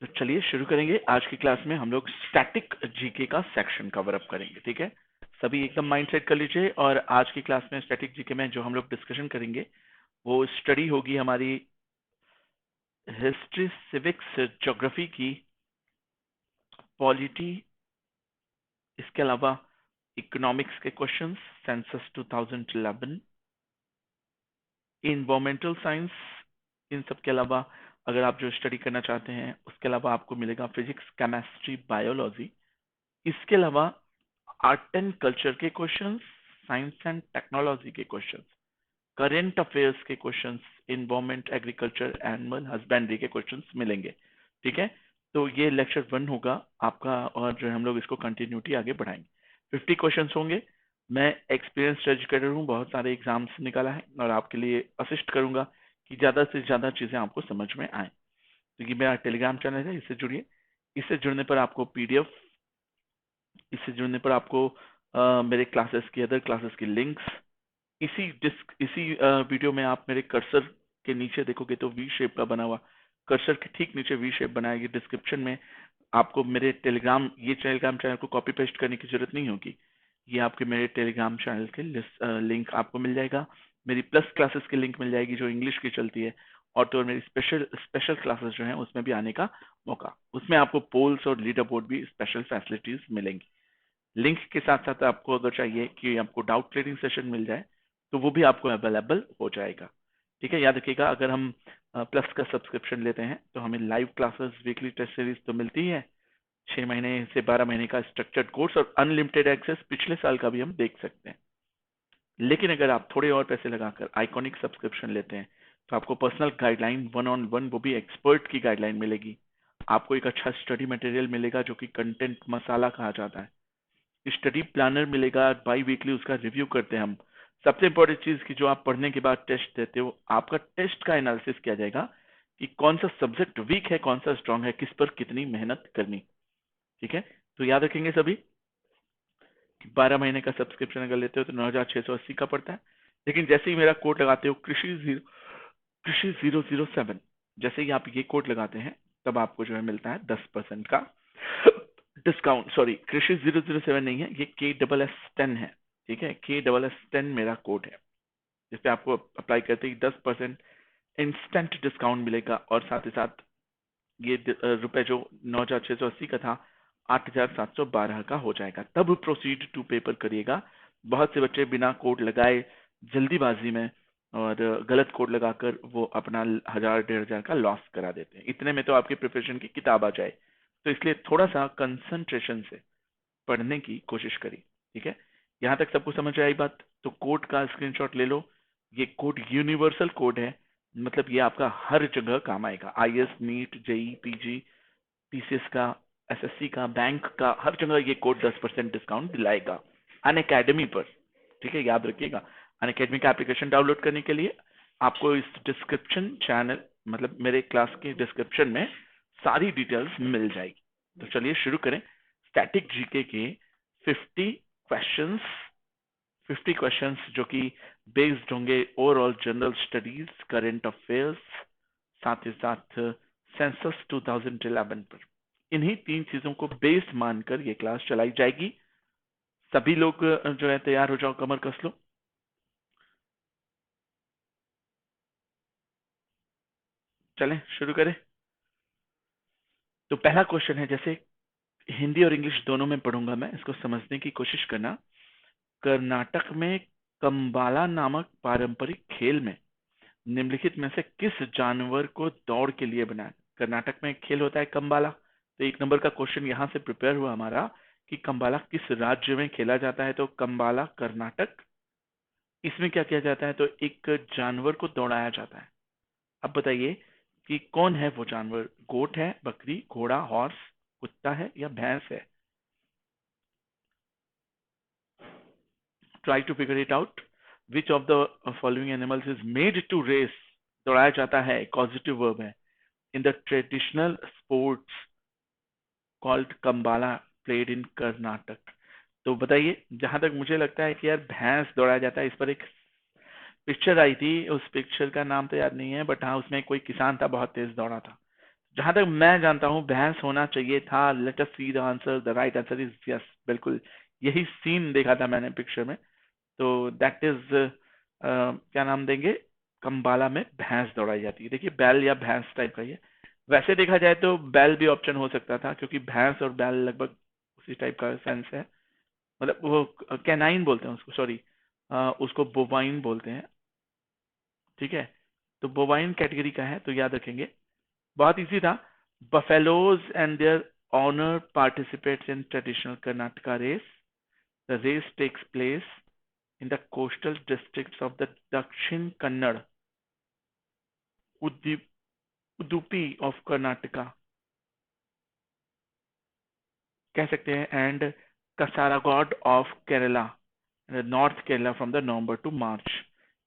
तो चलिए शुरू करेंगे। आज की क्लास में हम लोग स्टैटिक जीके का सेक्शन कवर अप करेंगे। ठीक है, सभी एकदम माइंड सेट कर लीजिए। और आज की क्लास में स्टैटिक जीके में जो हम लोग डिस्कशन करेंगे वो स्टडी होगी हमारी हिस्ट्री, सिविक्स, ज्योग्राफी की, पॉलिटी, इसके अलावा इकोनॉमिक्स के क्वेश्चंस, सेंसस 2011, इन्वायरमेंटल साइंस, इन सब के अलावा अगर आप जो स्टडी करना चाहते हैं उसके अलावा आपको मिलेगा फिजिक्स, केमिस्ट्री, बायोलॉजी। इसके अलावा आर्ट एंड कल्चर के क्वेश्चंस, साइंस एंड टेक्नोलॉजी के क्वेश्चंस, करेंट अफेयर्स के questions, environment, agriculture, animal husbandry के क्वेश्चंस मिलेंगे। ठीक है, तो ये लेक्चर 1 होगा आपका और जो हम लोग इसको कंटिन्यूटी आगे बढ़ाएंगे। 50 क्वेश्चंस होंगे। मैं एक्सपीरियंस एजुकेटर हूँ, बहुत सारे एग्जाम्स निकाला है और आपके लिए असिस्ट करूंगा कि ज्यादा से ज्यादा चीजें आपको समझ में आए। तो ये मेरा टेलीग्राम चैनल है, इससे जुड़िए। इससे जुड़ने पर आपको पीडीएफ, इससे जुड़ने पर आपको मेरे क्लासेस की, अदर क्लासेस की लिंक्स, इसी वीडियो में आप मेरे कर्सर के नीचे देखोगे तो वी शेप का बना हुआ, कर्सर के ठीक नीचे वी शेप बना है। ये डिस्क्रिप्शन में आपको मेरे टेलीग्राम, ये टेलीग्राम चैनल को कॉपी पेस्ट करने की जरूरत नहीं होगी। ये आपके मेरे टेलीग्राम चैनल के लिंक आपको मिल जाएगा। मेरी प्लस क्लासेस की लिंक मिल जाएगी जो इंग्लिश की चलती है, और तो मेरी स्पेशल स्पेशल क्लासेस जो हैं उसमें भी आने का मौका। उसमें आपको पोल्स और लीडर बोर्ड भी स्पेशल फैसिलिटीज मिलेंगी। लिंक के साथ साथ आपको अगर चाहिए कि आपको डाउट क्लियरिंग सेशन मिल जाए तो वो भी आपको अवेलेबल हो जाएगा। ठीक है, याद रखिएगा, अगर हम प्लस का सब्सक्रिप्शन लेते हैं तो हमें live classes, weekly test series तो मिलती है, 6 महीने से 12 महीने का स्ट्रक्चर्ड कोर्स और अनलिमिटेड एक्सेस पिछले साल का भी हम देख सकते हैं। लेकिन अगर आप थोड़े और पैसे लगाकर आइकॉनिक सब्सक्रिप्शन लेते हैं तो आपको पर्सनल गाइडलाइन 1-on-1, वो भी एक्सपर्ट की गाइडलाइन मिलेगी। आपको एक अच्छा स्टडी मटेरियल मिलेगा जो कि कंटेंट मसाला कहा जाता है। स्टडी प्लानर मिलेगा, बाई वीकली उसका रिव्यू करते हैं हम। सबसे इंपॉर्टेंट चीज की जो आप पढ़ने के बाद टेस्ट देते हो, आपका टेस्ट का एनालिसिस किया जाएगा कि कौन सा सब्जेक्ट वीक है, कौन सा स्ट्रांग है, किस पर कितनी मेहनत करनी। ठीक है, तो याद रखेंगे सभी कि 12 महीने का सब्सक्रिप्शन अगर लेते हो तो 9,680 का पड़ता है। लेकिन जैसे ही मेरा कोड लगाते हो कृषि 007, जैसे ही आप ये कोड लगाते हैं तब आपको जो है मिलता है 10% का डिस्काउंट। सॉरी, कृषि 007 नहीं है, ये KSS10 है। ठीक है, KSS10 मेरा कोड है, जिस पे आपको अप्लाई करते ही 10% इंस्टेंट डिस्काउंट मिलेगा। और साथ ही साथ ये रुपए जो 9,680 का था 8,712 का हो जाएगा। तब प्रोसीड टू पेपर करिएगा। बहुत से बच्चे बिना कोड लगाए जल्दीबाजी में और गलत कोड लगाकर वो अपना 1,000-1,500 का लॉस करा देते हैं। इतने में तो आपकी प्रिपरेशन की किताब आ जाए। तो इसलिए थोड़ा सा कंसंट्रेशन से पढ़ने की कोशिश करिए। ठीक है, यहाँ तक सबको समझ आई बात? तो कोड का स्क्रीनशॉट ले लो। ये कोड यूनिवर्सल कोड है, मतलब ये आपका हर जगह काम आएगा। IAS, NEET, JEE, PG, TCS का, SSC का, बैंक का, हर जगह ये कोड 10% डिस्काउंट दिलाएगा अनअकैडमी पर। ठीक है, याद रखिएगा। अनअकैडमी का एप्लीकेशन डाउनलोड करने के लिए आपको इस डिस्क्रिप्शन चैनल, मतलब मेरे क्लास के डिस्क्रिप्शन में सारी डिटेल्स मिल जाएगी। तो चलिए शुरू करें। स्टैटिक जीके के 50 क्वेश्चंस, 50 क्वेश्चंस जो कि बेस्ड होंगे overall general studies, current affairs, साथ ही साथ सेंसस 2011 पर। इन्हीं 3 चीजों को बेस मानकर ये क्लास चलाई जाएगी। सभी लोग जो है तैयार हो जाओ, कमर कस लो। चलें शुरू करें। तो पहला क्वेश्चन है, जैसे हिंदी और इंग्लिश दोनों में पढ़ूंगा मैं, इसको समझने की कोशिश करना। कर्नाटक में कंबाला नामक पारंपरिक खेल में निम्नलिखित में से किस जानवर को दौड़ के लिए बनाया? कर्नाटक में एक खेल होता है कंबाला। तो 1 नंबर का क्वेश्चन यहाँ से प्रिपेयर हुआ हमारा कि कंबाला किस राज्य में खेला जाता है? तो कंबाला कर्नाटक। इसमें क्या किया जाता है? तो एक जानवर को दौड़ाया जाता है। अब बताइए कि कौन है वो जानवर? गोट है, बकरी, घोड़ा, हॉर्स, कुत्ता है या भैंस है? Try to figure it out. Which of the following animals is made to race? दौड़ाया जाता है, पॉजिटिव वर्ब है। In the traditional sports called Kambala played in Karnataka. तो बताइए, जहां तक मुझे लगता है कि यार भैंस दौड़ाया जाता है। इस पर एक पिक्चर आई थी, उस पिक्चर का नाम तो याद नहीं है, बट हाँ उसमें कोई किसान था, बहुत तेज दौड़ा था। जहां तक मैं जानता हूँ भैंस होना चाहिए था। Late us see the answer, the right answer is yes, बिल्कुल यही सीन देखा था मैंने पिक्चर में। तो दैट इज क्या नाम देंगे, कंबाला में भैंस दौड़ाई जाती है। देखिए बैल या भैंस टाइप का ही है। वैसे देखा जाए तो बैल भी ऑप्शन हो सकता था, क्योंकि भैंस और बैल लगभग उसी टाइप का सेंस है। मतलब वो कैनाइन बोलते हैं उसको, सॉरी उसको बोवाइन बोलते हैं। ठीक है, तो बोवाइन कैटेगरी का है, तो याद रखेंगे। बहुत इजी था। Buffaloes and their owner participates in traditional Karnataka race. The race takes place in the coastal districts of the Dakshin Kannada, Udupi of Karnataka कह सकते हैं, and Kasaragod of Kerala, north Kerala from the November to March.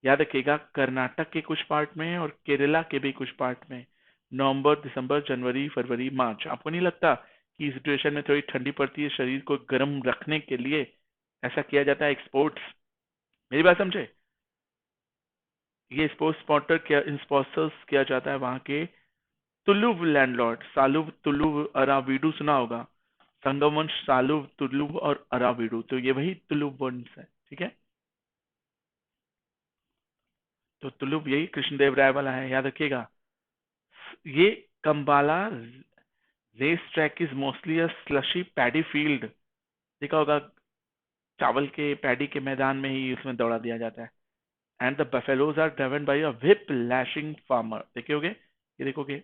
याद रखिएगा कर्नाटक के कुछ part में और केरला के भी कुछ पार्ट में नवंबर, दिसंबर, जनवरी, फरवरी, मार्च। आपको नहीं लगता कि इस सिचुएशन में थोड़ी ठंडी पड़ती है, शरीर को गर्म रखने के लिए ऐसा किया जाता है एक्सपोर्ट्स? मेरी बात समझे? ये स्पोर्ट्स स्पॉटर किया, स्पॉन्सर्स किया जाता है वहां के तुलुव लैंडलॉर्ड, सालुव, तुलुव, अरावीडू सुना होगा। संगम वंश, सालुव, तुलुव और अरावीडू, तो ये वही तुलुव वंश है। ठीक है, तो तुलुव यही कृष्णदेव राय वाला है, याद रखिएगा। ये Kambala race track is mostly a slushy paddy field. देखा होगा, चावल के पैडी के मैदान में ही उसमें दौड़ा दिया जाता है। And the buffaloes are driven by a whip lashing farmer. देखे होगे, ये देखोगे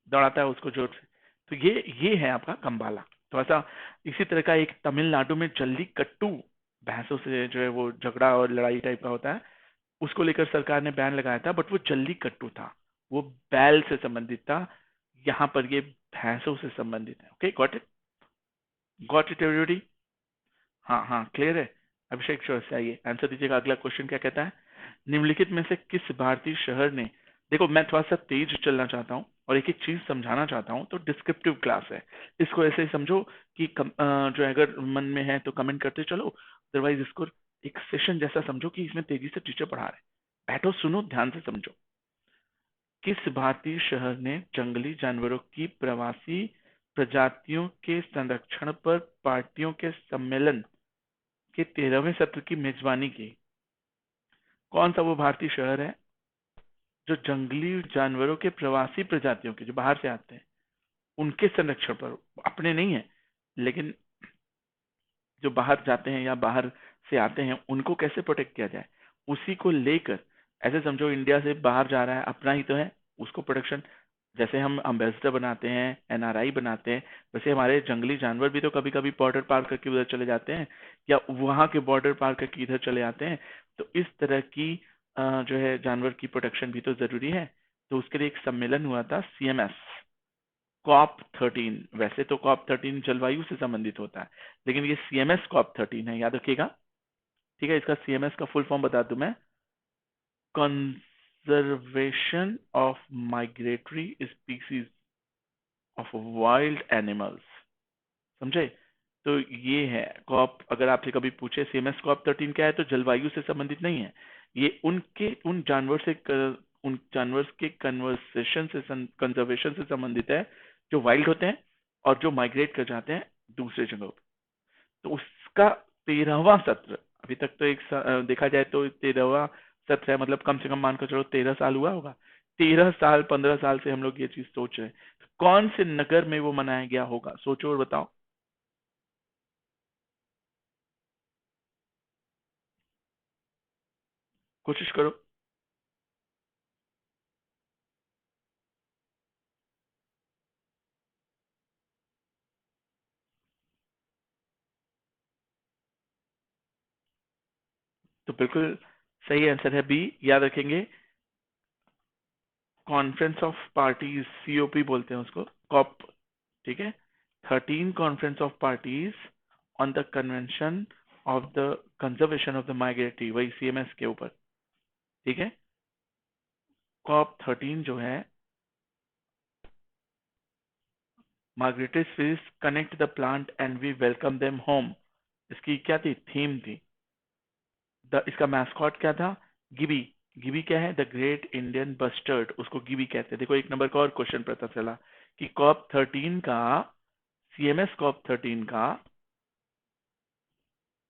दौड़ाता है उसको जोर से। तो ये है आपका कंबाला। तो ऐसा इसी तरह का एक तमिलनाडु में जल्लीकट्टू, भैंसों से जो है वो झगड़ा और लड़ाई टाइप का होता है, उसको लेकर सरकार ने बैन लगाया था, बट वो जल्लीकट्टू था, वो बैल से संबंधित था। यहाँ पर ये भैंसों से संबंधित है। Okay, got it everybody? हाँ हाँ, क्लियर है। अभिषेक श्योर से आइए आंसर दीजिएगा। अगला क्वेश्चन क्या कहता है, निम्नलिखित में से किस भारतीय शहर ने, देखो मैं थोड़ा सा तेज चलना चाहता हूँ और एक एक चीज समझाना चाहता हूँ, तो डिस्क्रिप्टिव क्लास है, इसको ऐसे ही समझो कि जो है, अगर मन में है तो कमेंट करते चलो, अदरवाइज इसको एक सेशन जैसा समझो कि इसमें तेजी से टीचर पढ़ा रहे हैं। बैठो, सुनो, ध्यान से समझो। किस भारतीय शहर ने जंगली जानवरों की प्रवासी प्रजातियों के संरक्षण पर पार्टियों के सम्मेलन के 13वें सत्र की मेजबानी की? कौन सा वो भारतीय शहर है जो जंगली जानवरों के प्रवासी प्रजातियों के, जो बाहर से आते हैं, उनके संरक्षण पर, अपने नहीं है लेकिन जो बाहर जाते हैं या बाहर से आते हैं उनको कैसे प्रोटेक्ट किया जाए, उसी को लेकर, ऐसे समझो इंडिया से बाहर जा रहा है, अपना ही तो है, उसको प्रोटेक्शन। जैसे हम एम्बेसडर बनाते हैं, एनआरआई बनाते हैं, वैसे हमारे जंगली जानवर भी तो कभी कभी बॉर्डर पार करके उधर चले जाते हैं, या वहां के बॉर्डर पार करके इधर चले आते हैं। तो इस तरह की जो है जानवर की प्रोटेक्शन भी तो जरूरी है। तो उसके लिए एक सम्मेलन हुआ था, सीएमएस, COP13। वैसे तो COP13 जलवायु से संबंधित होता है, लेकिन ये सीएमएस COP13 है, याद रखिएगा। ठीक है, इसका सीएमएस का फुल फॉर्म बता दूं मैं, conservation of migratory species of wild animals. समझे? तो ये है कॉप। अगर आपसे कभी पूछे सीएमएस COP13 क्या है, तो जलवायु से संबंधित नहीं है, ये उन जानवर से उन जानवर के कन्वर्सेशन से, कंजर्वेशन से संबंधित है, जो वाइल्ड होते हैं और जो माइग्रेट कर जाते हैं दूसरे जगहों पे। तो उसका 13वां सत्र, अभी तक तो देखा जाए तो 13वां सत्र है, मतलब कम से कम मानकर चलो 13 साल हुआ होगा। 13 साल, 15 साल से हम लोग ये चीज सोच रहे हैं। तो कौन से नगर में वो मनाया गया होगा, सोचो और बताओ। कोशिश करो। तो बिल्कुल सही आंसर है बी, याद रखेंगे। कॉन्फ्रेंस ऑफ पार्टीज, COP बोलते हैं उसको, कॉप। ठीक है, 13 conference of parties on the convention of the conservation of the migratory, वही सीएमएस के ऊपर। ठीक है, COP13 जो है, migratory species connect the plant and we welcome them home, इसकी क्या थी, थीम थी। इसका मैस्कॉट क्या था, गिबी, गिबी क्या है? द ग्रेट इंडियन बस्टर्ड, उसको गिबी कहते हैं। देखो एक नंबर का और क्वेश्चन पता चला कि कॉप 13 का, सीएमएस कॉप 13 का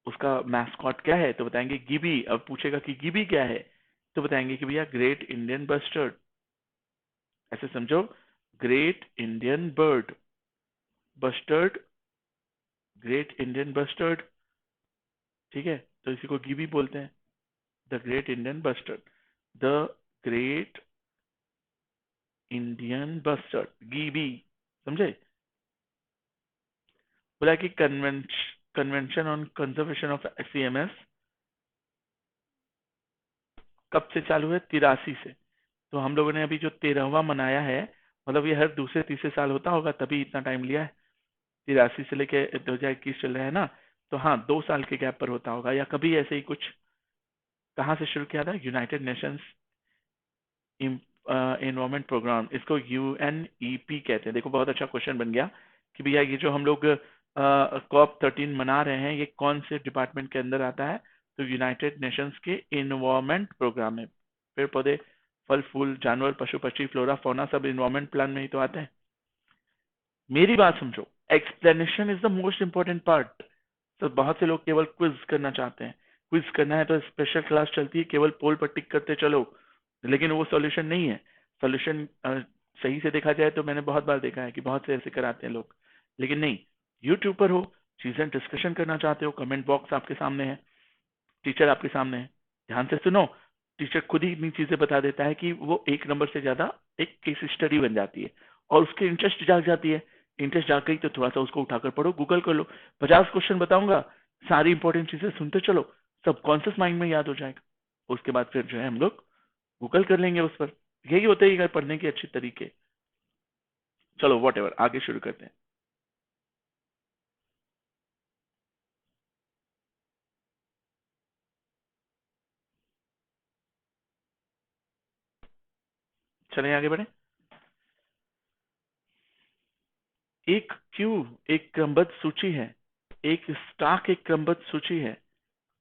उसका मैस्कॉट क्या है? तो बताएंगे गिबी। अब पूछेगा कि गिबी क्या है, तो बताएंगे कि भैया ग्रेट इंडियन बस्टर्ड। ऐसे समझो, great Indian bird, bustard, great Indian bustard, ठीक है, तो इसी को गिबी बोलते हैं, the great Indian bustard, the great Indian bustard, गिबी। समझे? बोला कि convention on conservation of CMS कब से चालू है? 83 से। तो हम लोगों ने अभी जो 13वां मनाया है, मतलब ये हर दूसरे तीसरे साल होता होगा, तभी इतना टाइम लिया है। 83 से लेके 2021 चल रहा है ना, तो हाँ 2 साल के गैप पर होता होगा, या कभी ऐसे ही कुछ। कहाँ से शुरू किया था? यूनाइटेड नेशंस एनवायरमेंट प्रोग्राम, इसको यूएनईपी कहते हैं। देखो बहुत अच्छा क्वेश्चन बन गया कि भैया ये जो हम लोग कॉप 13 मना रहे हैं, ये कौन से डिपार्टमेंट के अंदर आता है? तो यूनाइटेड नेशंस के एनवायरमेंट प्रोग्राम में पेड़ पौधे, फल फूल, जानवर, पशु पक्षी, फ्लोरा फौना सब एनवायरमेंट प्लान में ही तो आते हैं। मेरी बात समझो, explanation is the most important part. तो बहुत से लोग केवल क्विज करना चाहते हैं, क्विज करना है तो स्पेशल क्लास चलती है, केवल पोल पर टिक करते चलो, लेकिन वो सॉल्यूशन नहीं है। सॉल्यूशन सही से देखा जाए तो मैंने बहुत बार देखा है कि बहुत से ऐसे कराते हैं लोग, लेकिन नहीं। यूट्यूब पर हो, चीजें डिस्कशन करना चाहते हो, कमेंट बॉक्स आपके सामने है, टीचर आपके सामने है, ध्यान से सुनो। टीचर खुद ही इतनी चीजें बता देता है कि वो एक नंबर से ज्यादा एक केस स्टडी बन जाती है, और उसके इंटरेस्ट जाग जाती है। इंटरेस्ट जाग गई तो थोड़ा सा उसको उठाकर पढ़ो, गूगल कर लो, 50 क्वेश्चन बताऊंगा, सारी इंपॉर्टेंट चीजें सुनते चलो, सब कॉन्शियस माइंड में याद हो जाएगा। उसके बाद फिर जो है हम लोग गूगल कर लेंगे उस पर। यही होते हैं पढ़ने के अच्छे तरीके। चलो वॉट एवर, आगे शुरू करते हैं। चलें आगे बढ़े। एक क्यू एक क्रमबद्ध सूची है, एक स्टॉक एक क्रमबद्ध सूची है,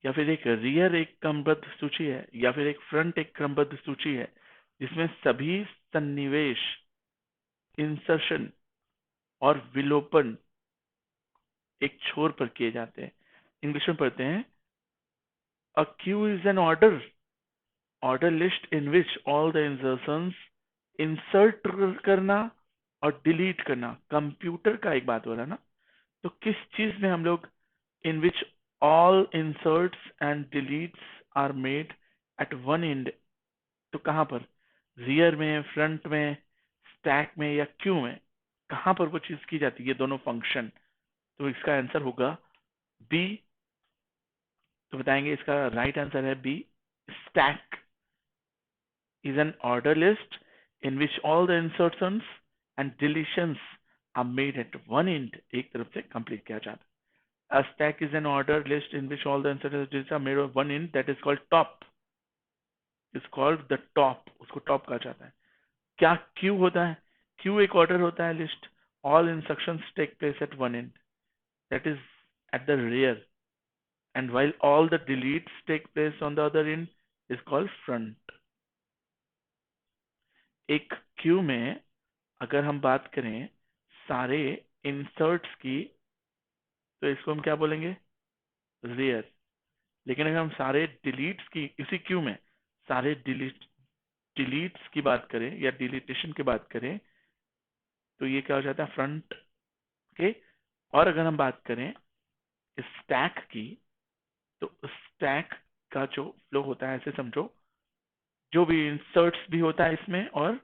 या फिर एक रियर एक क्रमबद्ध सूची है, या फिर एक फ्रंट एक क्रमबद्ध सूची है, जिसमें सभी सन्निवेश, इंसर्शन और विलोपन एक छोर पर किए जाते हैं। इंग्लिश में पढ़ते हैं, a queue is an ordered list in which all the insertions, insert करना और डिलीट करना, कंप्यूटर का एक बात हो रहा है ना, तो किस चीज में हम लोग in which all inserts and deletes are made at one end, तो कहां पर? रियर में, फ्रंट में, स्टैक में या क्यू में? कहां पर वो चीज की जाती है, ये दोनों फंक्शन? तो इसका आंसर होगा बी। तो बताएंगे इसका राइट आंसर है B. Stack is an order list in which all the insertions and deletions are made at one end, एक तरफ से कंप्लीट किया जाता है। A stack is an order list in which all the insertions and deletions are made at one end, that is called top, is called the top, उसको top कहा जाता है। क्या क्यू होता है? क्यू एक ऑर्डर होता है list, all instructions take place at one end, that is at the rear, and while all the deletes take place on the other end is called front। एक क्यू में अगर हम बात करें सारे इंसर्ट्स की, तो इसको हम क्या बोलेंगे? रियर। लेकिन अगर हम सारे डिलीट्स की, इसी क्यू में सारे डिलीट्स की बात करें या डिलीटेशन की बात करें, तो ये क्या हो जाता है? फ्रंट। ओके। और अगर हम बात करें स्टैक की, तो स्टैक का जो फ्लो होता है, ऐसे समझो, जो भी इंसर्ट्स भी होता है इसमें और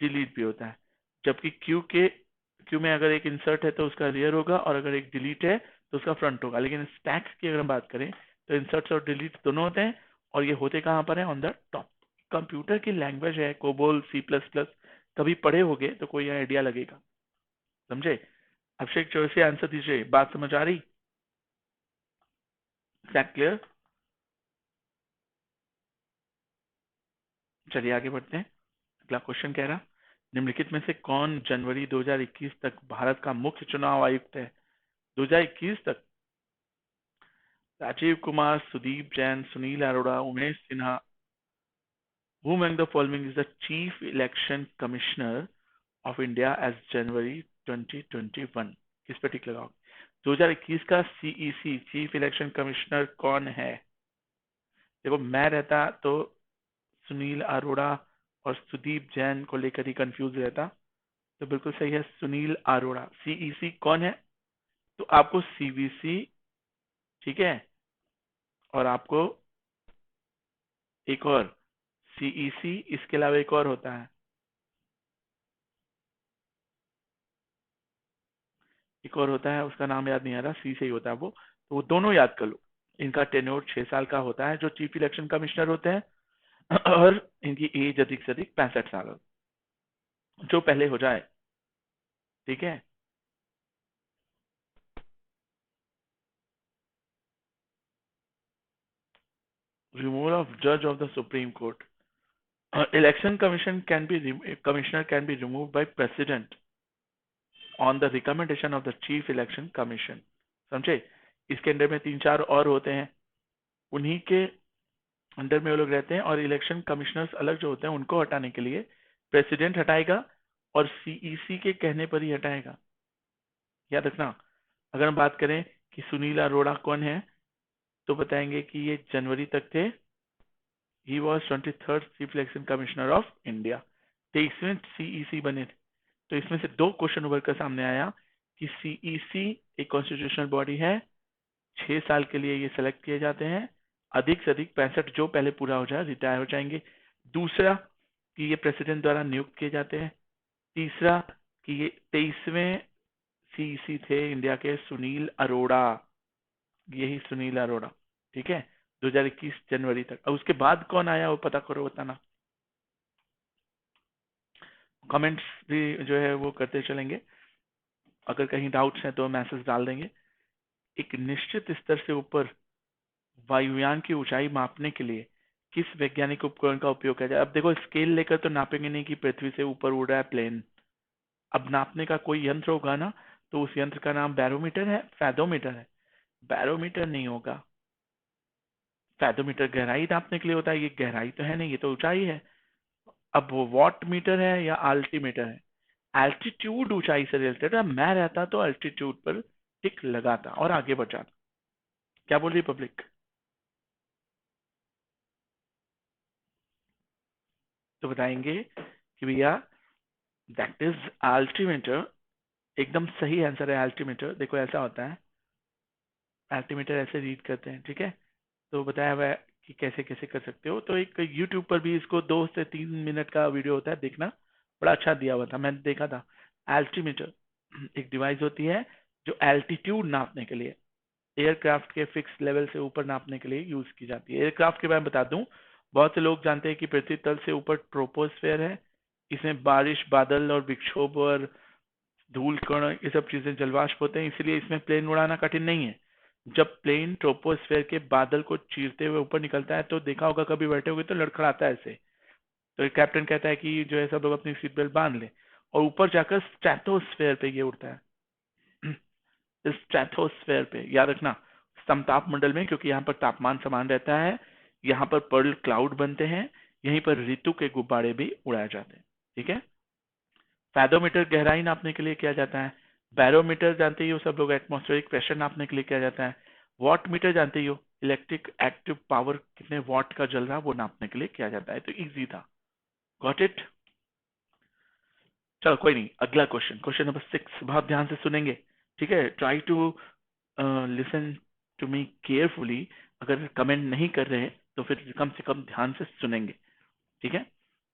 डिलीट भी होता है। जबकि क्यू में अगर एक इंसर्ट है तो उसका रियर होगा, और अगर एक डिलीट है तो उसका फ्रंट होगा। लेकिन स्टैक की अगर हम बात करें तो इंसर्ट्स और डिलीट दोनों होते हैं, और ये होते कहाँ पर है? On the top. कंप्यूटर की लैंग्वेज है, कोबोल, सी प्लस प्लस, कभी पढ़े होगे तो कोई आइडिया लगेगा। समझे? अभिषेक चौरसिया आंसर दीजिए, बात समझ आ रही? क्लियर? चलिए आगे बढ़ते हैं। अगला क्वेश्चन कह रहा, निम्नलिखित में से कौन जनवरी 2021 तक भारत का मुख्य चुनाव आयुक्त है? 2021 तक? Rajiv Kumar, Sudeep Jain, Sunil Arora, Umesh Sinha, Who among the following is the Chief Election Commissioner of India as January 2021? किस पे टिक लगाओ? 2021 का सीईसी चीफ इलेक्शन कमिश्नर कौन है? देखो मैं रहता तो सुनील अरोड़ा और सुदीप जैन को लेकर ही कंफ्यूज रहता, तो बिल्कुल सही है सुनील अरोड़ा। सीईसी कौन है? तो आपको सीवीसी, ठीक है, और आपको एक और सीईसी, इसके अलावा एक और होता है, एक और होता है, उसका नाम याद नहीं आ रहा, सी से ही होता है वो, तो वो दोनों याद कर लो। इनका टेन्योर 6 साल का होता है जो चीफ इलेक्शन कमिश्नर होते हैं, और इनकी एज अधिक से अधिक 65 साल हो, जो पहले हो जाए, ठीक है। रिमूवल ऑफ जज of the supreme court. Election commissioner can be remove by president on the recommendation of the chief election commission. समझे? इसके अंडर में 3-4 और होते हैं, उन्हीं के अंडर में वो लोग रहते हैं, और इलेक्शन कमिश्नर्स अलग जो होते हैं उनको हटाने के लिए प्रेसिडेंट हटाएगा और सीईसी के कहने पर ही हटाएगा। याद रखना। अगर हम बात करें कि सुनील अरोड़ा कौन है, तो बताएंगे कि ये जनवरी तक थे, he was 23rd chief election commissioner of India, 23वें सीईसी बने थे। तो इसमें से 2 क्वेश्चन उभर कर सामने आया कि सीईसी एक कॉन्स्टिट्यूशनल बॉडी है, 6 साल के लिए ये सेलेक्ट किए जाते हैं, अधिक से अधिक 65 जो पहले पूरा हो जाए रिटायर हो जाएंगे। दूसरा कि ये प्रेसिडेंट द्वारा नियुक्त किए जाते हैं। तीसरा कि ये 23वें सीईसी थे इंडिया के सुनील अरोड़ा, यही सुनील अरोड़ा, ठीक है, 2021 जनवरी तक। अब उसके बाद कौन आया वो पता करो, बताना। कमेंट्स भी जो है वो करते चलेंगे, अगर कहीं डाउट्स हैं तो मैसेज डाल देंगे। एक निश्चित स्तर से ऊपर वायुयान की ऊंचाई मापने के लिए किस वैज्ञानिक उपकरण का उपयोग किया जाए? अब देखो स्केल लेकर तो नापेंगे नहीं कि पृथ्वी से ऊपर उड़ रहा है प्लेन, अब नापने का कोई यंत्र होगा ना, तो उस यंत्र का नाम बैरोमीटर है, फैदोमीटर है? बैरोमीटर नहीं होगा, फैदोमीटर गहराई नापने के लिए होता है, ये गहराई तो है नहीं, ये तो ऊंचाई है। अब वो वॉट मीटर है या अल्टीमीटर है? एल्टीट्यूड ऊंचाई से रिलेटेड है, मैं रहता तो अल्टीट्यूड पर टिक लगाता और आगे बढ़ जाता। क्या बोल रही पब्लिक? तो बताएंगे कि भैया दैट इज अल्टीमीटर, एकदम सही आंसर है अल्टीमीटर। देखो ऐसा होता है, अल्टीमीटर ऐसे रीड करते हैं, ठीक है। तो बताया हुआ है कि कैसे कैसे कर सकते हो, तो एक यूट्यूब पर भी इसको 2 से 3 मिनट का वीडियो होता है, देखना, बड़ा अच्छा दिया हुआ था, मैंने देखा था। एल्टीमीटर एक डिवाइस होती है जो एल्टीट्यूड नापने के लिए, एयरक्राफ्ट के फिक्स लेवल से ऊपर नापने के लिए यूज की जाती है। एयरक्राफ्ट के बारे में बता दूं, बहुत से लोग जानते हैं कि पृथ्वी तल से ऊपर ट्रोपोस्फेयर है, इसमें बारिश, बादल और विक्षोभ और धूल कण, ये सब चीजें जलवाष्प होते हैं, इसलिए इसमें प्लेन उड़ाना कठिन नहीं है। जब प्लेन ट्रोपोस्फेयर के बादल को चीरते हुए ऊपर निकलता है तो देखा होगा, कभी बैठे होगे तो लड़खड़ाता है ऐसे, तो एक कैप्टन कहता है कि जो है सब लोग अपनी सीट बेल्ट बांध ले, और ऊपर जाकर स्ट्रेटोस्फेयर पे ये उड़ता है। स्ट्रेटोस्फेयर पे, याद रखना, समताप मंडल में, क्योंकि यहाँ पर तापमान समान रहता है, यहाँ पर पर्ल क्लाउड बनते हैं, यहीं पर ऋतु के गुब्बारे भी उड़ाए जाते हैं, ठीक है। फैदोमीटर गहराई नापने के लिए किया जाता है। बैरोमीटर जानते ही हो सब लोग, एटमॉस्फेरिक प्रेशर नापने के लिए किया जाता है। वॉट मीटर जानते ही हो, इलेक्ट्रिक एक्टिव पावर कितने वॉट का जल रहा है वो नापने के लिए किया जाता है। तो इजी था, गॉट इट। चलो कोई नहीं, अगला क्वेश्चन, क्वेश्चन नंबर 6, बहुत ध्यान से सुनेंगे, ठीक है। Try to listen to me carefully. अगर कमेंट नहीं कर रहे हैं तो फिर कम से कम ध्यान से सुनेंगे, ठीक है।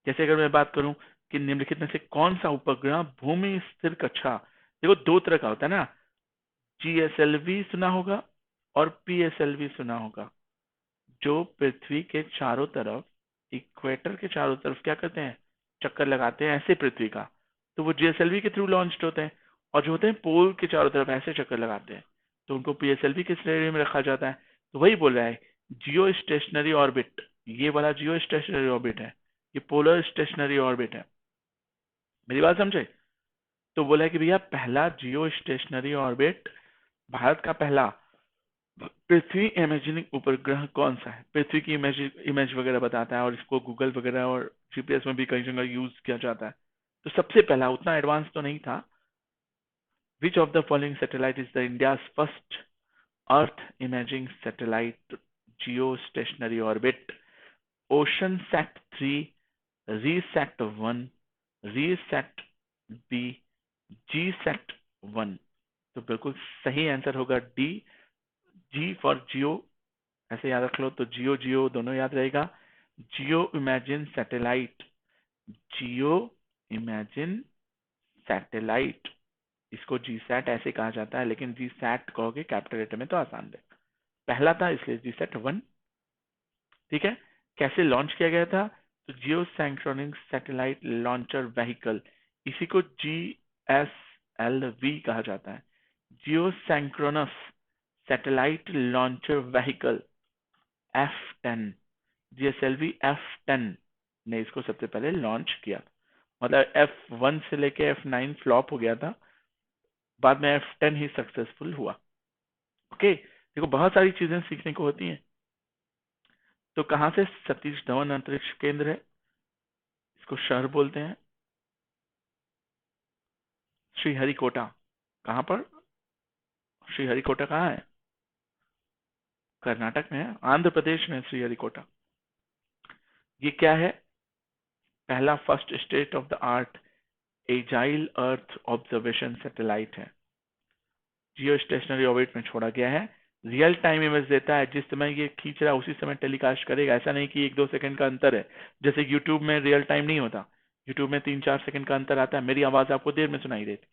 जैसे अगर मैं बात करूं कि निम्नलिखित में से कौन सा उपग्रह भूमि स्थिर कक्षा, देखो 2 तरह का होता है ना, जीएसएलवी सुना होगा और पीएसएलवी सुना होगा, जो पृथ्वी के चारों तरफ, इक्वेटर के चारों तरफ क्या करते हैं, चक्कर लगाते हैं ऐसे पृथ्वी का, तो वो जीएसएलवी के थ्रू लॉन्च होते हैं। और जो होते हैं पोल के चारों तरफ ऐसे चक्कर लगाते हैं, तो उनको पीएसएलवी के श्रेणी में रखा जाता है। तो वही बोल रहा है, जियो स्टेशनरी ऑर्बिट, ये वाला जियो स्टेशनरी ऑर्बिट है, ये पोलर स्टेशनरी ऑर्बिट है। मेरी बात समझे? तो बोला है कि भैया पहला जियो स्टेशनरी ऑर्बिट, भारत का पहला पृथ्वी इमेजिंग उपग्रह कौन सा है? पृथ्वी की इमेज इमेज वगैरह बताता है और इसको गूगल वगैरह और जीपीएस में भी कई जगह यूज किया जाता है। तो सबसे पहला, उतना एडवांस तो नहीं था। Which of the following satellite is the India's first earth imaging satellite geo stationary orbit? Ocean sat 3, RISAT 1, RISAT B, G sat 1। तो बिल्कुल सही आंसर होगा डी, जी फॉर जियो। ऐसे याद रख लो, तो जियो जियो दोनों याद रहेगा। जियो इमेजिन सैटेलाइट, जियो इमेजिन सैटेलाइट, इसको जी सैट ऐसे कहा जाता है, लेकिन जी सैट कहोगे कैपिटल लेटर में तो आसान है। पहला था इसलिए जी सैट 1। ठीक है, कैसे लॉन्च किया गया था? तो geosynchronous satellite launcher vehicle, इसी को GSLV कहा जाता है। Geosynchronous satellite launcher vehicle F10, GSLV F10 ने इसको सबसे पहले लॉन्च किया। मतलब F1 से लेके F9 फ्लॉप हो गया था, बाद में F10 ही सक्सेसफुल हुआ। ओके, देखो बहुत सारी चीजें सीखने को होती हैं। तो कहां से सतीश धवन अंतरिक्ष केंद्र है? इसको शहर बोलते हैं श्रीहरिकोटा। कहां पर? श्रीहरिकोटा कहाँ है? कर्नाटक में है, आंध्र प्रदेश में श्रीहरिकोटा। ये क्या है? पहला first state of the art agile earth observation satellite है। जियो स्टेशनरी ऑर्बिट में छोड़ा गया है। रियल टाइम इमेज देता है, जिस समय ये खींच रहा है उसी समय टेलीकास्ट करेगा। ऐसा नहीं कि 1-2 सेकंड का अंतर है, जैसे यूट्यूब में रियल टाइम नहीं होता। यूट्यूब में 3-4 सेकंड का अंतर आता है, मेरी आवाज आपको देर में सुनाई देती।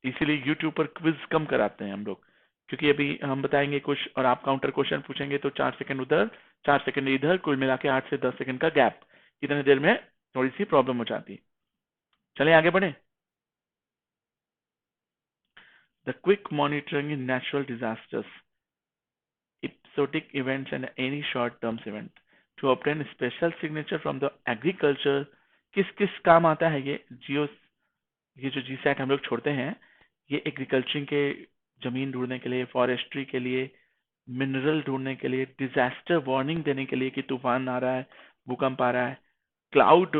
इसीलिए यूट्यूब पर क्विज कम कराते हैं हम लोग, क्योंकि अभी हम बताएंगे कुछ और आप काउंटर क्वेश्चन पूछेंगे तो 4 सेकंड उधर 4 सेकंड इधर, कुल मिला के 8 से 10 सेकंड का गैप, इतने देर में थोड़ी सी प्रॉब्लम हो जाती है। चले आगे बढ़े। The quick monitoring in natural disasters, episodic events and any short term event to obtain special signature from the agriculture। किस किस काम आता है ये जियो? ये जो जीसैट हम लोग छोड़ते हैं, ये एग्रीकल्चर के जमीन ढूंढने के लिए, फॉरेस्ट्री के लिए, मिनरल ढूंढने के लिए, डिजास्टर वार्निंग देने के लिए कि तूफान आ रहा है, भूकंप आ रहा है, क्लाउड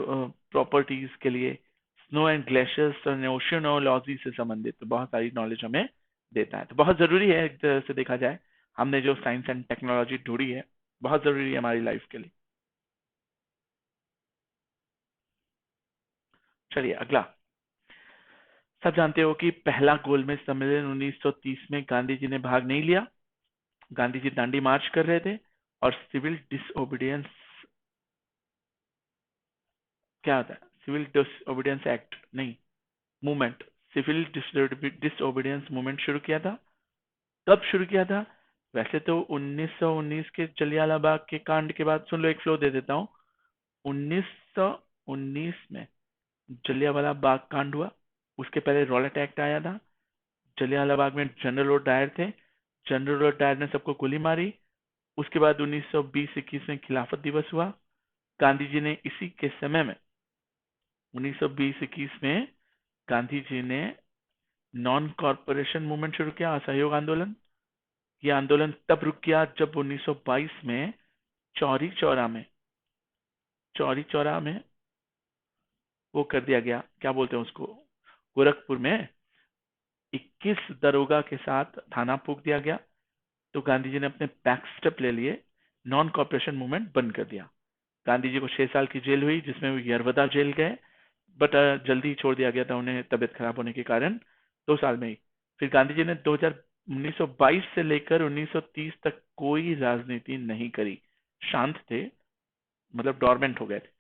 प्रॉपर्टीज के लिए, स्नो एंड ग्लेशियर्स और ओशियोनोलॉजी से संबंधित तो बहुत सारी नॉलेज हमें देता है। तो बहुत जरूरी है, एक तरह से देखा जाए हमने जो साइंस एंड टेक्नोलॉजी ढूंढी है, बहुत जरूरी है हमारी लाइफ के लिए। चलिए अगला। सब जानते हो कि पहला गोलमेज सम्मेलन 1930 में गांधी जी ने भाग नहीं लिया। गांधी जी दांडी मार्च कर रहे थे। और सिविल डिसओबीडियंस क्या होता है? सिविल डिसओबीडियंस एक्ट नहीं, मूवमेंट, सिविल डिसओबीडियंस मूवमेंट शुरू किया था। कब शुरू किया था? वैसे तो 1919 के जलियांवाला बाग के कांड के बाद, सुन लो एक फ्लो दे देता हूँ। 1919 में जलियांवाला बाग कांड हुआ, उसके पहले रॉलेट एक्ट आया था। जलियांवाला बाग में जनरल और डायर थे, जनरल और डायर ने सबको गोली मारी। उसके बाद 1920-21 में खिलाफत दिवस हुआ। गांधी जी ने इसी के समय में 1920-21 में गांधी जी ने नॉन कॉरपोरेशन मूवमेंट शुरू किया, असहयोग आंदोलन। यह आंदोलन तब रुक गया जब 1922 में चौरी चौरा में वो कर दिया गया, क्या बोलते हैं उसको, गोरखपुर में 21 दरोगा के साथ थाना फूंक दिया गया। तो गांधी जी ने अपने बैक स्टेप ले लिए, नॉन कॉपरेशन मूवमेंट बंद कर दिया। गांधी जी को 6 साल की जेल हुई, जिसमें वो यरवदा जेल गए, बट जल्दी छोड़ दिया गया था उन्हें तबियत खराब होने के कारण, 2 साल में ही। फिर गांधी जी ने 1922 से लेकर 1930 तक कोई राजनीति नहीं करी, शांत थे, मतलब डॉर्मेंट हो गए थे।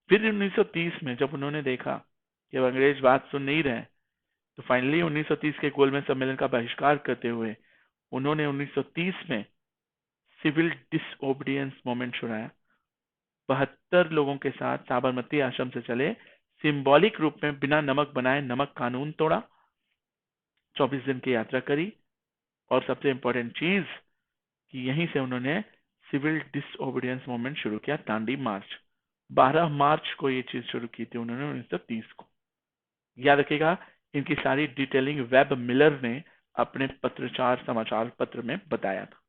फिर 1930 में जब उन्होंने देखा कि अब अंग्रेज बात सुन नहीं रहे, तो फाइनली 1930 के गोलमेज सम्मेलन का बहिष्कार करते हुए उन्होंने 1930 में सिविल डिसओबीडियंस मूवमेंट छुड़ाया। 72 लोगों के साथ साबरमती आश्रम से चले, सिंबॉलिक रूप में बिना नमक बनाए नमक कानून तोड़ा, 24 दिन की यात्रा करी। और सबसे इंपॉर्टेंट चीज कि यहीं से उन्होंने सिविल डिसओबीडियंस मूवमेंट शुरू किया, दांडी मार्च। 12 मार्च को ये चीज शुरू की थी उन्होंने 1930 को। याद रखिएगा, इनकी सारी डिटेलिंग वेब मिलर ने अपने पत्रचार समाचार पत्र में बताया था।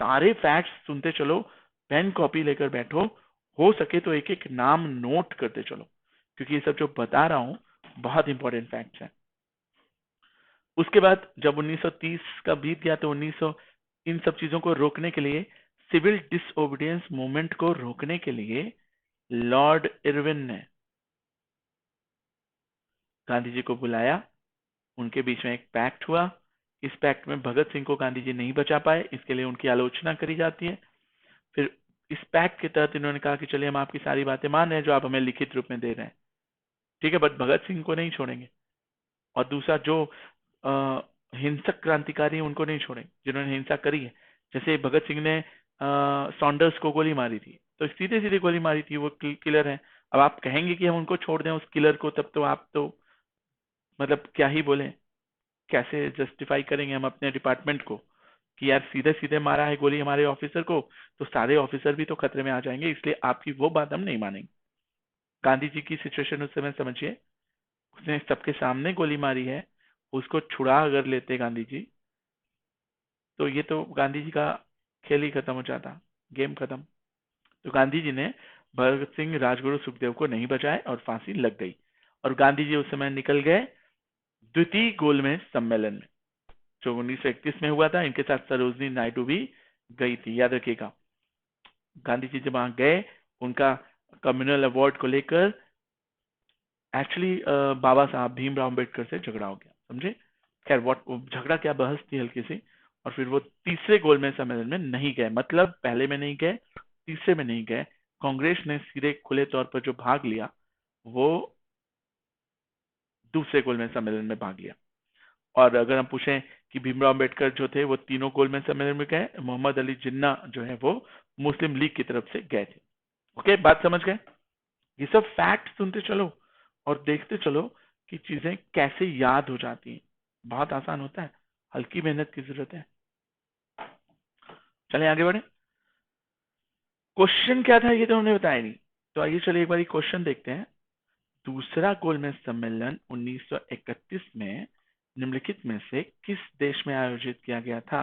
सारे फैक्ट्स सुनते चलो, पेन कॉपी लेकर बैठो, हो सके तो एक एक नाम नोट करते चलो, क्योंकि ये सब जो बता रहा हूं बहुत इंपॉर्टेंट फैक्ट्स हैं। उसके बाद जब 1930 का बीत गया तो 1900 इन सब चीजों को रोकने के लिए, सिविल डिसओबीडियंस मूवमेंट को रोकने के लिए लॉर्ड इरविन ने गांधी जी को बुलाया। उनके बीच में एक पैक्ट हुआ। इस पैक्ट में भगत सिंह को गांधी जी नहीं बचा पाए, इसके लिए उनकी आलोचना करी जाती है। फिर इस पैक्ट के तहत इन्होंने कहा कि चलिए हम आपकी सारी बातें मान रहे हैं जो आप हमें लिखित रूप में दे रहे हैं, ठीक है, बट भगत सिंह को नहीं छोड़ेंगे। और दूसरा जो हिंसक क्रांतिकारी हैं, उनको नहीं छोड़ेंगे जिन्होंने हिंसा करी है। जैसे भगत सिंह ने सॉन्डर्स को गोली मारी थी, तो सीधे सीधे गोली मारी थी, वो किलर है। अब आप कहेंगे कि हम उनको छोड़ दें उस किलर को, तब तो आप तो मतलब क्या ही बोले, कैसे जस्टिफाई करेंगे हम अपने डिपार्टमेंट को कि यार सीधे सीधे मारा है गोली हमारे ऑफिसर को, तो सारे ऑफिसर भी तो खतरे में आ जाएंगे, इसलिए आपकी वो बात हम नहीं मानेंगे। गांधी जी की सिचुएशन उस समय समझिए, उसने सबके सामने गोली मारी है, उसको छुड़ा अगर लेते गांधी जी, तो ये तो गांधी जी का खेल ही खत्म हो जाता, गेम खत्म। तो गांधी जी ने भगत सिंह, राजगुरु, सुखदेव को नहीं बचाए और फांसी लग गई। और गांधी जी उस समय निकल गए द्वितीय गोलमेज सम्मेलन में, जो 1931 में हुआ था। इनके साथ सरोजनी नायडू भी गई थी, याद रखिएगा। गांधी जी जब वहां गए, उनका कम्युनल अवार्ड को लेकर एक्चुअली बाबा साहब भीमराव अम्बेडकर से झगड़ा हो गया, समझे। खैर व्हाट झगड़ा क्या, बहस थी हल्की सी। और फिर वो तीसरे गोलमेज सम्मेलन में नहीं गए, मतलब पहले में नहीं गए, तीसरे में नहीं गए। कांग्रेस ने सीधे खुले तौर पर जो भाग लिया, वो दूसरे गोलमेज सम्मेलन में भाग लिया। और अगर हम पूछें कि भीमराव अम्बेडकर जो थे वो तीनों गोलमेज सम्मेलन में गए, मोहम्मद अली जिन्ना जो है वो मुस्लिम लीग की तरफ से गए थे। ओके, बात समझ गए। ये सब फैक्ट सुनते चलो और देखते चलो कि चीजें कैसे याद हो जाती हैं। बहुत आसान होता है, हल्की मेहनत की जरूरत है। चले आगे बढ़े। क्वेश्चन क्या था ये तो हमने बताया नहीं, तो आइए चलिए एक बार क्वेश्चन देखते हैं। दूसरा गोलमेज सम्मेलन 1931 में निम्नलिखित में से किस देश में आयोजित किया गया था?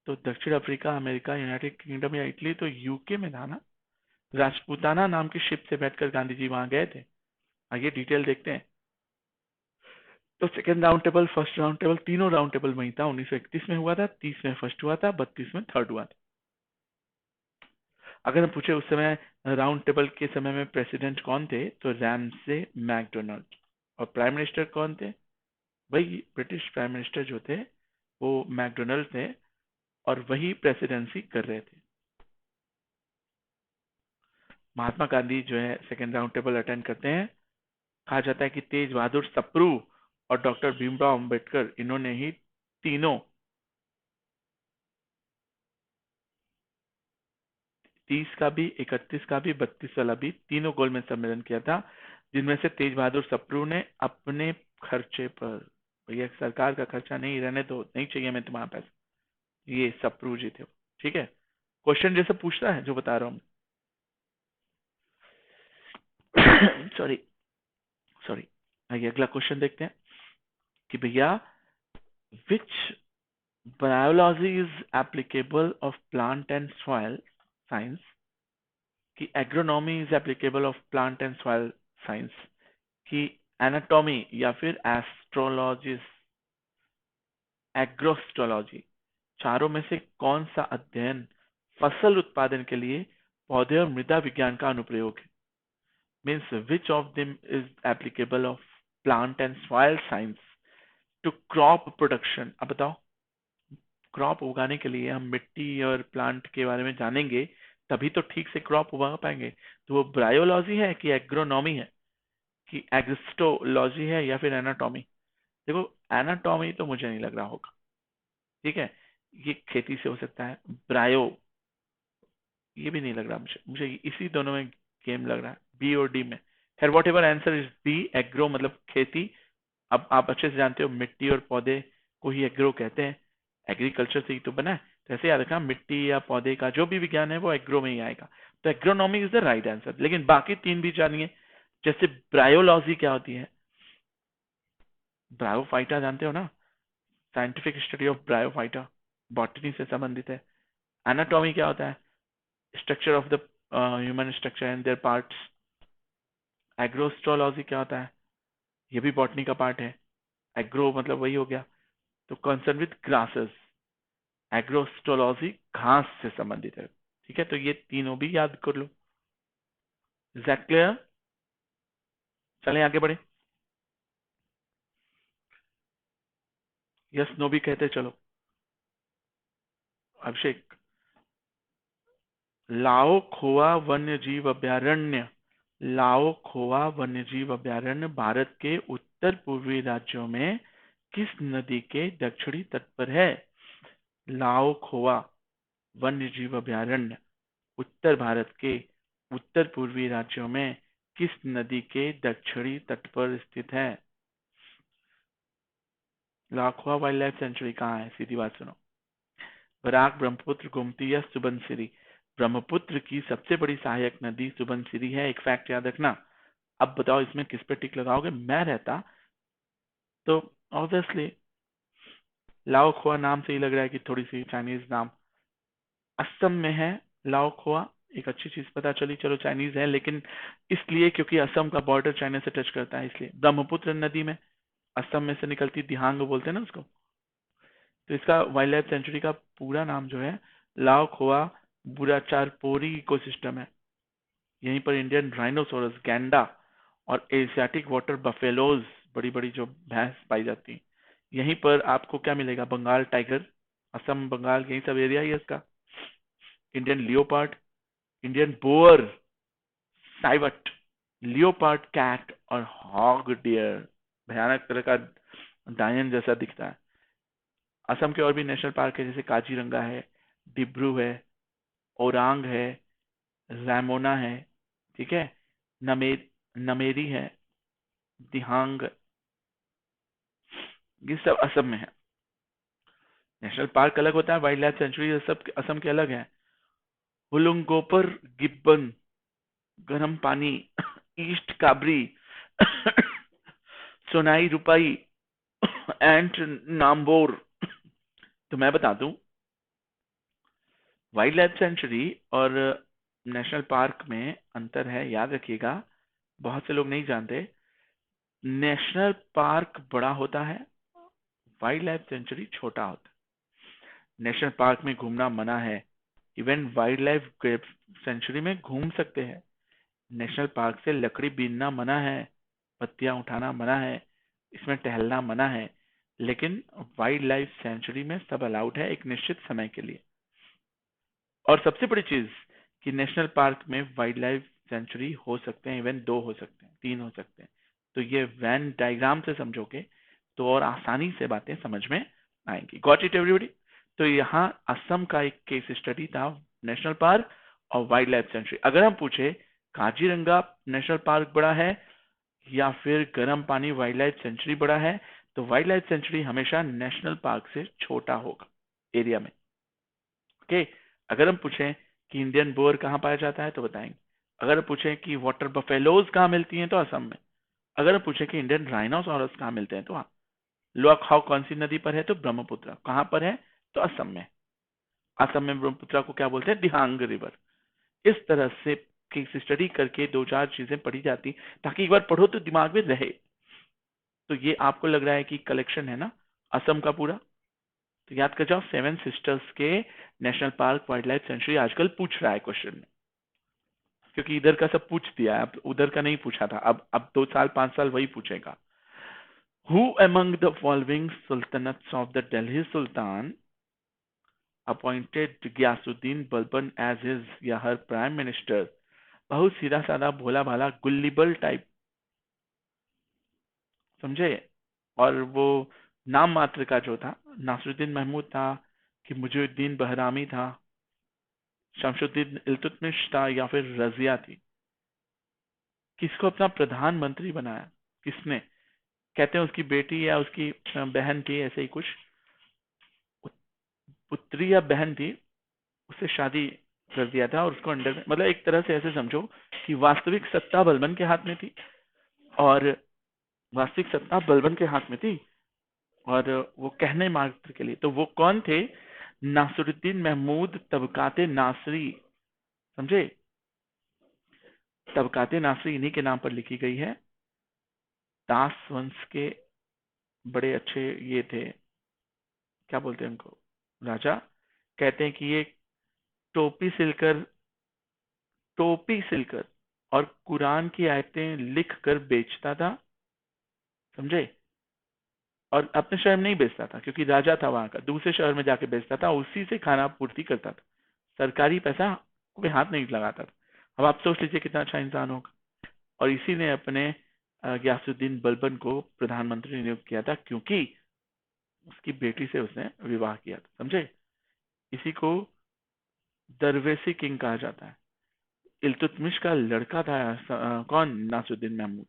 तो दक्षिण अफ्रीका, अमेरिका, यूनाइटेड किंगडम या इटली? तो यूके में था ना। राजपूताना नाम की शिप से बैठकर गांधी जी वहां गए थे। आइए डिटेल देखते हैं। तो second round table, first round table, तीनों राउंड टेबल वही था। 1931 में हुआ था, 30 में फर्स्ट हुआ था, 32 में थर्ड हुआ था। अगर हम पूछे उस समय राउंड टेबल के समय में प्रेसिडेंट कौन थे, तो रैमसे मैकडोनाल्ड। और प्राइम मिनिस्टर कौन थे? वही ब्रिटिश प्राइम मिनिस्टर जो थे वो मैकडोनाल्ड थे, और वही प्रेसिडेंसी कर रहे थे। महात्मा गांधी जो है सेकेंड राउंड टेबल अटेंड करते हैं। कहा जाता है कि तेज बहादुर सप्रू और डॉक्टर भीमराव अंबेडकर, इन्होंने ही तीनों 30 का भी, 31 का भी, 32 वाला भी, तीनों गोलमेज सम्मेलन किया था, जिनमें से तेज बहादुर सप्रू ने अपने खर्चे पर, भैया सरकार का खर्चा नहीं, रहने दो, नहीं चाहिए हमें तुम्हारा पैसा, ये सप्रू जी थे। ठीक है, क्वेश्चन जैसे पूछता है जो बता रहा हूँ। Sorry sorry. आइए अगला क्वेश्चन देखते हैं कि भैया which biology is applicable of plant and soil science, कि agronomy is applicable of plant and soil science, कि एनाटॉमी या फिर एस्ट्रोलॉजी, एग्रोस्ट्रोलॉजी, चारों में से कौन सा अध्ययन फसल उत्पादन के लिए पौधे और मृदा विज्ञान का अनुप्रयोग है? Means which of them is applicable of plant and soil science to crop production? अब बताओ, क्रॉप उगाने के लिए हम मिट्टी और प्लांट के बारे में जानेंगे, तभी तो ठीक से क्रॉप उगा पाएंगे। तो वो ब्रायोलॉजी है कि एग्रोनॉमी है कि एग्रिस्टोलॉजी है या फिर एनाटॉमी? देखो, एनाटॉमी तो मुझे नहीं लग रहा होगा, ठीक है, ये खेती से हो सकता है। ब्रायो, ये भी नहीं लग रहा मुझे, मुझे इसी दोनों में गेम लग रहा है, बी और डी में। खैर whatever answer is B, agro मतलब खेती। अब आप अच्छे से जानते हो मिट्टी और पौधे को ही एग्रो कहते हैं, एग्रीकल्चर से ही तो बना है। तो ऐसे याद रखना, मिट्टी या पौधे का जो भी विज्ञान है वो एग्रो में ही आएगा। तो agronomy is the right answer. लेकिन बाकी तीन भी जानिए। जैसे ब्रायोलॉजी क्या होती है? ब्रायोफाइटा जानते हो ना, scientific study of bryophyta, botany से संबंधित है। एनाटॉमी क्या होता है? Structure of the human structure and there parts. Agrostology क्या होता है? ये भी बॉटनी का पार्ट है। एग्रो मतलब वही हो गया, तो कंसर्न विद ग्रासेस। एग्रोस्ट्रोलॉजी घास से संबंधित है। ठीक है, तो ये तीनों भी याद कर लो। Is that clear? चलें आगे बढ़े। यस नो भी कहते चलो। अभिषेक, लाओ खोआ वन्य जीव अभ्यारण्य, लाओ खोआ वन्य जीव अभ्यारण्य भारत के उत्तर पूर्वी राज्यों में किस नदी के दक्षिणी तट पर है? लाओ खोआ वन्य जीव अभ्यारण्य उत्तर भारत के उत्तर पूर्वी राज्यों में किस नदी के दक्षिणी तट पर स्थित है? लाओ खोआ वाइल्ड लाइफ सेंचुरी कहाँ है? सीधी बात सुनो। बराक, ब्रह्मपुत्र, गोमती या सुबनसिरी? ब्रह्मपुत्र की सबसे बड़ी सहायक नदी सुबनसिरी है। एक फैक्ट याद रखना। अब बताओ इसमें किस पे टिक लगाओगे? मैं रहता तो ऑब्वियसली लाओ खोआ नाम से ही लग रहा है कि थोड़ी सी चाइनीज नाम। असम में है लाओ खोआ, एक अच्छी चीज पता चली। चलो चाइनीज है, लेकिन इसलिए क्योंकि असम का बॉर्डर चाइना से टच करता है, इसलिए। ब्रह्मपुत्र नदी में असम में से निकलती, दिहांग बोलते हैं ना उसको। तो इसका वाइल्ड लाइफ सेंचुरी का पूरा नाम जो है लाओ खोआ बुराचारपोरी इकोसिस्टम है। यहीं पर इंडियन राइनोसोरस, गैंडा और एशियाटिक वाटर बफेलोज, बड़ी बड़ी जो भैंस पाई जाती है। यहीं पर आपको क्या मिलेगा? बंगाल टाइगर, असम बंगाल यही सब एरिया ही है इसका। Indian leopard, Indian boar, civet, leopard cat और हॉग डियर, भयानक तरह का डायन जैसा दिखता है। असम के और भी नेशनल पार्क है, जैसे काजीरंगा है, डिब्रू है, ओरांग है, रैमोना है, ठीक है, नमे नमेरी है, दिहांग, ये सब असम में है। नेशनल पार्क अलग होता है, वाइल्ड लाइफ सेंचुरी सब असम के अलग है। हुलुंगोपर गिब्बन, गर्म पानी, ईस्ट काबरी, सोनाई रुपाई, एंट नाम्बोर। तो मैं बता दूं, वाइल्ड लाइफ सेंचुरी और नेशनल पार्क में अंतर है, याद रखिएगा। बहुत से लोग नहीं जानते। नेशनल पार्क बड़ा होता है, वाइल्ड लाइफ सेंचुरी छोटा होता है। नेशनल पार्क में घूमना मना है, इवन वाइल्ड लाइफ सेंचुरी में घूम सकते हैं। नेशनल पार्क से लकड़ी बीनना मना है, पत्तियां उठाना मना है, इसमें टहलना मना है। लेकिन वाइल्ड लाइफ सेंचुरी में सब अलाउड है एक निश्चित समय के लिए। और सबसे बड़ी चीज कि नेशनल पार्क में वाइल्ड लाइफ सेंचुरी हो सकते हैं, इवन 2 हो सकते हैं, 3 हो सकते हैं। तो ये वैन डायग्राम से समझोगे तो और आसानी से बातें समझ में आएंगी। Got it everybody? तो यहाँ असम का एक केस स्टडी था, नेशनल पार्क और वाइल्ड लाइफ सेंचुरी। अगर हम पूछे काजीरंगा नेशनल पार्क बड़ा है या फिर गर्म पानी वाइल्ड लाइफ सेंचुरी बड़ा है, तो वाइल्ड लाइफ सेंचुरी हमेशा नेशनल पार्क से छोटा होगा एरिया में। ओके, अगर हम पूछें कि इंडियन बोअर कहाँ पाया जाता है तो बताएंगे। अगर हम पूछें कि वाटर बफेलोज कहाँ मिलती हैं तो असम में। अगर हम पूछें कि इंडियन राइनोसोरस कहाँ मिलते हैं तो हाँ। लोअर खाओ कौन सी नदी पर है तो ब्रह्मपुत्र। कहाँ पर है तो असम में। असम में ब्रह्मपुत्र को क्या बोलते हैं? दिहांग रिवर। इस तरह से केस स्टडी करके 2-4 चीजें पढ़ी जाती, ताकि एक बार पढ़ो तो दिमाग में रहे। तो ये आपको लग रहा है कि कलेक्शन है ना असम का पूरा, तो याद कर जाओ। 7 सिस्टर्स के national park wild life sanctuary आजकल पूछ रहा है क्वेश्चन में, क्योंकि इधर का सब पूछ दिया है, अब उधर का नहीं पूछा था। अब 2 साल 5 साल वही पूछेगा। Who among the following sultanates of the Delhi sultan appointed Ghiyasuddin Balban as his या हर प्राइम मिनिस्टर? बहुत सीधा साधा भोला भाला गुल्लीबल टाइप, समझे। और वो नाम मात्र का जो था, नासरुद्दीन महमूद था कि मुजुद्दीन बहरामी था, शमशुद्दीन इल्तुतमिश था या फिर रजिया थी? किसको अपना प्रधानमंत्री बनाया? किसने? कहते हैं उसकी बेटी या उसकी बहन थी, ऐसे ही कुछ पुत्री या बहन थी, उससे शादी कर दिया था और उसको अंडर, मतलब एक तरह से ऐसे समझो कि वास्तविक सत्ता बलबन के हाथ में थी, और वास्तविक सत्ता बलबन के हाथ में थी और वो कहने मात्र के लिए। तो वो कौन थे? नासिरुद्दीन महमूद तबकाते नासरी, समझे? तबकाते नासरी इन्हीं के नाम पर लिखी गई है। दास वंश के बड़े अच्छे ये थे, क्या बोलते हैं उनको, राजा। कहते हैं कि ये टोपी सिलकर टोपी सिलकर और कुरान की आयतें लिख कर बेचता था, समझे? और अपने शहर में नहीं बेचता था क्योंकि राजा था वहां का, दूसरे शहर में जाके बेचता था, उसी से खाना पूर्ति करता था, सरकारी पैसा कोई हाथ नहीं लगाता था। अब आप सोच लीजिए कितना अच्छा इंसान होगा। और इसी ने अपने गयासुद्दीन बलबन को प्रधानमंत्री नियुक्त किया था क्योंकि उसकी बेटी से उसने विवाह किया था, समझे? इसी को दरवेशी किंग कहा जाता है। इल्तुतमिश का लड़का था कौन, नासुद्दीन महमूद,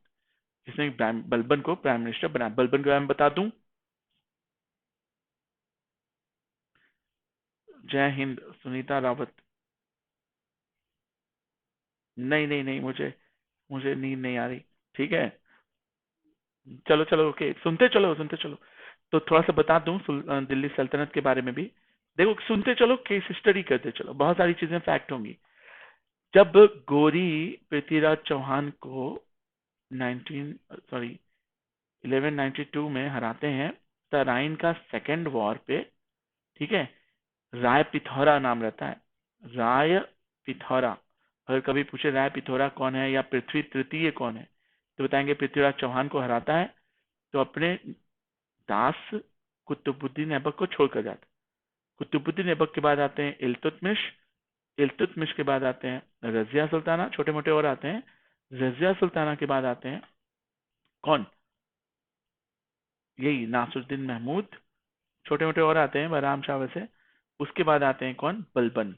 जिसने बलबन को प्राइम मिनिस्टर बनाया। बलबन के बारे में बता दूं, जय हिंद सुनीता रावत। नहीं नहीं नहीं, मुझे मुझे नींद नहीं आ रही। ठीक है, चलो चलो, ओके, सुनते चलो सुनते चलो। तो थोड़ा सा बता दूं दिल्ली सल्तनत के बारे में भी। देखो, सुनते चलो, केस स्टडी करते चलो, बहुत सारी चीजें फैक्ट होंगी। जब गोरी पृथ्वीराज चौहान को 1192 में हराते हैं, तराइन का सेकेंड वॉर पे, ठीक है, राय पिथौरा नाम रहता है, राय पिथौरा। अगर कभी पूछे राय पिथौरा कौन है या पृथ्वी तृतीय कौन है, तो बताएंगे पृथ्वीराज चौहान को हराता है तो अपने दास कुतुबुद्दीन ऐबक को छोड़कर जाता है। कुतुबुद्दीन ऐबक के बाद आते हैं इल्तुतमिश, इल्तुतमिश के बाद आते हैं रजिया सुल्ताना, छोटे मोटे और आते हैं। रजिया सुल्ताना के बाद आते हैं कौन, यही नासिरुद्दीन महमूद, छोटे मोटे और आते हैं बहराम शाह वैसे। उसके बाद आते हैं कौन, बलबन।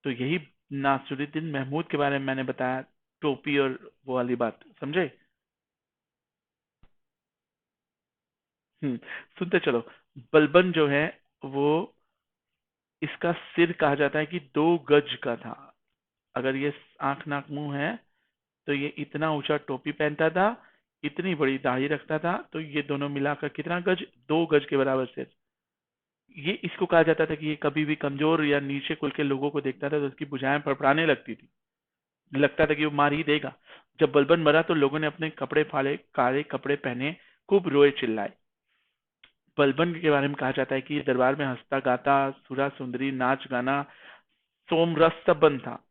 तो यही नासिरुद्दीन महमूद के बारे में मैंने बताया, टोपी और वो वाली बात, समझे? हम्म, सुनते चलो। बलबन जो है वो, इसका सिर कहा जाता है कि 2 गज का था। अगर ये आंख नाक मुंह है तो ये इतना ऊंचा टोपी पहनता था, इतनी बड़ी दाढ़ी रखता था, तो ये दोनों मिलाकर कितना गज, 2 गज के बराबर सिर। ये इसको कहा जाता था कि ये कभी भी कमजोर या नीचे कुल के लोगों को देखता था तो उसकी भुजाएं फड़फड़ाने लगती थी, लगता था कि वो मार ही देगा। जब बलबन मरा तो लोगों ने अपने कपड़े फाड़े, काले कपड़े पहने, खूब रोए चिल्लाए। बलबन के बारे में कहा जाता है कि ये दरबार में हंसता गाता, सुरा सुंदरी, नाच गाना, सोमरस सब बंद था।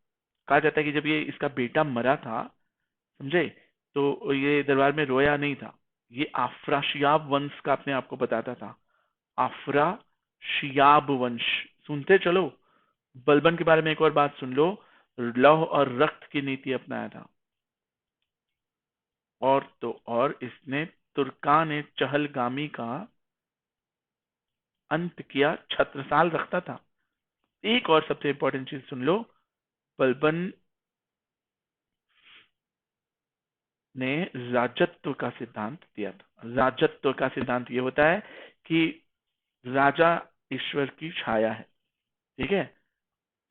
कहा जाता है कि जब ये इसका बेटा मरा था, समझे, तो ये दरबार में रोया नहीं था। ये आफ्राशियाब वंश का अपने आप को बताता था, आफ्राशियाब वंश। सुनते चलो। बलबन के बारे में एक और बात सुन लो, लौह और रक्त की नीति अपनाया था। और तो और इसने तुर्कान चहलगामी का अंत किया, छत्रसाल रखता था। एक और सबसे इंपॉर्टेंट चीज सुन लो, बलबन ने राजत्व का सिद्धांत दिया था। राजत्व का सिद्धांत ये होता है कि राजा ईश्वर की छाया है, ठीक है,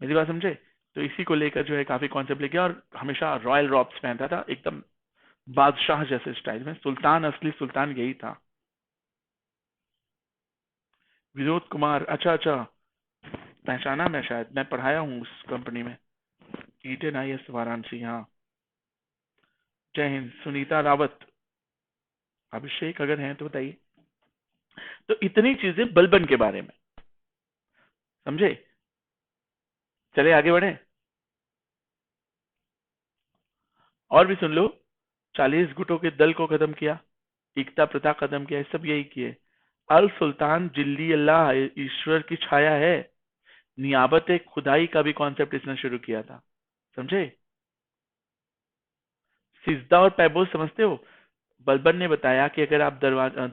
मेरी बात समझे? तो इसी को लेकर जो है काफी कॉन्सेप्ट लेके, और हमेशा रॉयल रॉब्स पहनता था, एकदम बादशाह जैसे स्टाइल में। सुल्तान, असली सुल्तान यही था। विनोद कुमार, अच्छा अच्छा, पहचाना, मैं शायद मैं पढ़ाया हूँ उस कंपनी में, ईडन IAS वाराणसी, हाँ। जय हिंद सुनीता रावत। अभिषेक अगर हैं तो बताइए। तो इतनी चीजें बलबन के बारे में, समझे? चले आगे बढ़े, और भी सुन लो। 40 गुटों के दल को खत्म किया, एकता प्रथा खत्म किया, ये सब यही किए। अल सुल्तान जिल्ली अल्लाह, ईश्वर की छाया है। नियाबत खुदाई का भी कॉन्सेप्ट इसने शुरू किया था, समझे? सिजदा और पैबोस समझते हो? बलबन ने बताया कि अगर आप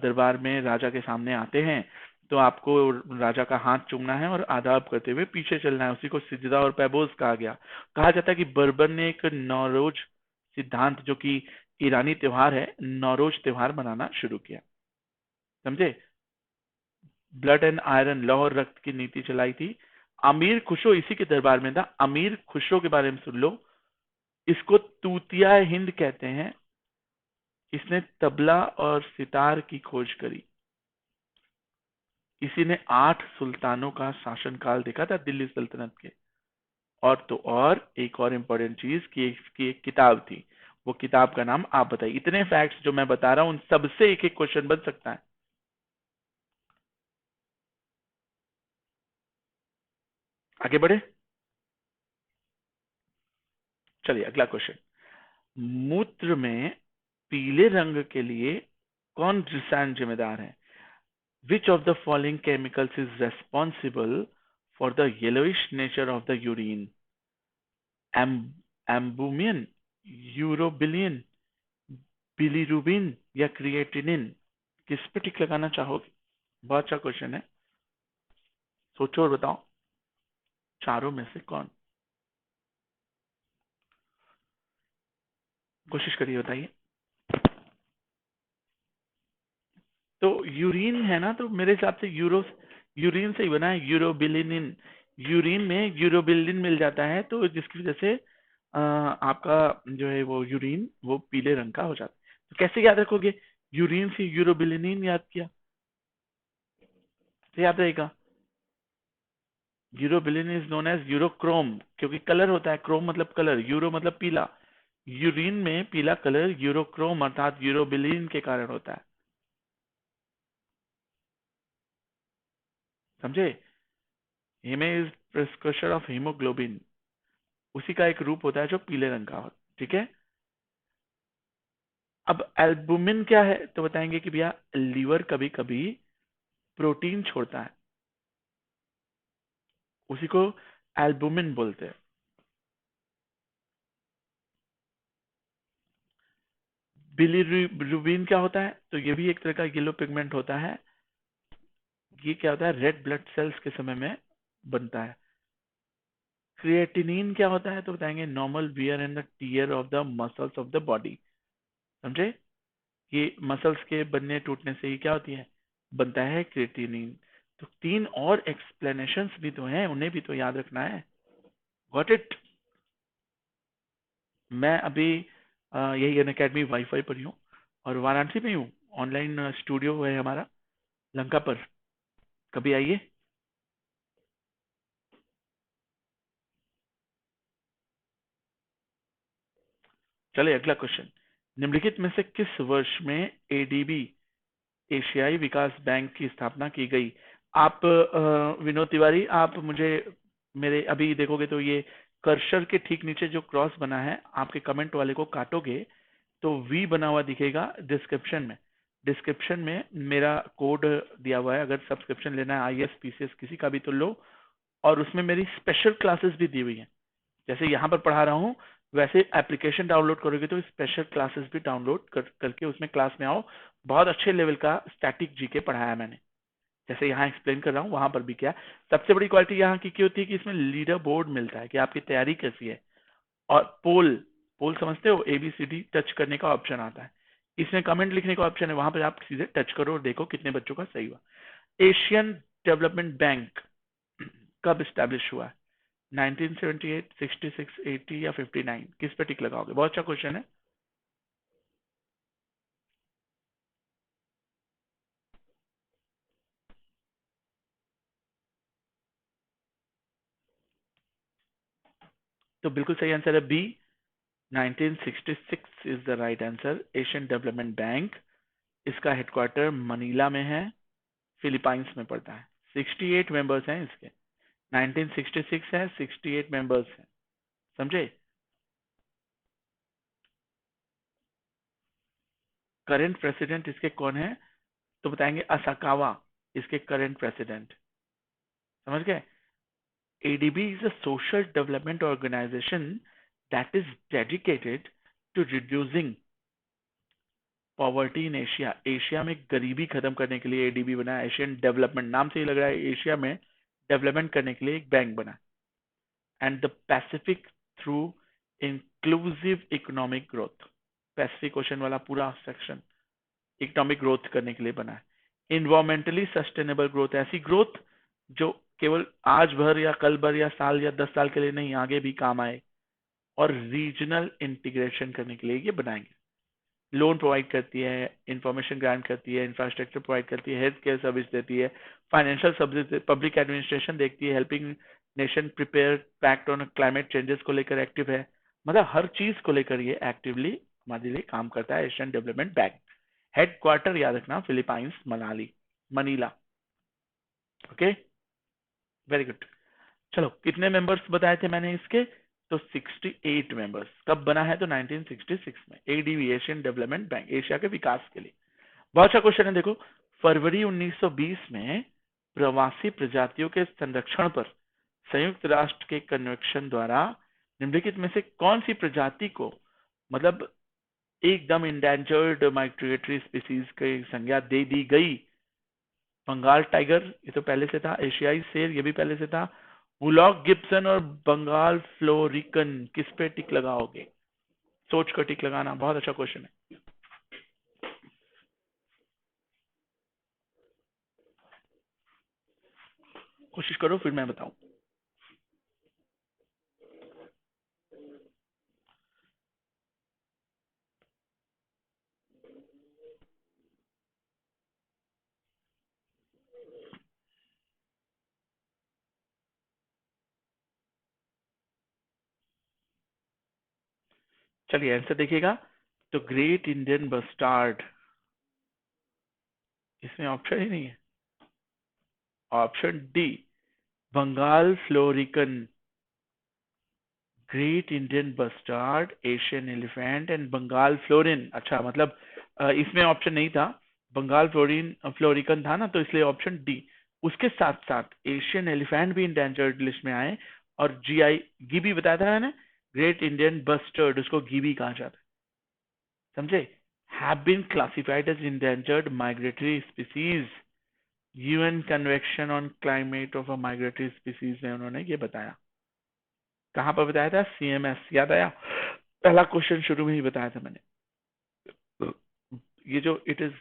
दरबार में राजा के सामने आते हैं तो आपको राजा का हाथ चूमना है और आदाब करते हुए पीछे चलना है, उसी को सिजदा और पैबोस कहा गया। कहा जाता है कि बलबन ने एक नौरोज सिद्धांत, जो कि ईरानी त्योहार है, नौरोज त्योहार मनाना शुरू किया, समझे? ब्लड एंड आयरन, लौह और रक्त की नीति चलाई थी। अमीर खुशरो इसी के दरबार में था। अमीर खुशरो के बारे में सुन लो, इसको तूतिया हिंद कहते हैं। इसने तबला और सितार की खोज करी। इसी ने 8 सुल्तानों का शासनकाल देखा था दिल्ली सल्तनत के। और तो और एक और इम्पोर्टेंट चीज कि इसकी एक किताब थी, वो किताब का नाम आप बताइए। इतने फैक्ट्स जो मैं बता रहा हूं उन सबसे एक एक क्वेश्चन बन सकता है। आगे बढ़े, चलिए अगला क्वेश्चन। मूत्र में पीले रंग के लिए कौन रसायन जिम्मेदार है? Which of the following chemicals is responsible for the yellowish nature of the urine? Albumin, urobilin, bilirubin या क्रिएटिनिन? किस पे टिक लगाना चाहोगे? बहुत अच्छा क्वेश्चन है, सोचो और बताओ, चारों में से कौन? कोशिश करिए, बताइए। तो यूरिन है ना, तो मेरे हिसाब से यूरिन से ही बना है, यूरोबिलिन। यूरिन में यूरोबिलिन मिल जाता है, तो जिसकी वजह से आपका जो है वो यूरिन वो पीले रंग का हो जाता है। तो कैसे याद रखोगे? यूरिन से यूरोबिलिन याद किया तो याद रहेगा। Urobilin is known as urochrome, क्योंकि कलर होता है, क्रोम मतलब कलर, यूरो मतलब पीला। यूरिन में पीला कलर यूरोक्रोम अर्थात यूरोबिलिन के कारण होता है, समझे? हेमे इज प्रिस्कर्शन ऑफ हीमोग्लोबिन, उसी का एक रूप होता है जो पीले रंग का हो। ठीक है। अब एल्बुमिन क्या है, तो बताएंगे कि भैया लीवर कभी कभी प्रोटीन छोड़ता है, उसी को एल्बुमिन बोलते हैं। बिलीरुबिन क्या होता है, तो ये भी एक तरह का येलो पिगमेंट होता है। ये क्या होता है, रेड ब्लड सेल्स के समय में बनता है। क्रिएटिनिन क्या होता है, तो बताएंगे normal wear and the tear of the muscles of the body, समझे? ये मसल्स के बनने टूटने से ही क्या होती है, बनता है क्रिएटिनिन। तो 3 और एक्सप्लेनेशंस भी तो हैं, उन्हें भी तो याद रखना है। Got it? मैं अभी यही अन अकेडमी वाईफाई पर ही हूँ और वाराणसी में ही हूँ। ऑनलाइन स्टूडियो है हमारा लंका पर, कभी आइए। चले अगला क्वेश्चन। निम्नलिखित में से किस वर्ष में एडीबी एशियाई विकास बैंक की स्थापना की गई? आप विनोद तिवारी, आप मुझे मेरे अभी देखोगे तो ये कर्सर के ठीक नीचे जो क्रॉस बना है, आपके कमेंट वाले को काटोगे तो वी बना हुआ दिखेगा डिस्क्रिप्शन में। डिस्क्रिप्शन में मेरा कोड दिया हुआ है, अगर सब्सक्रिप्शन लेना है आईएएस पीसीएस किसी का भी तो लो। और उसमें मेरी स्पेशल क्लासेस भी दी हुई हैं, जैसे यहाँ पर पढ़ा रहा हूँ वैसे एप्लीकेशन डाउनलोड करोगे तो स्पेशल क्लासेस भी डाउनलोड करके उसमें क्लास में आओ। बहुत अच्छे लेवल का स्टैटिक जीके पढ़ाया है मैंने, जैसे यहाँ एक्सप्लेन कर रहा हूँ वहां पर भी क्या। सबसे बड़ी क्वालिटी यहाँ की होती है कि इसमें लीडर बोर्ड मिलता है कि आपकी तैयारी कैसी है। और पोल, पोल समझते हो, एबीसीडी टच करने का ऑप्शन आता है, इसमें कमेंट लिखने का ऑप्शन है, वहां पर आप सीधे टच करो और देखो कितने बच्चों का सही हुआ। एशियन डेवलपमेंट बैंक कब स्टैब्लिश हुआ है? 1978, 66, 80 या 59? किस पे टिक लगाओगे? बहुत अच्छा क्वेश्चन है। तो बिल्कुल सही आंसर है B, 1966 is the right answer. Asian development bank, इसका हेडक्वार्टर मनीला में है, फिलीपाइंस में पड़ता है। 68 मेंबर्स हैं इसके, 1966 है, 68 मेंबर्स हैं, समझे? करंट प्रेसिडेंट इसके कौन है, तो बताएंगे असाकावा, इसके करंट प्रेसिडेंट, समझ गए? ADB is a social development organization that is dedicated to reducing poverty in Asia. Asia में गरीबी खत्म करने के लिए एडीबी बना है। एशियन डेवलपमेंट, नाम से ही लग रहा है एशिया में डेवलपमेंट करने के लिए एक बैंक बना है। And the Pacific through inclusive economic growth, Pacific ocean वाला पूरा सेक्शन इकोनॉमिक ग्रोथ करने के लिए बना है। इन्वायरमेंटली सस्टेनेबल ग्रोथ, ऐसी ग्रोथ जो केवल आज भर या कल भर या साल या 10 साल के लिए नहीं, आगे भी काम आए। और रीजनल इंटीग्रेशन करने के लिए ये बनाएंगे। लोन प्रोवाइड करती है, इंफॉर्मेशन ग्रांट करती है, इंफ्रास्ट्रक्चर प्रोवाइड करती है, हेल्थ केयर सर्विस देती है, फाइनेंशियल सर्विस, पब्लिक एडमिनिस्ट्रेशन देखती है, helping nation prepare pact on climate changes को लेकर एक्टिव है। मतलब हर चीज को लेकर ये एक्टिवली हमारे लिए काम करता है एशियन डेवलपमेंट बैंक। हेडक्वार्टर याद रखना Philippines Manali Manila. Okay, very good. चलो कितने मेंबर्स बताए थे मैंने इसके, तो 68 मेंबर्स। कब बना है, तो 1966 में। ADB Asian development bank, Asia के विकास के लिए। बहुत अच्छा क्वेश्चन है, देखो। फरवरी 1920 में प्रवासी प्रजातियों के संरक्षण पर संयुक्त राष्ट्र के कन्वेंशन द्वारा निम्नलिखित में से कौन सी प्रजाति को, मतलब एकदम इंडेंजर्ड माइग्रेटरी स्पीसीज की संज्ञा दे दी गई? बंगाल टाइगर, ये तो पहले से था। एशियाई शेर, ये भी पहले से था। हुलॉक गिब्सन और बंगाल फ्लोरिकन, किस पे टिक लगाओगे? सोच कर टिक लगाना। बहुत अच्छा क्वेश्चन है, कोशिश करो फिर मैं बताऊं। चलिए आंसर देखिएगा। तो ग्रेट इंडियन बस्टार्ड, इसमें ऑप्शन ही नहीं है। Option D, Bengal florican, great Indian bustard, Asian elephant and Bengal florin. अच्छा, मतलब इसमें ऑप्शन नहीं था, बंगाल फ्लोरिकन था ना, तो इसलिए ऑप्शन डी। उसके साथ साथ एशियन एलिफेंट भी इंडेंजर्ड लिस्ट में आए, और जीआई गिबी बताया था मैंने, ग्रेट इंडियन बस्टर्ड, उसको गिबी कहा जाता है, समझे? Have been classified as endangered migratory species, UN convention on climate of a migratory species में उन्होंने ये बताया। कहां पर बताया था? सीएमएस, याद आया? पहला क्वेश्चन शुरू में ही बताया था मैंने। ये जो इट इज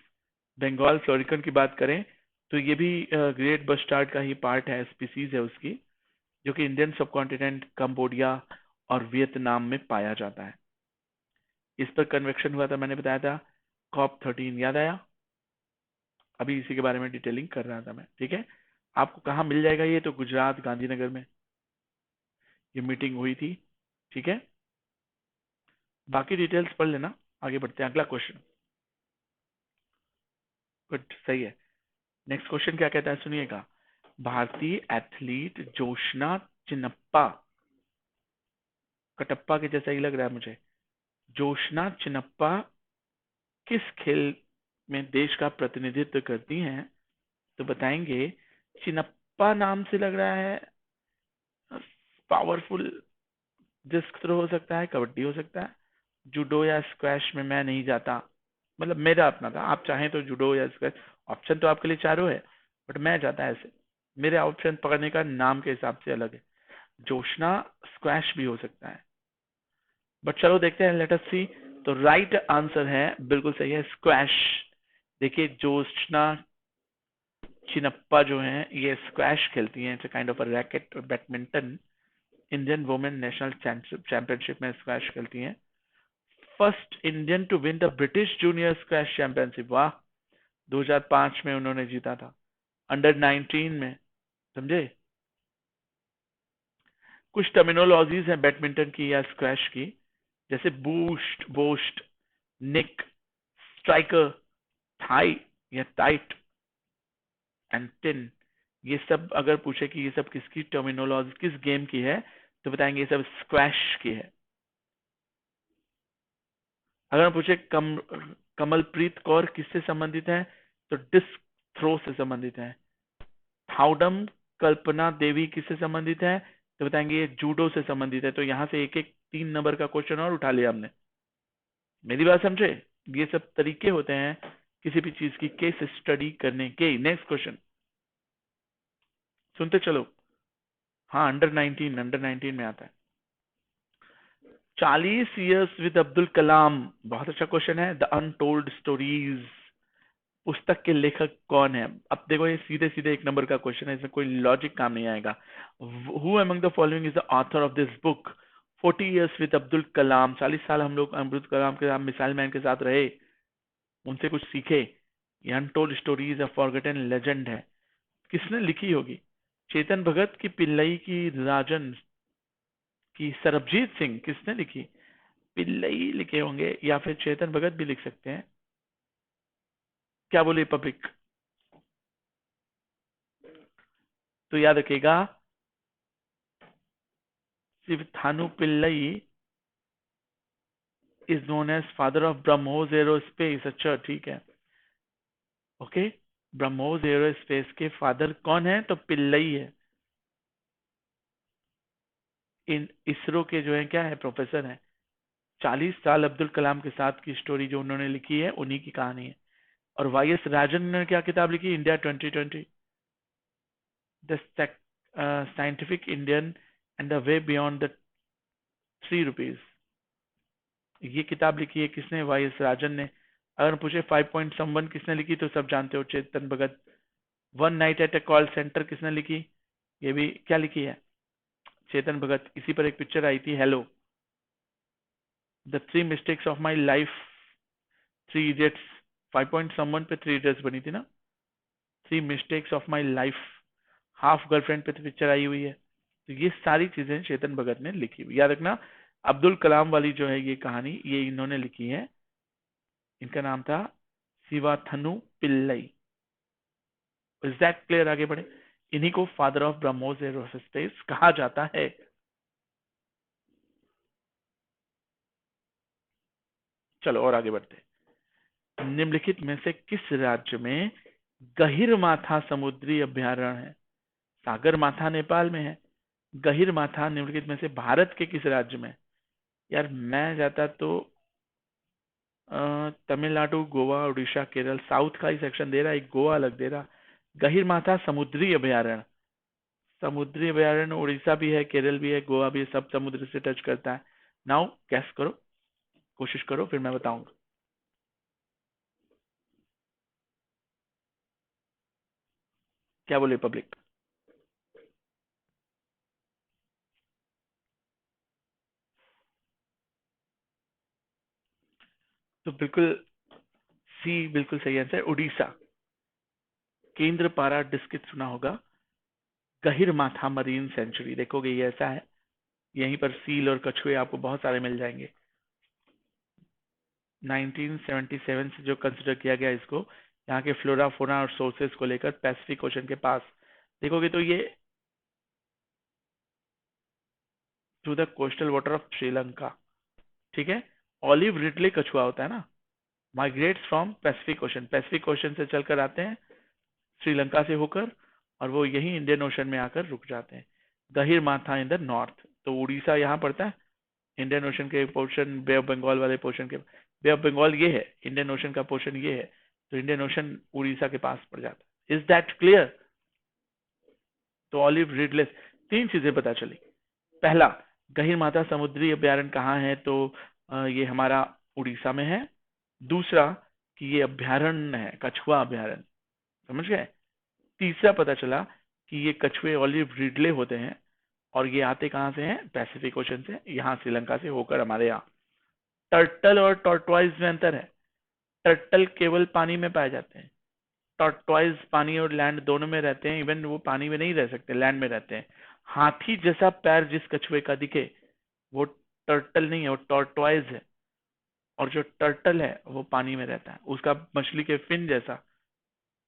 बंगाल फ्लोरिकन की बात करें, तो ये भी ग्रेट बस्टार्ड का ही पार्ट है, स्पीसीज है उसकी, जो कि इंडियन सबकॉन्टिनेंट, कंबोडिया और वियतनाम में पाया जाता है। इस पर कन्वेक्शन हुआ था, मैंने बताया था, COP13, याद आया? अभी इसी के बारे में डिटेलिंग कर रहा था मैं, ठीक है। आपको कहाँ मिल जाएगा ये, तो गुजरात गांधीनगर में ये मीटिंग हुई थी, ठीक है। बाकी डिटेल्स पढ़ लेना। आगे बढ़ते हैं, अगला क्वेश्चन। गुड, सही है। नेक्स्ट क्वेश्चन क्या कहता है, सुनिएगा। भारतीय एथलीट जोशना चिन्नप्पा, कटप्पा के जैसा ही लग रहा है मुझे, जोशना चिन्नप्पा किस खेल में देश का प्रतिनिधित्व करती हैं? तो बताएंगे। चिन्नप्पा नाम से लग रहा है पावरफुल, डिस्क थ्रो हो सकता है, कबड्डी हो सकता है, जूडो या स्क्वैश में मैं नहीं जाता। मतलब मेरा अपना था, आप चाहें तो जूडो या स्क्वैश, ऑप्शन तो आपके लिए चारों है, बट मैं जाता ऐसे। मेरे ऑप्शन पकड़ने का नाम के हिसाब से अलग है। जोशना स्क्वैश भी हो सकता है, बट चलो देखते हैं, लेट अस सी। तो राइट आंसर है, बिल्कुल सही है, स्क्वैश। देखिए जोशना चिनप्पा जो है ये स्क्वैश खेलती हैं, it's kind of a racket badminton. Indian women national championship में स्क्वैश खेलती हैं। First Indian to win the British junior squash championship, वाह, 2005 में उन्होंने जीता था, अंडर 19 में, समझे? कुछ टर्मिनोलॉजीज हैं बैडमिंटन की या स्क्वैश की, जैसे बूस्ट, बोस्ट, निक, स्ट्राइकर, थाई या टाइट एंड टिन। ये सब अगर पूछे कि ये सब किसकी टर्मिनोलॉजी, किस गेम की है, तो बताएंगे ये सब स्क्वैश की है। अगर पूछे कमलप्रीत कौर किससे संबंधित है, तो डिस्क थ्रो से संबंधित है। थाउडम कल्पना देवी किससे संबंधित है, तो बताएंगे ये जूडो से संबंधित है। तो यहाँ से एक एक 3 नंबर का क्वेश्चन और उठा लिया हमने। मेरी बात समझे? ये सब तरीके होते हैं किसी भी चीज की केस स्टडी करने के। नेक्स्ट क्वेश्चन सुनते चलो। हाँ, अंडर 19 में आता है। 40 years विद अब्दुल कलाम, बहुत अच्छा क्वेश्चन है। द अनटोल्ड स्टोरीज पुस्तक के लेखक कौन है? अब देखो ये सीधे सीधे 1 नंबर का क्वेश्चन है, इसमें कोई लॉजिक काम नहीं आएगा। Who among the following is the author of this book? 40 years with Abdul Kalam, 40 साल हम लोग अब्दुल कलाम के साथ, मिसाइल मैन के साथ रहे, उनसे कुछ सीखे। ये अनटोल्ड स्टोरीज अ फॉरगेटन लेजेंड है। किसने लिखी होगी? चेतन भगत की, पिल्लई की, राजन की, सरबजीत सिंह? किसने लिखी? पिल्लई लिखे होंगे या फिर चेतन भगत भी लिख सकते हैं। क्या बोले पब्लिक? तो याद रखिएगा, Sivathanu Pillai is known as father of BrahMos aerospace. अच्छा ठीक है, ओके। ब्रह्मोस एरोस्पेस के फादर कौन है? तो पिल्लई है। इन इसरो के जो है क्या है, प्रोफेसर है। 40 साल अब्दुल कलाम के साथ की स्टोरी जो उन्होंने लिखी है, उन्हीं की कहानी है। और वाई एस राजन ने क्या किताब लिखी? India 2020, the scientific Indian and the way beyond the ₹3। ये किताब लिखी है किसने? वाई एस राजन ने। अगर पूछे 5.1 किसने लिखी, तो सब जानते हो, Chetan Bhagat. One night eight ए कॉल सेंटर किसने लिखी? ये भी क्या लिखी है? चेतन भगत। इसी पर एक पिक्चर आई थी, hello. The 3 mistakes of my life, 3 idiots. 5.1 पे 3 इडियट्स बनी थी ना। 3 mistakes of my life, half girlfriend पे तो पिक्चर आई हुई है। तो ये सारी चीजें चेतन भगत ने लिखी हुई, याद रखना। अब्दुल कलाम वाली जो है ये कहानी, ये इन्होंने लिखी है। इनका नाम था Sivathanu Pillai. Is that clear? आगे बढ़े। इन्हीं को फादर ऑफ ब्रह्मोस एरोस्पेस कहा जाता है। चलो और आगे बढ़ते हैं। निम्नलिखित में से किस राज्य में गहिरमाथा समुद्री अभयारण्य है? सागर माथा नेपाल में है। गहिरमाथा निम्नलिखित में से भारत के किस राज्य में? यार मैं जाता तो तमिलनाडु, गोवा, उड़ीसा, केरल। साउथ का ही सेक्शन दे रहा है, एक गोवा अलग दे रहा। गहिरमाथा समुद्री अभयारण्य, समुद्री अभयारण्य उड़ीसा भी है, केरल भी है, गोवा भी है, सब समुद्र से टच करता है। नाउ गैस करो, कोशिश करो, फिर मैं बताऊंगा। क्या बोले पब्लिक? तो बिल्कुल सी बिल्कुल सही आंसर, उड़ीसा। केंद्रपारा डिस्ट्रिक्ट सुना होगा। गहिरमाथा मरीन सेंचुरी, देखोगे ये ऐसा है। यहीं पर सील और कछुए आपको बहुत सारे मिल जाएंगे। 1977 से जो कंसिडर किया गया इसको, यहाँ के फ्लोरा फोना और सोर्सेस को लेकर, पैसिफिक ओशन के पास। देखोगे तो ये to the coastal water of Sri Lanka, ठीक है। ऑलिव रिडले कछुआ होता है ना, migrates from Pacific ocean, Pacific ocean से चलकर आते हैं श्रीलंका से होकर, और वो यही इंडियन ओशन में आकर रुक जाते हैं। गहिर माथा इन द नॉर्थ, तो उड़ीसा यहाँ पड़ता है इंडियन ओशन के पोर्शन, बे ऑफ बंगाल वाले पोर्शन के। बे ऑफ बंगाल ये है, इंडियन ओशन का पोर्शन ये है, तो इंडियन ओशन उड़ीसा के पास पड़ जाता है। Is that clear? तो ऑलिव रिडलेस, तीन चीजें पता चली। पहला, गहिर माथा समुद्री अभ्यारण्य कहाँ है? तो ये हमारा उड़ीसा में है। दूसरा, कि ये अभ्यारण्य है, कछुआ अभ्यारण्य, समझ गए। तीसरा पता चला कि ये कछुए ऑलिव रिडले होते हैं, और ये आते कहाँ से हैं? पैसिफिक ओशन से, यहाँ श्रीलंका से होकर हमारे यहाँ। टर्टल और टॉर्टवाइज में अंतर है। टर्टल केवल पानी में पाए जाते हैं, टॉर्टवाइज पानी और लैंड दोनों में रहते हैं, इवन वो पानी में नहीं रह सकते, लैंड में रहते हैं। हाथी जैसा पैर जिस कछुए का दिखे, वो टर्टल नहीं है, वो टॉर्टवाइज है। और जो टर्टल है वो पानी में रहता है, उसका मछली के फिन जैसा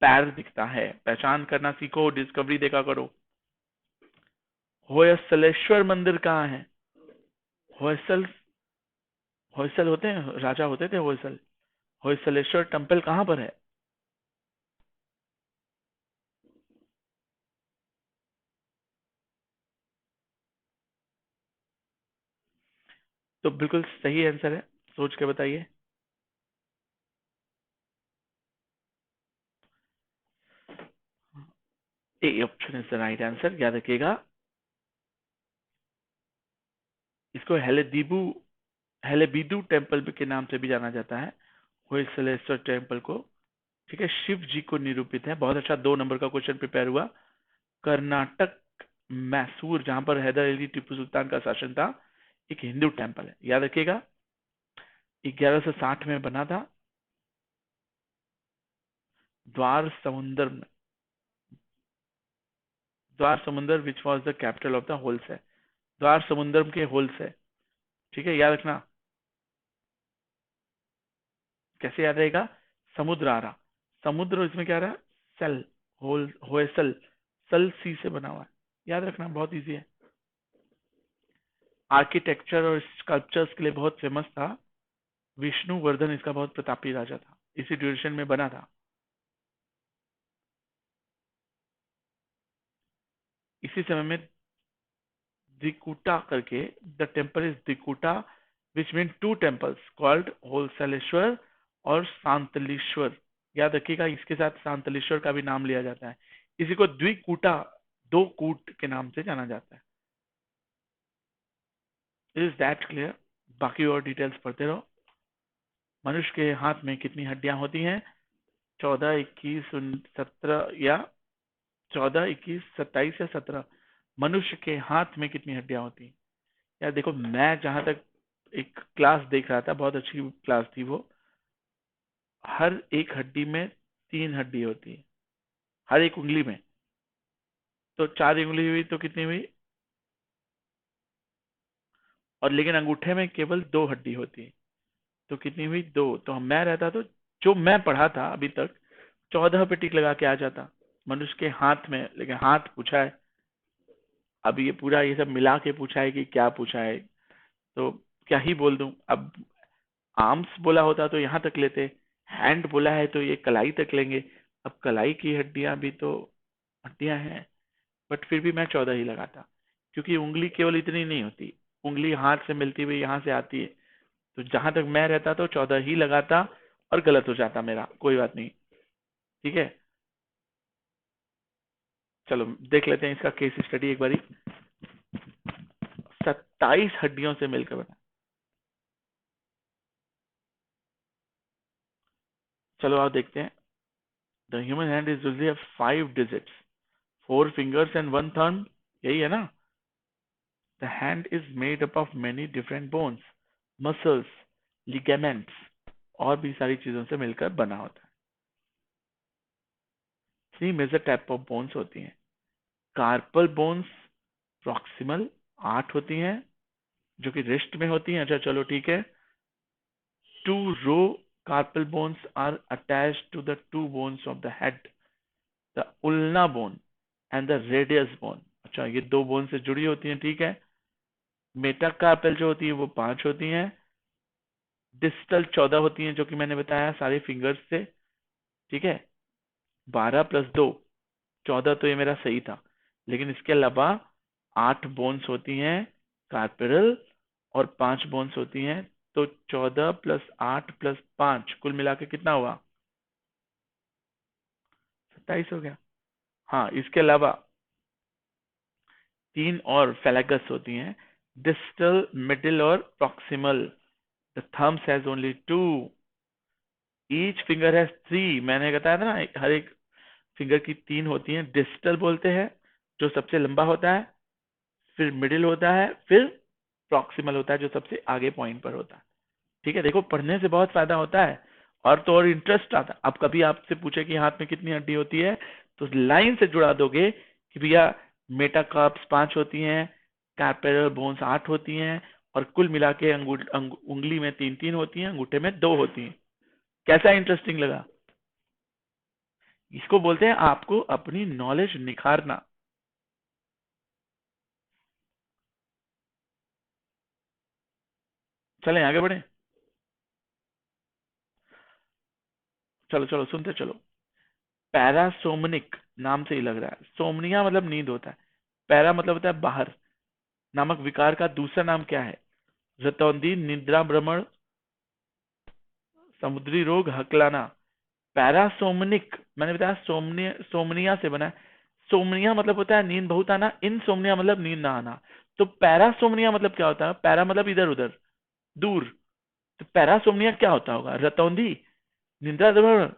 पैर दिखता है। पहचान करना सीखो, डिस्कवरी देखा करो। होयसलेश्वर मंदिर कहाँ है? होयसल, होयसल होते हैं, राजा होते थे होयसल। होयसलेश्वर टेम्पल कहाँ पर है? तो बिल्कुल सही आंसर है, सोच के बताइए। A option is the right answer, याद रखिएगा। इसको हेलेबीडू टेम्पल के नाम से भी जाना जाता है, होयसलेश्वर टेम्पल को। ठीक है, शिव जी को निरूपित है। बहुत अच्छा, 2 नंबर का क्वेश्चन प्रिपेयर हुआ। कर्नाटक, मैसूर, जहां पर हैदर अली टीपू सुल्तान का शासन था, एक हिंदू टेम्पल है, याद रखिएगा। 1160 में बना था। द्वार समुंदर में, द्वार समुंदर which was the capital of the holes है, द्वार समुंदर के होल्स है। ठीक है, याद रखना। कैसे याद रहेगा? समुद्र आ रहा, समुद्र इसमें क्या रहा? सेल, होल होएसल, सल सी से बना हुआ है। याद रखना, बहुत इजी है। आर्किटेक्चर और स्कल्पचर्स के लिए बहुत फेमस था। विष्णुवर्धन इसका बहुत प्रतापी राजा था, इसी ड्यूरेशन में बना था। इसी समय में दिकुटा करके, the temple is Dikuta which mean two temples called Hoysaleswara और सांतलेश्वर। याद रखिएगा, इसके साथ सांतलेश्वर का भी नाम लिया जाता है। इसी को द्विकूटा, दो कूट के नाम से जाना जाता है। Is that clear? बाकी और डिटेल्स पढ़ते रहो। मनुष्य के हाथ में कितनी हड्डियां होती हैं? 14, 21, 17 या 14, 21, 27 या 17। मनुष्य के हाथ में कितनी हड्डियां होती हैं? यार देखो, मैं जहां तक एक क्लास देख रहा था, बहुत अच्छी क्लास थी वो। हर एक हड्डी में 3 हड्डी होती है, हर एक उंगली में। तो 4 उंगली हुई तो कितनी हुई? और लेकिन अंगूठे में केवल 2 हड्डी होती है, तो कितनी हुई? 2। तो मैं रहता तो, जो मैं पढ़ा था अभी तक, 14 पे टिक लगा के आ जाता मनुष्य के हाथ में। लेकिन हाथ पूछा है, अब ये पूरा ये सब मिला के पूछा है कि क्या पूछा है, तो क्या ही बोल दूं अब। आर्म्स बोला होता तो यहाँ तक लेते, हैंड बोला है तो ये कलाई तक लेंगे। अब कलाई की हड्डियां भी तो हड्डियां हैं, बट फिर भी मैं 14 ही लगाता, क्योंकि उंगली केवल इतनी नहीं होती, उंगली हाथ से मिलती हुई यहाँ से आती है। तो जहां तक मैं रहता तो 14 ही लगाता, और गलत हो जाता मेरा, कोई बात नहीं। ठीक है, चलो देख लेते हैं इसका केस स्टडी एक बारी। 27 हड्डियों से मिलकर बना। चलो आप देखते हैं। The human hand is usually 5 digits, 4 fingers and 1 thumb. यही है ना? The hand is made up of many different bones, muscles, ligaments, और भी सारी चीजों से मिलकर बना होता है। 3 मेजर टाइप ऑफ बोन्स होती हैं। कार्पल बोन्स, प्रॉक्सिमल 8 होती हैं, जो कि रिस्ट में होती हैं। अच्छा चलो ठीक है। 2 रो carpal bones are attached to the 2 bones of the head, the ulna bone and the radius bone। अच्छा, ये 2 बोन से जुड़ी होती हैं, ठीक है। मेटाकार्पल जो होती है वो 5 होती हैं। डिस्टल 14 होती हैं, जो कि मैंने बताया सारे फिंगर्स से। ठीक है, 12 प्लस 2, 14 तो ये मेरा सही था। लेकिन इसके अलावा 8 बोन्स होती हैं कार्पेरल, और 5 बोन्स होती हैं। तो 14 प्लस 8 प्लस 5 कुल मिला के कितना हुआ? 27 हो गया। हाँ, इसके अलावा 3 और फेलेगस होती हैं, डिस्टल, मिडिल और proximal. The thumbs has only 2, each finger has 3। मैंने बताया था ना, हर एक फिंगर की 3 होती हैं। डिस्टल बोलते हैं जो सबसे लंबा होता है, फिर मिडिल होता है, फिर प्रॉक्सिमल होता है जो सबसे आगे पॉइंट पर होता है। ठीक है, देखो पढ़ने से बहुत फायदा होता है, और तो और इंटरेस्ट आता है। अब कभी आपसे पूछे कि हाथ में कितनी हड्डी होती है, तो लाइन से जुड़ा दोगे कि भैया मेटाकार्प्स 5 होती हैं, कार्पेरल बोन्स 8 होती हैं, और कुल मिला के उंगली में 3-3 होती हैं, अंगूठे में 2 होती हैं। कैसा इंटरेस्टिंग लगा? इसको बोलते हैं आपको अपनी नॉलेज निखारना। चलें आगे बढ़े। चलो चलो सुनते चलो। पैरासोमनिक नाम से ही लग रहा है, सोमनिया मतलब नींद होता है, पैरा मतलब होता है बाहर, नामक विकार का दूसरा नाम क्या है? रतौंधी, निद्रा भ्रमण, समुद्री रोग, हकलाना। पैरासोमनिक मैंने बताया सोमनिया, सोमनिया से बना है। सोमनिया मतलब होता है नींद बहुत आना, इनसोमनिया मतलब नींद ना आना। तो पैरासोमनिया मतलब क्या होता है? पैरा मतलब इधर उधर, दूर। तो पैरासोमनिया क्या होता होगा? रतौंधी, निद्रा भ्रमण,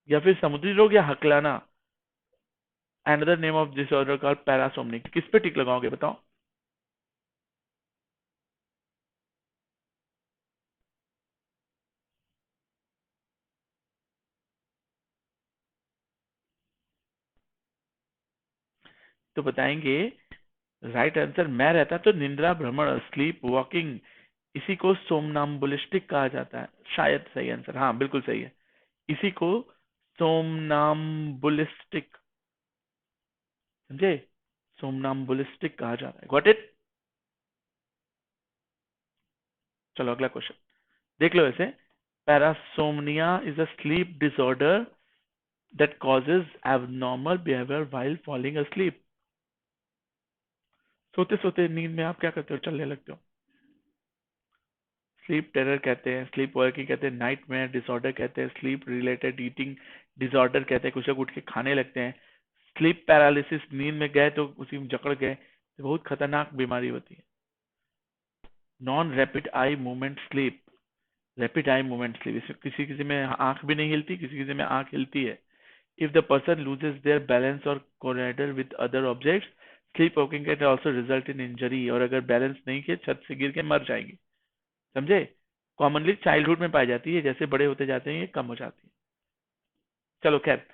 या फिर समुद्री रोग, या हकलाना। Another name of disorder called parasomnic. किस पे टिक लगाओगे बताओ? तो बताएंगे राइट आंसर मैं रहता तो निंद्रा भ्रमण स्लीप वॉकिंग, इसी को सोमनाम्बुलिस्टिक कहा जाता है। शायद सही आंसर, हाँ बिल्कुल सही है, इसी को सोमनाम्बुलिस्टिक, समझे, सोमनाम्बुलिस्टिक कहा जाता है। Got it. चलो अगला क्वेश्चन देख लो ऐसे। Parasomnia is a slip disorder that causes abnormal behaviour while falling asleep। सोते सोते नींद में आप क्या करते हो, चलने लगते हो। स्लीप टेरर कहते हैं, स्लीप वर्किंग कहते हैं, नाइट में डिसऑर्डर कहते हैं, स्लीप रिलेटेड ईटिंग डिसऑर्डर कहते हैं, कुछ लोग उठ के खाने लगते हैं। स्लीप पैरालिसिस, नींद में गए तो उसी में जकड़ गए, तो बहुत खतरनाक बीमारी होती है। Non rapid eye movement sleep, rapid eye movement sleep, इसमें किसी किसी में आंख भी नहीं हिलती, किसी किसी में आंख हिलती है। If the person loses their balance और collider with other objects, sleep walking can also result in injury, और अगर बैलेंस नहीं किए छत से गिर के मर जाएंगे, समझे। कॉमनली चाइल्डहुड में पाई जाती है, जैसे बड़े होते जाते हैं ये कम हो जाती है। चलो खैर,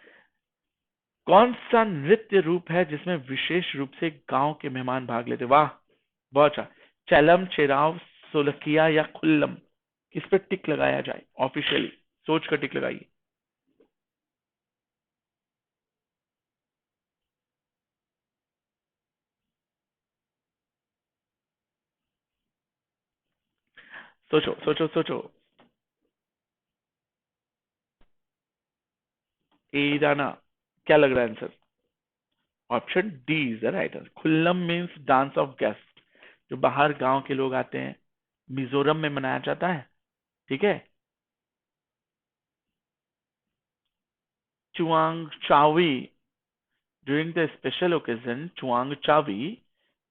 कौन सा नृत्य रूप है जिसमें विशेष रूप से गांव के मेहमान भाग लेते, वाह बहुत अच्छा। चैलम, चेराव, सोलकिया या खुल्लम, किस पे टिक लगाया जाए ऑफिशियली, सोच कर टिक लगाइए। सोचो सोचो सोचो। ईराना, क्या लग रहा है answer. Option D is the right answer. Khullam means dance of guest, जो बाहर गांव के लोग आते हैं, मिजोरम में मनाया जाता है, ठीक है। चुआंग चावी, during the special occasion Chwang चावी,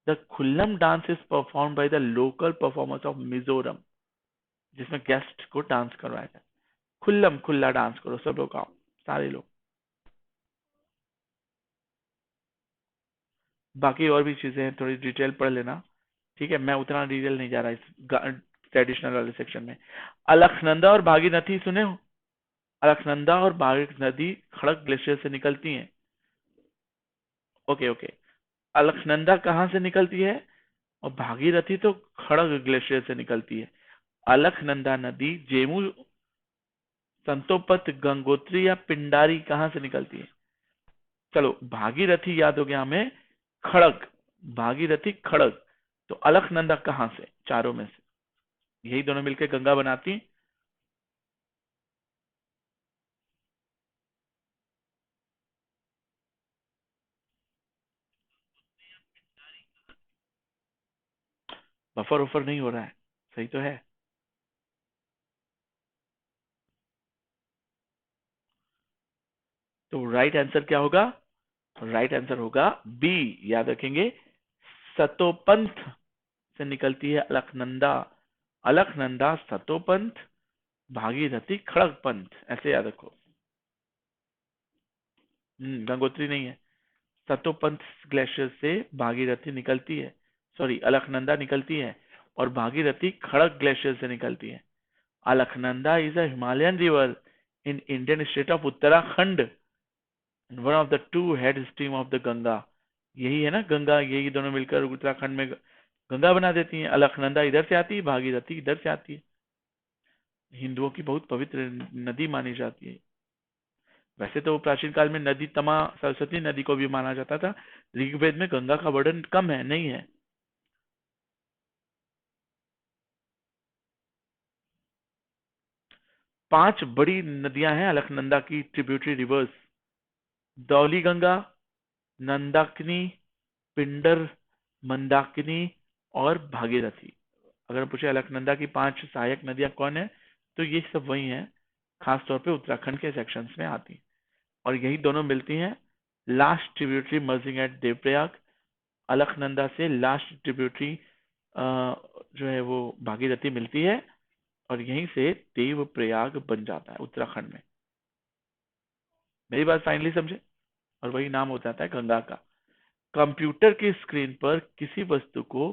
the Khullam dance is performed by the local performers of Mizoram, जिसमें गेस्ट को डांस करवाया जाए। खुल्लम, खुल्ला डांस करो सब लोग, आओ सारे लोग। बाकी और भी चीजें हैं, थोड़ी डिटेल पढ़ लेना, ठीक है। मैं उतना डिटेल नहीं जा रहा इस ट्रेडिशनल वाले सेक्शन में। अलकनंदा और भागीरथी सुने हो। अलकनंदा और भागीरथी खड़क ग्लेशियर से निकलती हैं। Okay okay. अलकनंदा कहाँ से निकलती है, और भागीरथी तो खड़ग ग्लेशियर से निकलती है। अलकनंदा नदी जेमू, संतोपत, गंगोत्री या पिंडारी कहाँ से निकलती है। चलो भागीरथी याद हो गया हमें, खड़ग, भागीरथी खड़ग, तो अलकनंदा कहाँ से, चारों में से यही दोनों मिलकर गंगा बनाती। बफर उफर नहीं हो रहा है, सही तो है। तो राइट आंसर क्या होगा, राइट आंसर होगा बी, याद रखेंगे, सतोपंथ से निकलती है अलकनंदा। अलकनंदा, सतोपंथ, भागीरथी खड़गपंथ, ऐसे याद रखो। गंगोत्री नहीं है, सतोपंथ ग्लेशियर से भागीरथी निकलती है, सॉरी अलकनंदा निकलती है, और भागीरथी खड़क ग्लेशियर से निकलती है। Alaknanda is a Himalayan river in Indian state of Uttarakhand, one of the two head stream of the Ganga. यही है ना गंगा, यही दोनों मिलकर उत्तराखंड में गंगा बना देती हैं। अलकनंदा इधर से आती है, भागीरथी इधर से आती है। हिंदुओं की बहुत पवित्र नदी मानी जाती है। वैसे तो प्राचीन काल में नदी तमा सरस्वती नदी को भी माना जाता था, ऋग्वेद में गंगा का वर्णन कम है, नहीं है। 5 बड़ी नदियां हैं अलकनंदा की ट्रिब्यूटरी रिवर्स, दौली गंगा, नंदाकिनी, पिंडर, मंदाकिनी और भागीरथी। अगर पूछे अलकनंदा की 5 सहायक नदियां कौन है, तो ये सब वही हैं, खासतौर पे उत्तराखंड के सेक्शंस में आती हैं, और यही दोनों मिलती हैं last tributary merging at Devprayag. Alaknanda से लास्ट ट्रिब्यूटरी जो है वो भागीरथी मिलती है, और यहीं से देवप्रयाग बन जाता है उत्तराखंड में। मेरी बात फाइनली समझे, और वही नाम हो जाता है गंगा का। कंप्यूटर की स्क्रीन पर किसी वस्तु को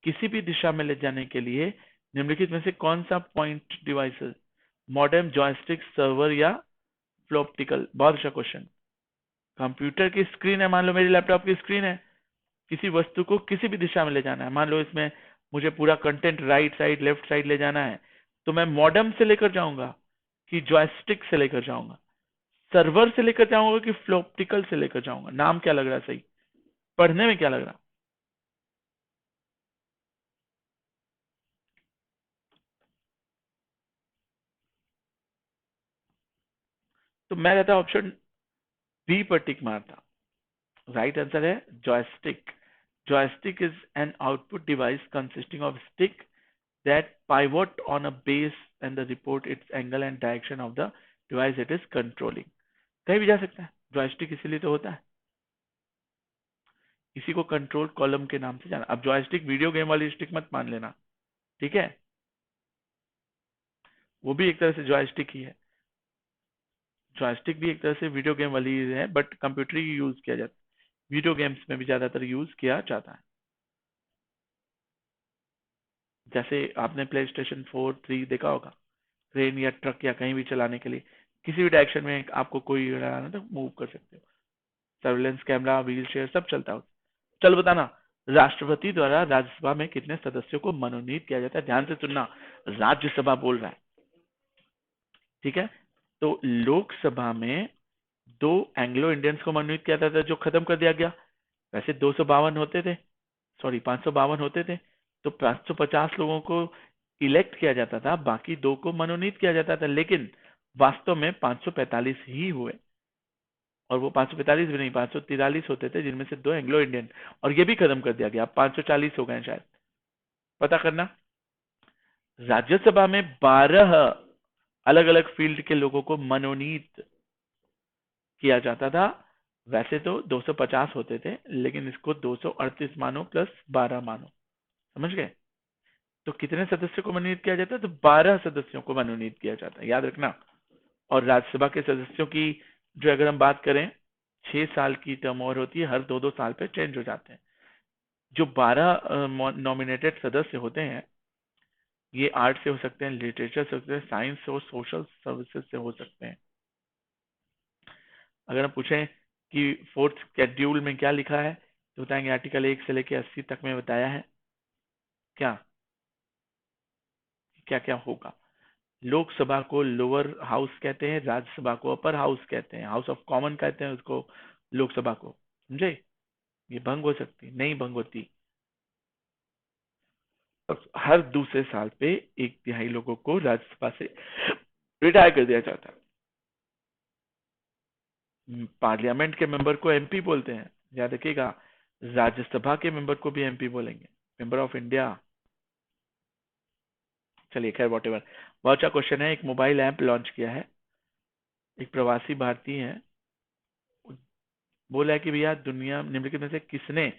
किसी भी दिशा में ले जाने के लिए निम्नलिखित में से कौन सा point device, modem, joystick, server या फ्लोप्टिकल। बहुत अच्छा क्वेश्चन। कंप्यूटर की स्क्रीन है, मान लो मेरी लैपटॉप की स्क्रीन है, किसी वस्तु को किसी भी दिशा में ले जाना है, मान लो इसमें मुझे पूरा content right side left side ले जाना है, तो मैं मॉडेम से लेकर जाऊंगा कि जॉयस्टिक से लेकर जाऊंगा, सर्वर से लेकर जाऊंगा कि फ्लोप्टिकल से लेकर जाऊंगा? नाम क्या लग रहा है सही? पढ़ने में क्या लग रहा? तो मैं रहता ऑप्शन बी पर टिक मारता। राइट आंसर है joystick. Joystick is an output device consisting of stick that pivot on a base and the report its angle and direction of the device it is controlling। कहीं भी जा सकता है joystick, इसीलिए तो होता है। इसी को कंट्रोल कॉलम के नाम से जाना। अब जॉयस्टिक वीडियो गेम वाली स्टिक मत मान लेना, ठीक है? वो भी एक तरह से जॉयस्टिक ही है। जॉयस्टिक भी एक तरह से वीडियो गेम वाली ही है, बट कंप्यूटर ही यूज किया जाता है, वीडियो गेम्स में भी ज्यादातर यूज किया जाता है। जैसे आपने प्ले स्टेशन 4 3 देखा होगा, ट्रेन या ट्रक या कहीं भी चलाने के लिए किसी भी डायरेक्शन में आपको कोई लगाना तो मूव कर सकते हो। सर्विलेंस कैमरा, व्हील चेयर सब चलता है। चल बताना, राष्ट्रपति द्वारा राज्यसभा में कितने सदस्यों को मनोनीत किया जाता है? ध्यान से सुनना, राज्यसभा बोल रहा है, ठीक है? तो लोकसभा में 2 एंग्लो इंडियंस को मनोनीत किया जाता था, जो खत्म कर दिया गया। वैसे 252 होते थे, सॉरी 552 होते थे, तो 550 लोगों को इलेक्ट किया जाता था, बाकी 2 को मनोनीत किया जाता था, लेकिन वास्तव में 545 ही हुए। और वो 545 भी नहीं, 543 होते थे, जिनमें से 2 एंग्लो इंडियन, और ये भी खत्म कर दिया गया। 540 हो गए शायद, पता करना। राज्यसभा में 12 अलग अलग फील्ड के लोगों को मनोनीत किया जाता था। वैसे तो 250 होते थे, लेकिन इसको 238 मानो प्लस 12 मानो, समझ गए? तो कितने सदस्यों को मनोनीत किया जाता है? तो 12 सदस्यों को मनोनीत किया जाता है, याद रखना। और राज्यसभा के सदस्यों की जो अगर हम बात करें, 6 साल की टर्म और होती है, हर 2-2 साल पे चेंज हो जाते हैं। जो 12 नॉमिनेटेड सदस्य होते हैं, ये आर्ट से हो सकते हैं, लिटरेचर से हो सकते हैं, साइंस से और सोशल सर्विसेज से हो सकते हैं। अगर हम पूछें कि फोर्थ शेड्यूल में क्या लिखा है, तो बताएंगे आर्टिकल 1 से लेकर 80 तक में बताया है क्या क्या क्या होगा। लोकसभा को लोअर हाउस कहते हैं, राज्यसभा को अपर हाउस कहते हैं, हाउस ऑफ कॉमन कहते हैं उसको, लोकसभा को, समझे? ये भंग हो सकती, नहीं भंग होती। और हर दूसरे साल पे 1/3 लोगों को राज्यसभा से रिटायर कर दिया जाता है। पार्लियामेंट के मेंबर को एमपी बोलते हैं, याद रखिएगा। राज्यसभा के मेंबर को भी एमपी बोलेंगे, मेंबर ऑफ इंडिया। चलिए खैर वॉट एवर। बहुत अच्छा क्वेश्चन है। एक मोबाइल ऐप लॉन्च किया है, एक प्रवासी भारतीय है, बोला है कि भैया दुनिया निम्नलिखित में से किसने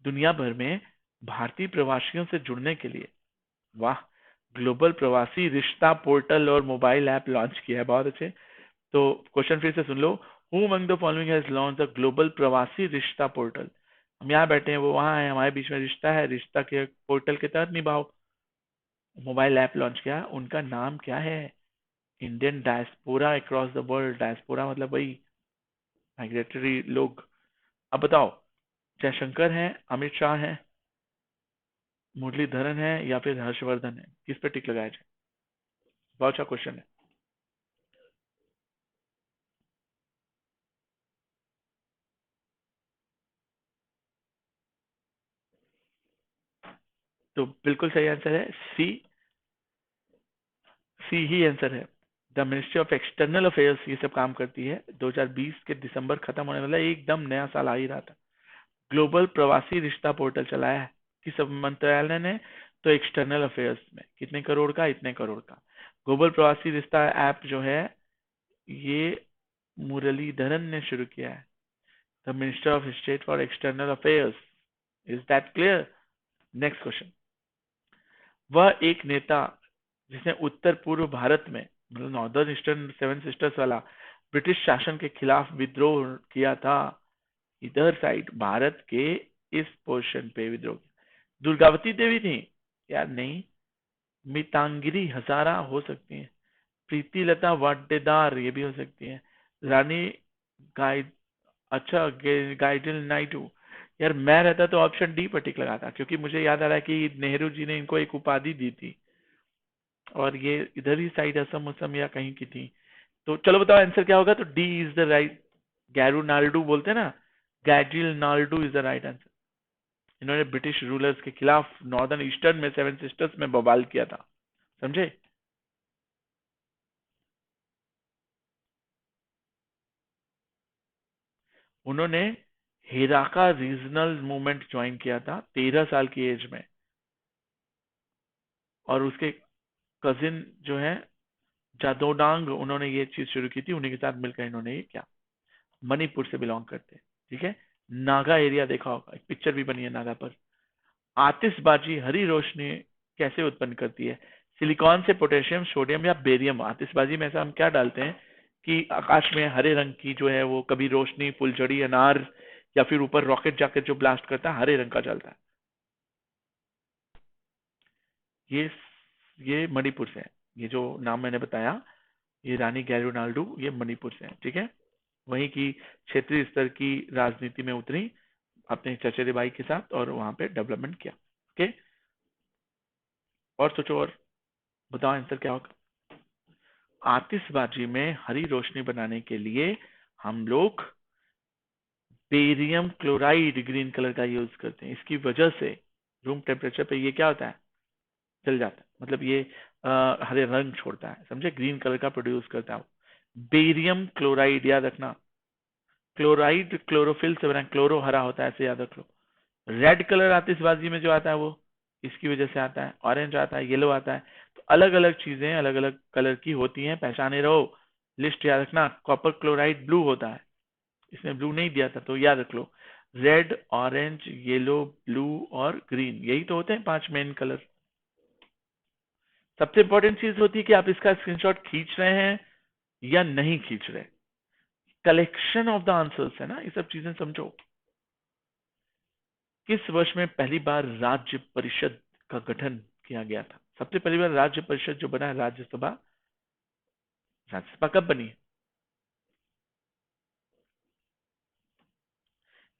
दुनिया भर में भारतीय प्रवासियों से जुड़ने के लिए, वाह, ग्लोबल प्रवासी रिश्ता पोर्टल और मोबाइल ऐप लॉन्च किया है। बहुत अच्छे। तो क्वेश्चन फिर से सुन लो। Who among the following has launch the global Pravasi Rishta portal? हम यहाँ बैठे हैं, वो वहां है, हमारे बीच में रिश्ता है, रिश्ता के पोर्टल के तहत निभाओ। मोबाइल ऐप लॉन्च किया, उनका नाम क्या है? Indian diaspora across the world. Diaspora मतलब वही माइग्रेटरी लोग। अब बताओ, जयशंकर है, अमित शाह है, मुरलीधरन है, या फिर हर्षवर्धन है? किस पे टिक लगाया जाए? बहुत अच्छा क्वेश्चन है। तो बिल्कुल सही आंसर है सी। सी ही आंसर है। The ministry of external affairs ये सब काम करती है। 2020 के दिसंबर खत्म होने वाला, एकदम नया साल आ ही रहा था। ग्लोबल प्रवासी रिश्ता पोर्टल चलाया है किस मंत्रालय ने? तो एक्सटर्नल अफेयर्स में। कितने करोड़ का? इतने करोड़ का। ग्लोबल प्रवासी रिश्ता ऐप जो है, ये मुरलीधरन ने शुरू किया है, the minister of state for external affairs. Is that clear? Next question. वह एक नेता जिसने उत्तर पूर्व भारत में, मतलब नॉर्दर्न ईस्टर्न सेवन सिस्टर्स वाला ब्रिटिश शासन के खिलाफ विद्रोह किया था, इधर साइड भारत के इस पोर्शन पे विद्रोह किया। दुर्गावती देवी थी? यार नहीं। मितांगिरी हजारा हो सकती है, प्रीति लता वाड्डेदार ये भी हो सकती है, रानी गाइड, अच्छा गाइडल नाइडू, यार मैं रहता तो ऑप्शन डी पर टिक लगाता, क्योंकि मुझे याद आ रहा है कि नेहरू जी ने इनको एक उपाधि दी थी, और ये इधर ही साइड असम असम या कहीं की थी। तो चलो बताओ आंसर क्या होगा। तो डी इज द राइट। गैरू नाल्डू बोलते हैं ना, गैजिल नाल्डू इज द राइट आंसर। इन्होंने ब्रिटिश रूलर्स के खिलाफ नॉर्दर्न ईस्टर्न में सेवन सिस्टर्स में बवाल किया था, समझे। उन्होंने हिराका रीजनल मूवमेंट ज्वाइन किया था 13 साल की एज में, और उसके कजिन जो है जादोडांग, उन्होंने ये चीज शुरू की थी, उन्हीं के साथ मिलकर इन्होंने ये किया। मणिपुर से बिलोंग करते हैं, ठीक है। नागा एरिया देखा होगा, एक पिक्चर भी बनी है नागा पर। आतिशबाजी हरी रोशनी कैसे उत्पन्न करती है? सिलिकॉन से, पोटेशियम, सोडियम या बेरियम। आतिशबाजी में ऐसा हम क्या डालते हैं कि आकाश में हरे रंग की जो है वो कभी रोशनी, फुलझड़ी, अनार, या फिर ऊपर रॉकेट जाकर जो ब्लास्ट करता है हरे रंग का जलता है। ये ये मणिपुर से है। ये जो नाम मैंने बताया, ये रानी गैरू नाल्डू, ये मणिपुर से है, ठीक है। वहीं की क्षेत्रीय स्तर की राजनीति में उतरी अपने चचेरे भाई के साथ, और वहां पे डेवलपमेंट किया। ओके, और सोचो, और बताओ आंसर क्या होगा। आतिशबाजी में हरी रोशनी बनाने के लिए हम लोग बेरियम क्लोराइड ग्रीन कलर का यूज करते हैं। इसकी वजह से रूम टेम्परेचर पे ये क्या होता है, जल जाता है, मतलब ये हरे रंग छोड़ता है, समझे, ग्रीन कलर का प्रोड्यूस करता है। बेरियम क्लोराइड, याद रखना, क्लोराइड क्लोरोफिल से बना, क्लोरो हरा होता है, ऐसे याद रख लो। रेड कलर आतिशबाजी में जो आता है वो इसकी वजह से आता है, ऑरेंज आता है, येलो आता है। तो अलग अलग चीजें अलग अलग कलर की होती हैं, पहचाने रहो। लिस्ट याद रखना, कॉपर क्लोराइड ब्लू होता है, इसमें ब्लू नहीं दिया था तो याद रख लो। रेड, ऑरेंज, येलो, ब्लू और ग्रीन, यही तो होते हैं 5 मेन कलर। सबसे इंपॉर्टेंट चीज होती है कि आप इसका स्क्रीनशॉट खींच रहे हैं या नहीं खींच रहे। कलेक्शन ऑफ द आंसर्स है ना, ये सब चीजें समझो। किस वर्ष में पहली बार राज्य परिषद का गठन किया गया था? सबसे पहली बार राज्य परिषद जो बना है, राज्यसभा, राज्यसभा कब बनी है?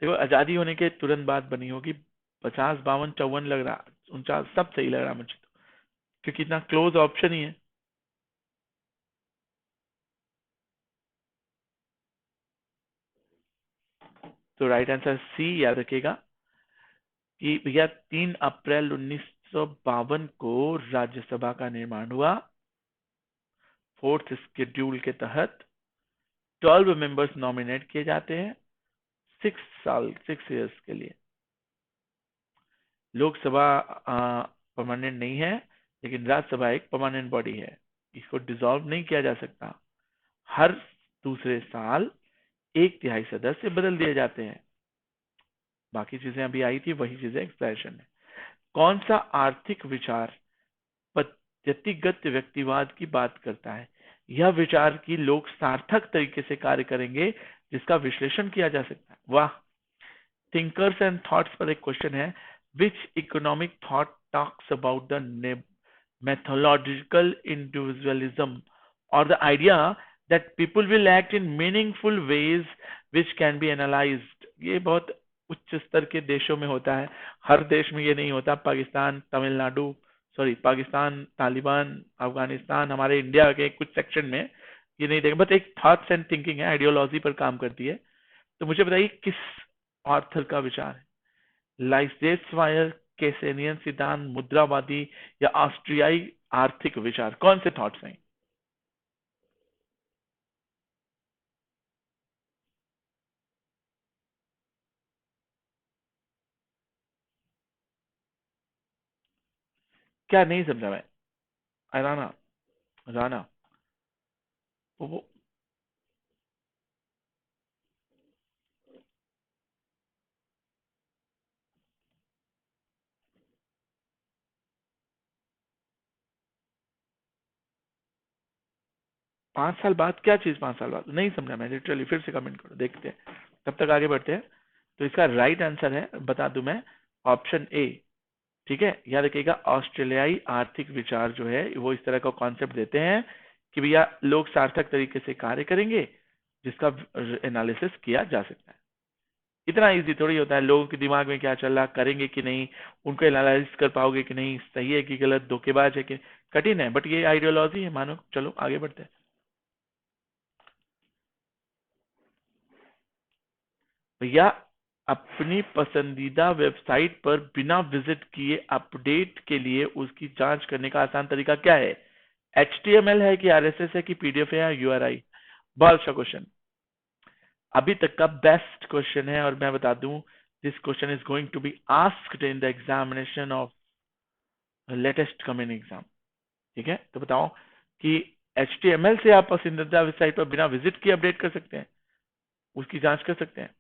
देखो, आजादी होने के तुरंत बाद बनी होगी। 50, 52, 54 लग रहा, 49, सब सही लग रहा मुझे तो, क्योंकि इतना क्लोज ऑप्शन ही है। तो राइट आंसर सी, याद रखिएगा कि भैया 3 अप्रैल 1952 को राज्यसभा का निर्माण हुआ। फोर्थ शेड्यूल के तहत 12 मेंबर्स नॉमिनेट किए जाते हैं 6 साल, 6 इयर्स के लिए। लोकसभा परमानेंट नहीं है, लेकिन राज्यसभा एक परमानेंट बॉडी है, इसको डिसॉल्व नहीं किया जा सकता। हर दूसरे साल 1/3 सदस्य बदल दिए जाते हैं। बाकी चीजें अभी आई थी, वही चीजें एक्सप्रेशन है। कौन सा आर्थिक विचार व्यक्तिगत व्यक्तिवाद की बात करता है? यह विचार की लोग सार्थक तरीके से कार्य करेंगे जिसका विश्लेषण किया जा सकता है। वाह। थिंकर्स एंड थॉट्स पर एक क्वेश्चन है, which economic thought talks about the methodological individualism or the idea that people will act in meaningful ways which can be analyzed। ये बहुत उच्च स्तर के देशों में होता है, हर देश में ये नहीं होता। पाकिस्तान, तमिलनाडु, सॉरी पाकिस्तान, तालिबान, अफगानिस्तान, हमारे इंडिया के कुछ सेक्शन में ये नहीं देखा, बट एक थॉट्स एंड थिंकिंग है, आइडियोलॉजी पर काम करती है। तो मुझे बताइए किस ऑर्थर का विचार है? लाइसेस्वायर, केसेनियन सिद्धांत, मुद्रावादी या ऑस्ट्रियाई आर्थिक विचार, कौन से थॉट्स हैं? क्या नहीं समझा मैं? राना, राना, वो 5 साल बाद क्या चीज? 5 साल बाद नहीं समझा मैं, लिटरली फिर से कमेंट करो, देखते हैं। तब तक आगे बढ़ते हैं। तो इसका राइट आंसर है, बता दूं मैं, ऑप्शन ए, ठीक है। याद रखिएगा, ऑस्ट्रेलियाई आर्थिक विचार जो है वो इस तरह का कॉन्सेप्ट देते हैं कि भैया लोग सार्थक तरीके से कार्य करेंगे जिसका एनालिसिस किया जा सकता है। इतना इजी थोड़ी होता है, लोगों के दिमाग में क्या चल रहा, करेंगे कि नहीं, उनको एनालाइज कर पाओगे कि नहीं, सही है कि गलत, धोखेबाज है कि, कठिन है, बट ये आइडियोलॉजी है, मानो। चलो आगे बढ़ते हैं भैया। अपनी पसंदीदा वेबसाइट पर बिना विजिट किए अपडेट के लिए उसकी जांच करने का आसान तरीका क्या है? HTML है कि RSS है कि PDF है या URI? बहुत अच्छा क्वेश्चन, अभी तक का बेस्ट क्वेश्चन है। और मैं बता दूं, this question is going to be asked in the examination of latest coming exam. ठीक है, तो बताओ कि HTML से आप पसंदीदा वेबसाइट पर बिना विजिट किए अपडेट कर सकते हैं, उसकी जांच कर सकते हैं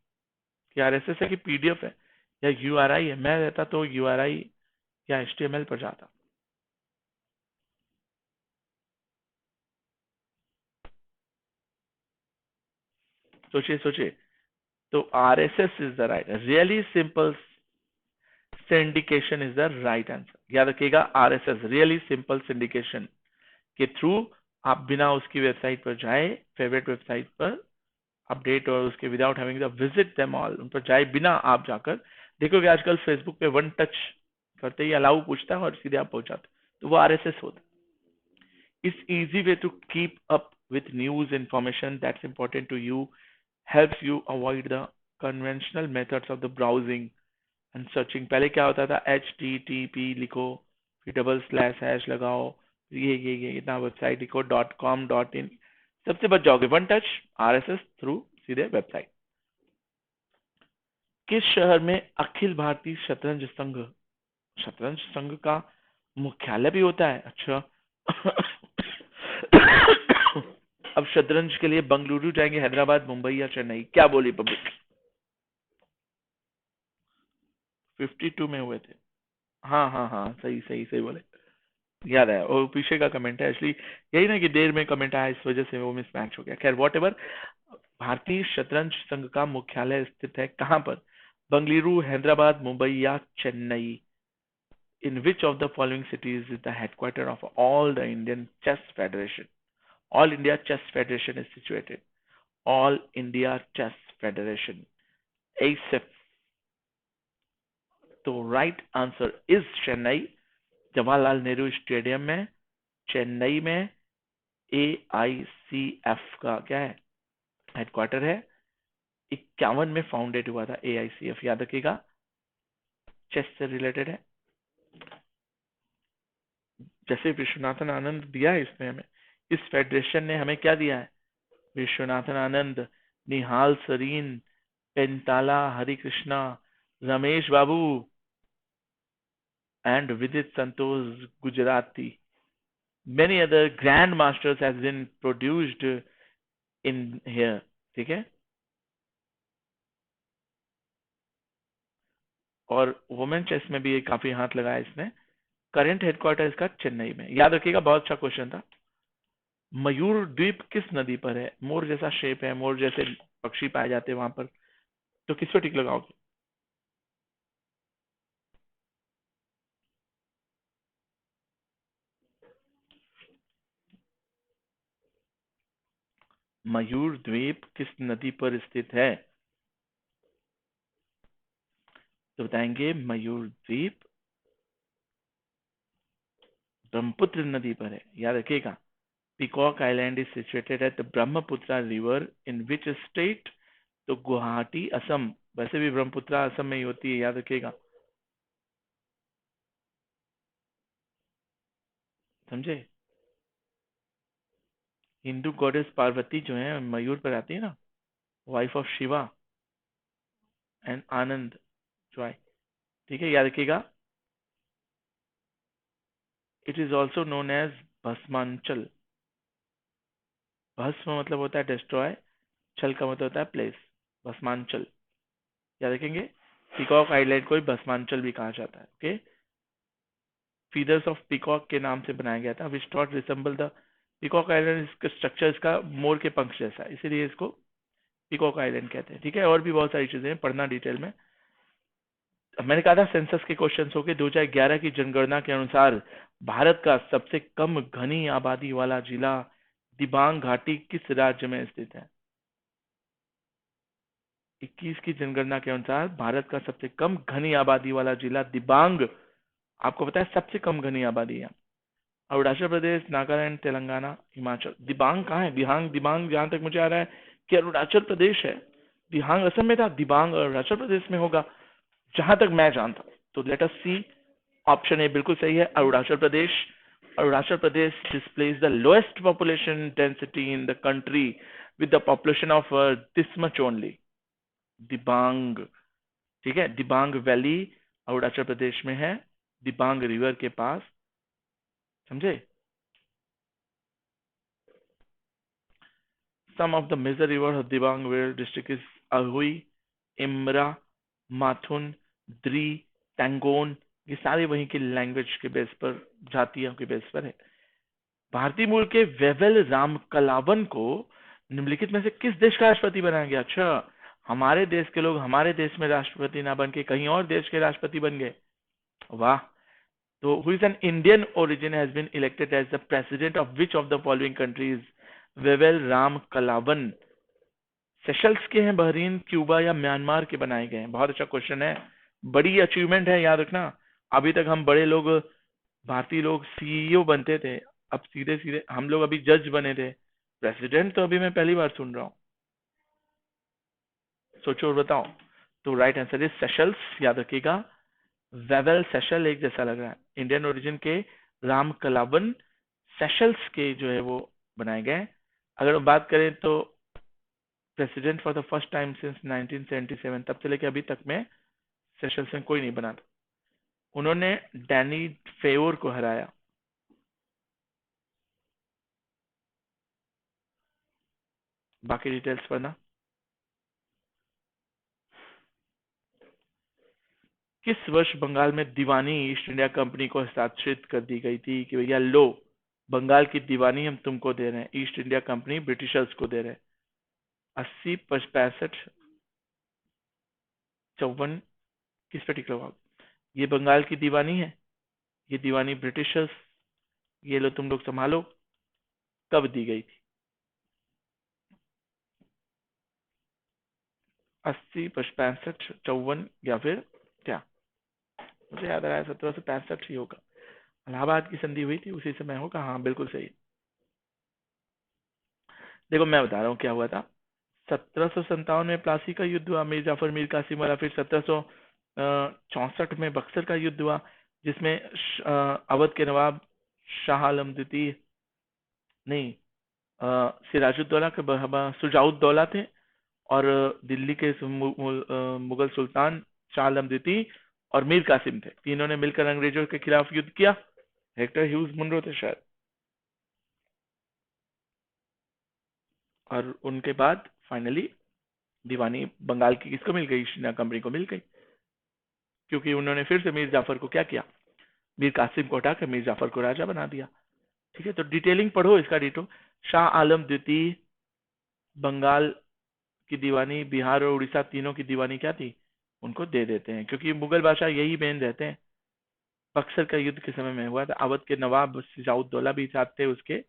कि RSS है कि PDF है या URI है? मैं रहता तो URI या HTML पर जाता। सोचिए सोचिए। तो RSS is the right, really simple syndication is the right answer. याद रखिएगा, RSS रियली सिंपल सिंडिकेशन के थ्रू आप बिना उसकी वेबसाइट पर जाए, फेवरेट वेबसाइट पर अपडेट, और उसके without having the visit them all, उन पर जाए बिना आप जाकर। देखोगे आजकल फेसबुक पे वन टच करते ही अलाउ पूछता है और सीधे आप पहुंच जाते, तो वो RSS होता है। It's easy way to keep up with news information that's important to you, helps you avoid the conventional methods of the browsing and searching। पहले क्या होता था, HTTP लिखो, फिर डबल स्लैश हैश लगाओ, ये इतना वेबसाइट लिखो, .com.in, सबसे बच जाओगे। वन टच RSS थ्रू सीधे वेबसाइट। किस शहर में अखिल भारतीय शतरंज संघ का मुख्यालय भी होता है? अच्छा। अब शतरंज के लिए बंगलुरु जाएंगे, हैदराबाद, मुंबई या चेन्नई? क्या बोली पब्लिक? 52 में हुए थे। हाँ हाँ हाँ, सही सही सही बोले, याद है। वो पीछे का कमेंट है एक्चुअली, यही ना कि देर में कमेंट आया, इस वजह से वो मिसमैच हो गया। खैर वॉट एवर, भारतीय शतरंज संघ का मुख्यालय स्थित है कहाँ पर? बंगलुरु, हैदराबाद, मुंबई या Chennai? In which of the following cities is the headquarter of all the Indian chess federation? All India chess federation is situated. All India chess federation, ASIF। तो right answer is Chennai, Jawaharlal Nehru stadium में, चेन्नई में AICF का क्या है, headquarter है। 51 में founded हुआ था AICF, याद रखिएगा, चेस से रिलेटेड है। जैसे विश्वनाथन आनंद दिया है इसमें हमें, इस फेडरेशन ने हमें क्या दिया है? विश्वनाथन आनंद, निहाल सरीन, पेंताला हरिकृष्णा, रमेश बाबू एंड विदित संतोष Gujarati. Many other grandmasters has been produced in here। ठीक है, और वुमेन चेस में भी ये काफी हाथ लगाया इसने। करंट हेडक्वार्टर इसका चेन्नई में, याद रखिएगा, बहुत अच्छा क्वेश्चन था। मयूर द्वीप किस नदी पर है? मोर जैसा शेप है, मोर जैसे पक्षी पाए जाते हैं वहां पर, तो किस पे टिक लगाओगे? मयूर द्वीप किस नदी पर स्थित है? तो बताएंगे मयूर द्वीप ब्रह्मपुत्र नदी पर है, याद रखिएगा। Peacock island is situated at the Brahmaputra river in which state? तो गुवाहाटी, असम। वैसे भी ब्रह्मपुत्र असम में ही होती है, याद रखिएगा, समझे। हिंदू गॉडेस पार्वती जो है मयूर पर आती है ना, वाइफ ऑफ शिवा एंड आनंद जॉय। ठीक है, याद रखिएगा। It is also known as Bhasmanchal. भस्म मतलब होता है डिस्ट्रॉय, चल का मतलब होता है प्लेस, भस्मांचल, याद रखेंगे। पीकॉक आइलैंड को भस्मांचल भी कहा जाता है। ओके, फीदर्स ऑफ पीकॉक के नाम से बनाया गया था, which thought resemble the peacock island. इसका स्ट्रक्चर इसका मोर के पंख जैसा है, इसीलिए इसको पीकॉक आइलैंड कहते हैं। ठीक है, और भी बहुत सारी चीजें हैं, पढ़ना डिटेल में। मैंने कहा था सेंसस के क्वेश्चन हो गए। 2011 की जनगणना के अनुसार भारत का सबसे कम घनी आबादी वाला जिला दिबांग घाटी किस राज्य में स्थित है? 21 की जनगणना के अनुसार भारत का सबसे कम घनी आबादी वाला जिला दिबांग, आपको पता है सबसे कम घनी आबादी है। अरुणाचल प्रदेश, नागालैंड, तेलंगाना, हिमाचल। दिबांग कहाँ है? दिहांग, दिबांग जहां तक मुझे आ रहा है कि अरुणाचल प्रदेश है। दिहांग असम में था, दिबांग अरुणाचल प्रदेश में होगा जहां तक मैं जानता हूं। तो let us see, option A बिल्कुल सही है, Arunachal Pradesh. Arunachal Pradesh displays the lowest population density in the country with the population of this much only, Dibang. ठीक है, दिबांग वैली अरुणाचल प्रदेश में है, दिबांग रिवर के पास, समझे। Some of the major river of Dibang valley district is Ahui, Emra, Mathun, Dri, Tangon. ये सारे वहीं की लैंग्वेज के बेस पर, जातियों के बेस पर है। भारतीय मूल के वेवेल राम कलावन को निम्नलिखित में से किस देश का राष्ट्रपति बनाया गया? अच्छा, हमारे देश के लोग हमारे देश में राष्ट्रपति ना बन के कहीं और देश के राष्ट्रपति बन गए, वाह। तो who is an Indian origin has been elected as the president of which of the following countries? Wavel Ramkalawan Seychelles के हैं, बहरीन, क्यूबा या म्यांमार के बनाए गए हैं? बहुत अच्छा क्वेश्चन है, बड़ी अचीवमेंट है, याद रखना। अभी तक हम बड़े लोग, भारतीय लोग सीईओ बनते थे, अब सीधे सीधे हम लोग अभी जज बने थे, प्रेसिडेंट तो अभी मैं पहली बार सुन रहा हूँ। सोचो और बताओ। तो राइट आंसर इज सेशल्स, याद रखिएगा। वेवेल सेशल एक जैसा लग रहा है। इंडियन ओरिजिन के राम कलावन सेशल्स के जो है वो बनाए गए। अगर हम बात करें तो president for the first time since 1977, तब से लेकर अभी तक में सेशल्स में कोई नहीं बना था। उन्होंने डैनी फेयोर को हराया। बाकी डिटेल्स पढ़ना। किस वर्ष बंगाल में दीवानी ईस्ट इंडिया कंपनी को हस्ताक्षरित कर दी गई थी कि भैया लो, बंगाल की दीवानी हम तुमको दे रहे हैं, ईस्ट इंडिया कंपनी ब्रिटिशर्स को दे रहे हैं? 80, 65, 54, किस पे टिक रहोगे? ये बंगाल की दीवानी है, ये दीवानी ब्रिटिशर्स, ये लो तुम लोग संभालो, कब दी गई थी? 80, 65, 54 या फिर क्या? मुझे याद आ रहा है 1765 ही होगा, इलाहाबाद की संधि हुई थी उसी समय होगा। हाँ बिल्कुल सही। देखो मैं बता रहा हूँ क्या हुआ था। 1757 में प्लासी का युद्ध हुआ, मीर जाफर मीर कासिम वाला। फिर 1764 में बक्सर का युद्ध हुआ, जिसमें अवध के नवाब शाह आलम द्वितीय, नहीं, सिराजुद्दौला के सुजाउद्दौला थे, और दिल्ली के मुगल सुल्तान शाह आलम द्वितीय और मीर कासिम थे। तीनों ने मिलकर अंग्रेजों के खिलाफ युद्ध किया। हेक्टर ह्यूज मुनरो थे शायद। और उनके बाद फाइनली दीवानी बंगाल की किसको मिल गई? ईस्ट इंडिया कंपनी को मिल गई, क्योंकि उन्होंने फिर से मीर जाफर को क्या किया? मीर कासिम को हटाकर मीर जाफर को राजा बना दिया। ठीक है, तो डिटेलिंग पढ़ो इसका डिटो। शाह आलम द्वितीय, बंगाल की दीवानी, बिहार और उड़ीसा तीनों की दीवानी क्या थी? उनको दे देते हैं, क्योंकि मुगल बादशाह यही मेन रहते हैं। बक्सर का युद्ध के समय में हुआ था, अवध के नवाब सिजाउद्दौला भी साथ थे उसके,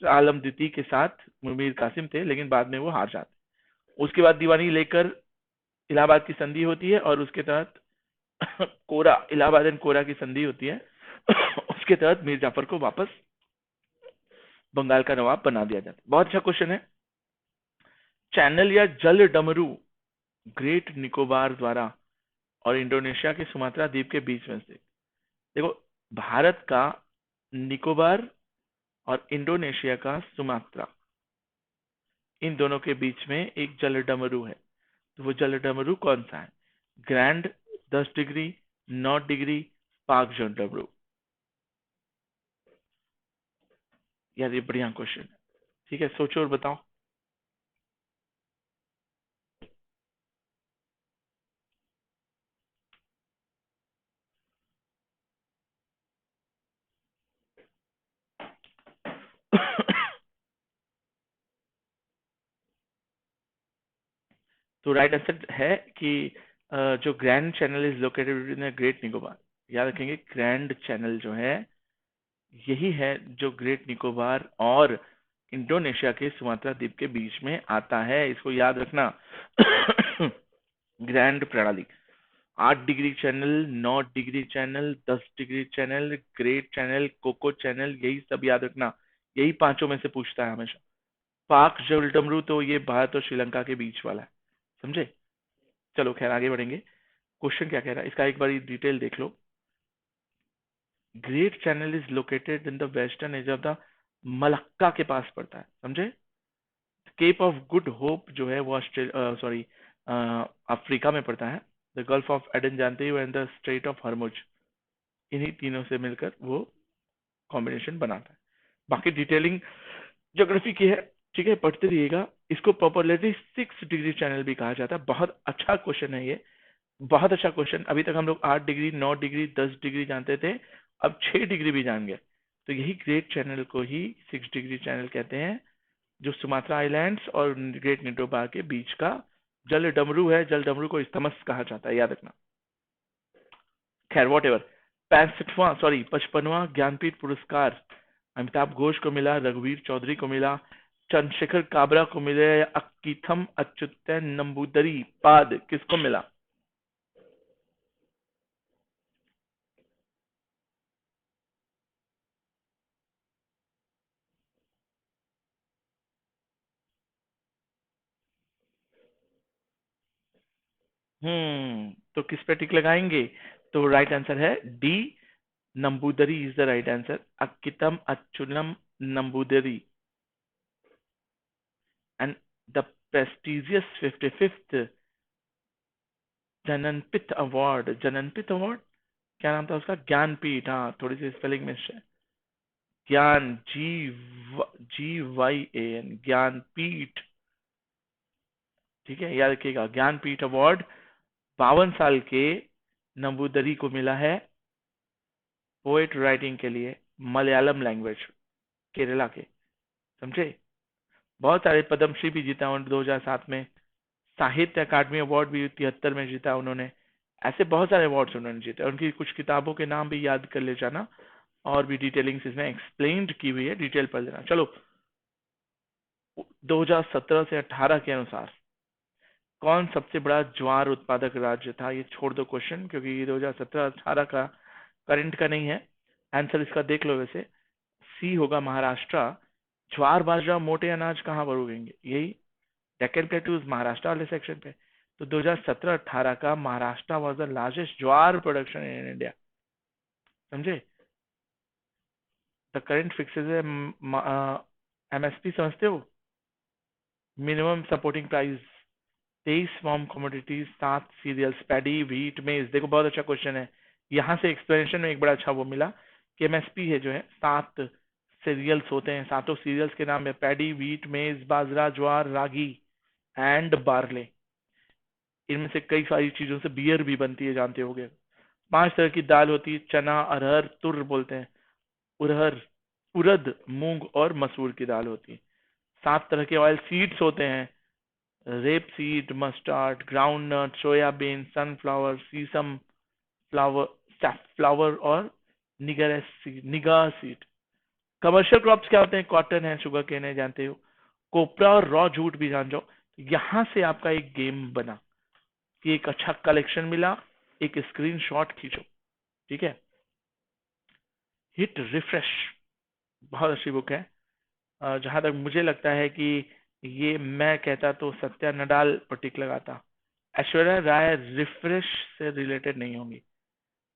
आलम द्वितीय के साथ मीर कासिम थे, लेकिन बाद में वो हार जाते। उसके बाद दीवानी लेकर इलाहाबाद की संधि होती है, और उसके तहत कोरा, इलाहाबाद एंड कोरा की संधि होती है। उसके तहत मीर जाफर को वापस बंगाल का नवाब बना दिया जाता है। बहुत अच्छा क्वेश्चन है। चैनल या जल डमरू ग्रेट निकोबार द्वारा और इंडोनेशिया के सुमात्रा द्वीप के बीच में से, देखो, भारत का निकोबार और इंडोनेशिया का सुमात्रा, इन दोनों के बीच में एक जल डमरू है। तो वो जल डमरू कौन सा है? ग्रैंड, 10 डिग्री, 9 डिग्री, पाक जल डमरू? यार ये बढ़िया क्वेश्चन है। ठीक है, सोचो और बताओ। तो राइट आंसर है कि जो grand channel is located in great Nicobar. याद रखेंगे, ग्रैंड चैनल जो है यही है जो ग्रेट निकोबार और इंडोनेशिया के सुमात्रा द्वीप के बीच में आता है, इसको याद रखना। ग्रैंड प्रणाली, 8 degree channel, 9 degree channel, 10 degree channel, great channel, coco channel, यही सब याद रखना। यही पांचों में से पूछता है हमेशा। पाक जल डमरू तो ये भारत और श्रीलंका के बीच वाला है, समझे। चलो खैर आगे बढ़ेंगे। क्वेश्चन क्या कह रहा है इसका एक बार डिटेल देख लो। Great channel is located in the western edge of the Malacca के पास पड़ता है, समझे। केप ऑफ गुड होप जो है वो सॉरी अफ्रीका में पड़ता है। द गल्फ ऑफ एडन जानते हो एंड द स्ट्रेट ऑफ हरमुज, इन्हीं तीनों से मिलकर वो कॉम्बिनेशन बनाता है। बाकी डिटेलिंग ज्योग्राफी की है, ठीक है, पढ़ते रहिएगा। इसको पॉपुलरली 6 डिग्री चैनल भी कहा जाता है। बहुत अच्छा क्वेश्चन है ये, बहुत अच्छा क्वेश्चन। अभी तक हम लोग 8 डिग्री, 9 डिग्री, 10 डिग्री जानते थे, अब 6 डिग्री भी जान गए। तो यही ग्रेट चैनल को ही 6 डिग्री चैनल कहते हैं, जो सुमात्रा आइलैंड्स और ग्रेट निकोबार के बीच का जल डमरू है। जल डमरू को इस्तमस कहा जाता है, याद रखना। खैर वॉट एवर। 55वां ज्ञानपीठ पुरस्कार अमिताभ घोष को मिला, रघुवीर चौधरी को मिला, चंद्रशेखर काबरा को मिले, या अक्कीथम अच्युतन नंबूदरी पाद किसको मिला? तो किस पे टिक लगाएंगे? तो राइट आंसर है D, Namboodiri is the right answer. Akkitham Achuthan Namboodiri and the prestigious 55th Jnanpith award. Jnanpith award क्या नाम था उसका? ज्ञानपीठ, हाँ थोड़ी सी स्पेलिंग मिस है। ज्ञान, GYAN, ज्ञानपीठ, ठीक है, याद रखिएगा। ज्ञानपीठ अवार्ड 52 साल के नंबूदरी को मिला है पोएट राइटिंग के लिए, मलयालम लैंग्वेज, केरला के, समझे। बहुत सारे पद्मश्री भी जीता उन्होंने 2007 में। साहित्य अकादमी अवार्ड भी 73 में जीता उन्होंने। ऐसे बहुत सारे अवार्ड्स उन्होंने जीते। उनकी कुछ किताबों के नाम भी याद कर ले जाना, और भी डिटेलिंग्स इसमें एक्सप्लेन्ड की हुई है, डिटेल पढ़ लेना। चलो 2017 से 18 के अनुसार कौन सबसे बड़ा ज्वार उत्पादक राज्य था? ये छोड़ दो क्वेश्चन, क्योंकि ये 2017-18 का करंट का नहीं है। आंसर इसका देख लो वैसे। सी होगा महाराष्ट्र। ज्वार बाजरा मोटे अनाज कहाँ पर उगेंगे? यही डेक्कन प्लेटूज महाराष्ट्र वाले सेक्शन पे। तो 2017-18 का Maharashtra was the largest jowar production in India, समझे। द करंट फिक्सेस है MSP, समझते हो, minimum supporting price. 23 form commodities, 7 cereals, paddy, wheat, maize. देखो बहुत अच्छा क्वेश्चन है। यहाँ से एक्सप्लेनेशन में एक बड़ा अच्छा वो मिला कि MSP है जो है 7 सीरियल्स होते हैं। सातों सीरियल्स के नाम है पैडी, व्हीट, मेज, बाजरा, ज्वार, रागी एंड बार्ले। इनमें से कई सारी चीजों से बियर भी बनती है, जानते होगे। 5 तरह की दाल होती है, चना, अरहर, तुर बोलते हैं, उरहर, उड़द, मूंग और मसूर की दाल होती है। 7 तरह के ऑयल सीड्स होते हैं, rapeseed, mustard, groundnut, soybean, sunflower, sesame flower, safflower और निगा सीड। कमर्शियल क्रॉप्स क्या होते हैं? कॉटन है, शुगर केन है, जानते हो। कोपरा और रॉ जूट भी जान जाओ। यहां से आपका एक गेम बना कि एक अच्छा कलेक्शन मिला, एक स्क्रीनशॉट खींचो, ठीक है। हिट रिफ्रेश बहुत अच्छी बुक है। जहां तक मुझे लगता है कि ये मैं कहता तो सत्या नडाल पर टिक लगाता। ऐश्वर्या राय रिफ्रेश से रिलेटेड नहीं होंगी।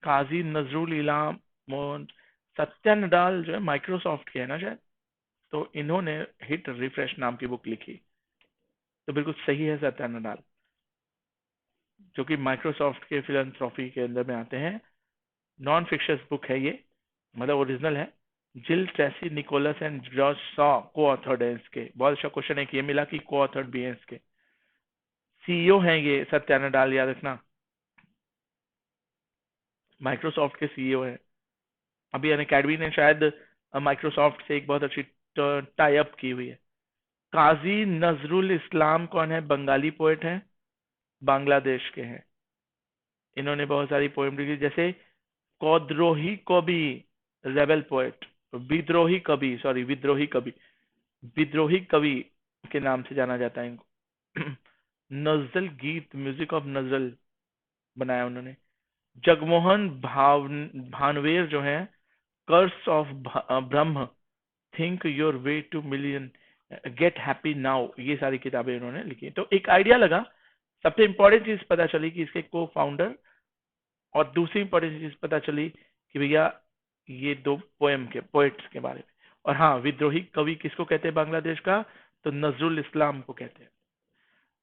काजी नजरुल इलाम मोहन, सत्या नडाल जो है माइक्रोसॉफ्ट के है ना शायद, तो इन्होंने हिट रिफ्रेश नाम की बुक लिखी। तो बिल्कुल सही है सत्या नडाल, जो कि माइक्रोसॉफ्ट के फिलंथ्रॉफी के अंदर में आते हैं। नॉन फिक्शन बुक है ये, मतलब ओरिजिनल है। Jill Tracy Nicholas and George Saw को ऑथर्ड है इसके। बहुत अच्छा क्वेश्चन है कि ये मिला कि को ऑथर्ड भी है इसके। सीईओ हैं ये सत्या नडाल, याद रखना, माइक्रोसॉफ्ट के सीईओ हैं। अभी अन अकेडमी ने शायद माइक्रोसॉफ्ट से एक बहुत अच्छी टाई अप की हुई है। काजी नजरुल इस्लाम कौन है? बंगाली पोएट हैं, बांग्लादेश के हैं। इन्होंने बहुत सारी पोएम लिखी, जैसे कौद्रोही कवि, रेबल पोएट, विद्रोही कवि, सॉरी विद्रोही कवि, विद्रोही कवि के नाम से जाना जाता है इनको। नजल गीत, म्यूजिक ऑफ नजल बनाया उन्होंने। जगमोहन भानवेर जो है, कर्स of Brahma, think your way two million, gate happy now, ये सारी किताबें उन्होंने लिखी। तो एक आइडिया लगा। सबसे इंपॉर्टेंट चीज पता चली कि इसके को फाउंडर, और दूसरी इंपॉर्टेंट चीज पता चली कि भैया ये दो पोएम के पोएट्स के बारे में। और हाँ, विद्रोही कवि किसको कहते हैं बांग्लादेश का? तो नजरुल इस्लाम को कहते हैं।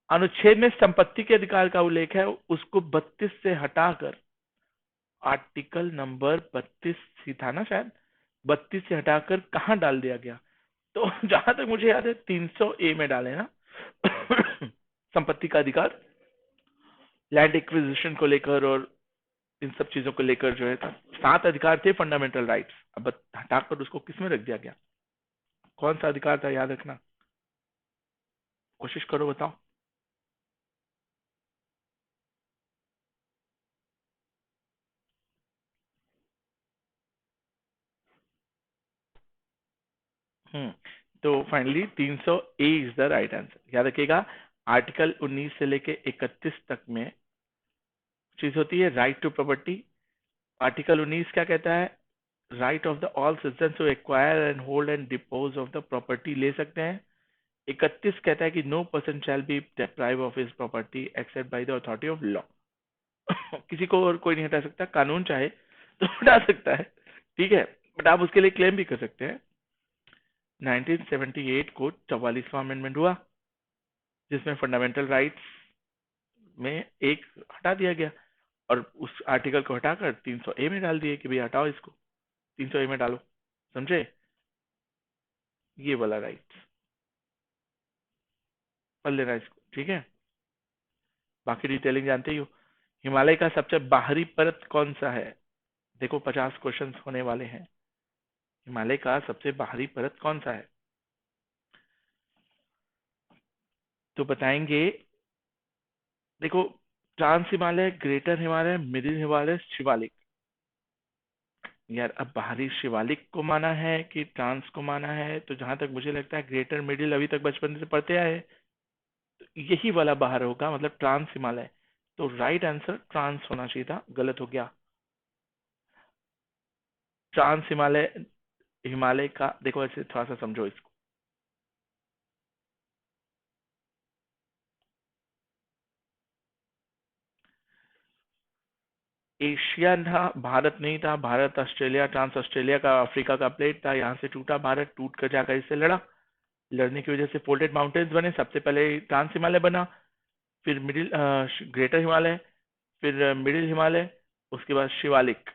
अनुच्छेद में संपत्ति के अधिकार का उल्लेख है, उसको 32 से हटाकर आर्टिकल नंबर 32 ही था ना शायद, 32 से हटाकर कहाँ डाल दिया गया? तो जहां तक मुझे याद है 300A में डाले ना। संपत्ति का अधिकार, लैंड एक्विजिशन को लेकर और इन सब चीजों को लेकर जो है था। 7 अधिकार थे फंडामेंटल राइट्स, अब हटाकर उसको किसमें रख दिया गया? कौन सा अधिकार था, याद रखना, कोशिश करो बताओ। तो finally 300A is the right answer. याद रखिएगा, आर्टिकल 19 से लेके 31 तक में चीज होती है राइट टू प्रॉपर्टी। आर्टिकल 19 क्या कहता है? Right of the all citizen to acquire and hold and dispose of the property ले सकते हैं। 31 कहता है कि no person shall be deprive of his property except by the authority of law. किसी को और कोई नहीं हटा सकता, कानून चाहे तो हटा सकता है, ठीक है, बट आप उसके लिए क्लेम भी कर सकते हैं। 1978 को 44वां अमेंडमेंट हुआ, जिसमें फंडामेंटल राइट्स में एक हटा दिया गया, और उस आर्टिकल को हटाकर 300A में डाल दिए कि भाई हटाओ इसको, 300A में डालो, समझे? ये वाला राइट पढ़ लेना इसको, ठीक है। बाकी डिटेलिंग जानते ही हो। हिमालय का सबसे बाहरी पर्वत कौन सा है? देखो 50 क्वेश्चंस होने वाले हैं। हिमालय का सबसे बाहरी पर्वत कौन सा है? तो बताएंगे। देखो, trans Himalaya, greater Himalaya, middle Himalaya, Shivalik. यार अब बाहरी शिवालिक को माना है कि ट्रांस को माना है? तो जहां तक मुझे लगता है ग्रेटर मिडिल अभी तक बचपन से पढ़ते आए, तो यही वाला बाहर होगा, मतलब ट्रांस हिमालय। तो राइट आंसर ट्रांस होना चाहिए था, गलत हो गया। ट्रांस हिमालय, हिमालय का देखो ऐसे थोड़ा सा समझो इसको। एशिया था, भारत नहीं था। भारत ऑस्ट्रेलिया, ट्रांस ऑस्ट्रेलिया का अफ्रीका का प्लेट था, यहाँ से टूटा भारत, टूट कर जाकर इससे लड़ा। लड़ने की वजह से फोल्डेड माउंटेन्स बने। सबसे पहले ट्रांस हिमालय बना, फिर मिडिल ग्रेटर हिमालय, फिर मिडिल हिमालय, उसके बाद शिवालिक।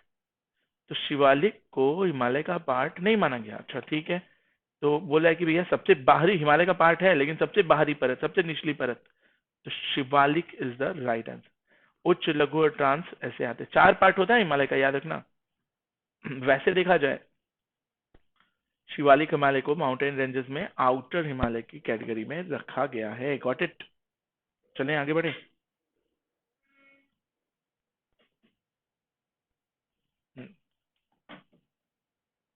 तो शिवालिक को हिमालय का पार्ट नहीं माना गया। अच्छा ठीक है, तो बोला है कि भैया सबसे बाहरी हिमालय का पार्ट है, लेकिन सबसे बाहरी परत, सबसे निचली परत। तो Shivalik is the right answer. उच्च, लघु और ट्रांस ऐसे आते हैं। 4 पार्ट होता है हिमालय का, याद रखना। वैसे देखा जाए, शिवालिक हिमालय को माउंटेन रेंजेस में आउटर हिमालय की कैटेगरी में रखा गया है। Got it. चलें आगे बढ़े।